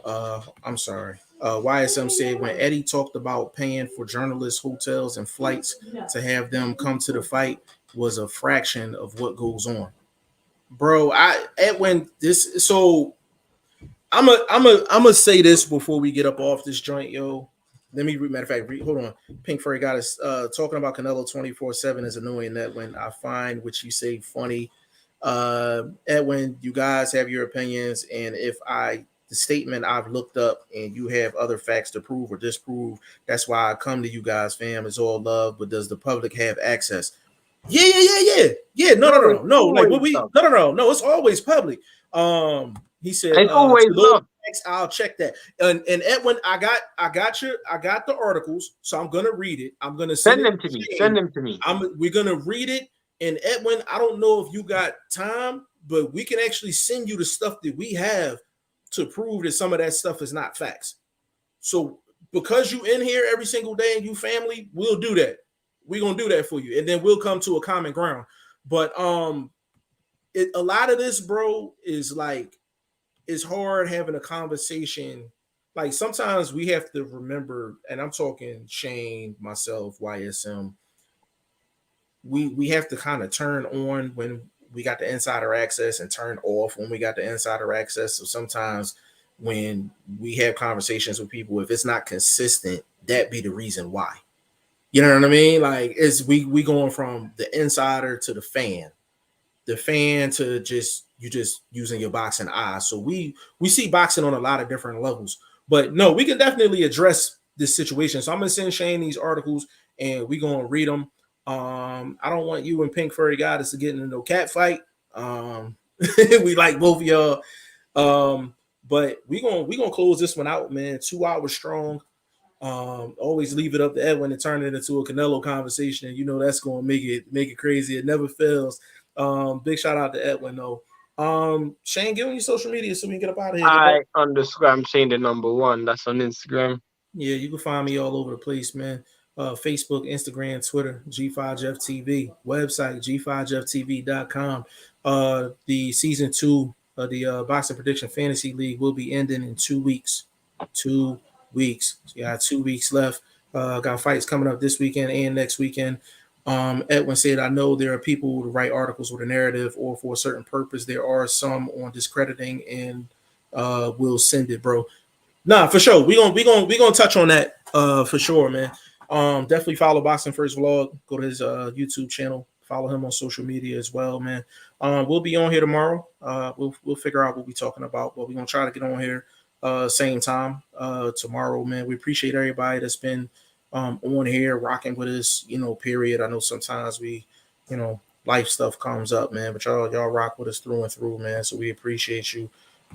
I'm sorry. YSM said when Eddie talked about paying for journalists, hotels, and flights to have them come to the fight was a fraction of what goes on. Bro, I'm gonna say this before we get up off this joint, yo. Let me read. Matter of fact, hold on. Pink Furry got us talking about Canelo 24/7 is annoying. That when I find what you say funny, Edwin, you guys have your opinions, and if the statement I've looked up and you have other facts to prove or disprove, that's why I come to you guys, fam. It's all love, but does the public have access? Yeah. Bro, it's No. Like always what we love. No. It's always public. He said, It's always to those love. facts, I'll check that. And Edwin, I got the articles, so I'm gonna read it. I'm gonna Send them to me. Send them to me. We're gonna read it. And Edwin, I don't know if you got time, but we can actually send you the stuff that we have to prove that some of that stuff is not facts. So because you in here every single day and you family, we'll do that. We're gonna do that for you, and then we'll come to a common ground. But a lot of this, bro, is like it's hard having a conversation. Like sometimes we have to remember, and I'm talking Shane, myself, YSM. We have to kind of turn on when we got the insider access and turn off when we got the insider access. So sometimes when we have conversations with people, if it's not consistent, that be the reason why. You know what I mean? Like it's we going from the insider to the fan to just using your boxing eyes. So we see boxing on a lot of different levels. But no, we can definitely address this situation. So I'm gonna send Shane these articles and we're gonna read them. I don't want you and Pink Furry Goddess to get into no cat fight. We like both of y'all. But we gonna close this one out, man. 2 hours strong. Always leave it up to Edwin to turn it into a Canelo conversation. You know that's gonna make it crazy. It never fails. Big shout out to Edwin though. Shane, give me your social media so we can get up out of here. I'm Shane the number 1. That's on Instagram. Yeah, you can find me all over the place, man. Facebook, Instagram, Twitter, G5JeffTV, website, G5JeffTV.com. The season 2 of the Boxing Prediction Fantasy League will be ending in 2 weeks. 2 weeks. So you got 2 weeks left. Got fights coming up this weekend and next weekend. Edwin said, I know there are people who write articles with a narrative or for a certain purpose. There are some on discrediting and we'll send it, bro. Nah, for sure. We gonna touch on that for sure, man. Definitely follow Boxing First Vlog. Go to his YouTube channel. Follow him on social media as well, man. We'll be on here tomorrow. We'll figure out what we're talking about, but we're gonna try to get on here same time tomorrow, man. We appreciate everybody that's been on here rocking with us, period. I know sometimes we, life stuff comes up, man, but y'all rock with us through and through, man. So we appreciate you.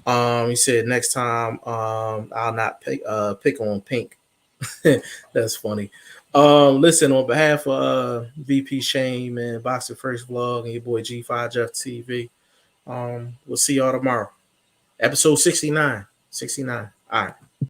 He said next time I'll not pick on Pink. That's funny. Listen, on behalf of VP Shane, man, Boxing First Vlog, and your boy G5 Jeff TV, we'll see y'all tomorrow. Episode 69. All right.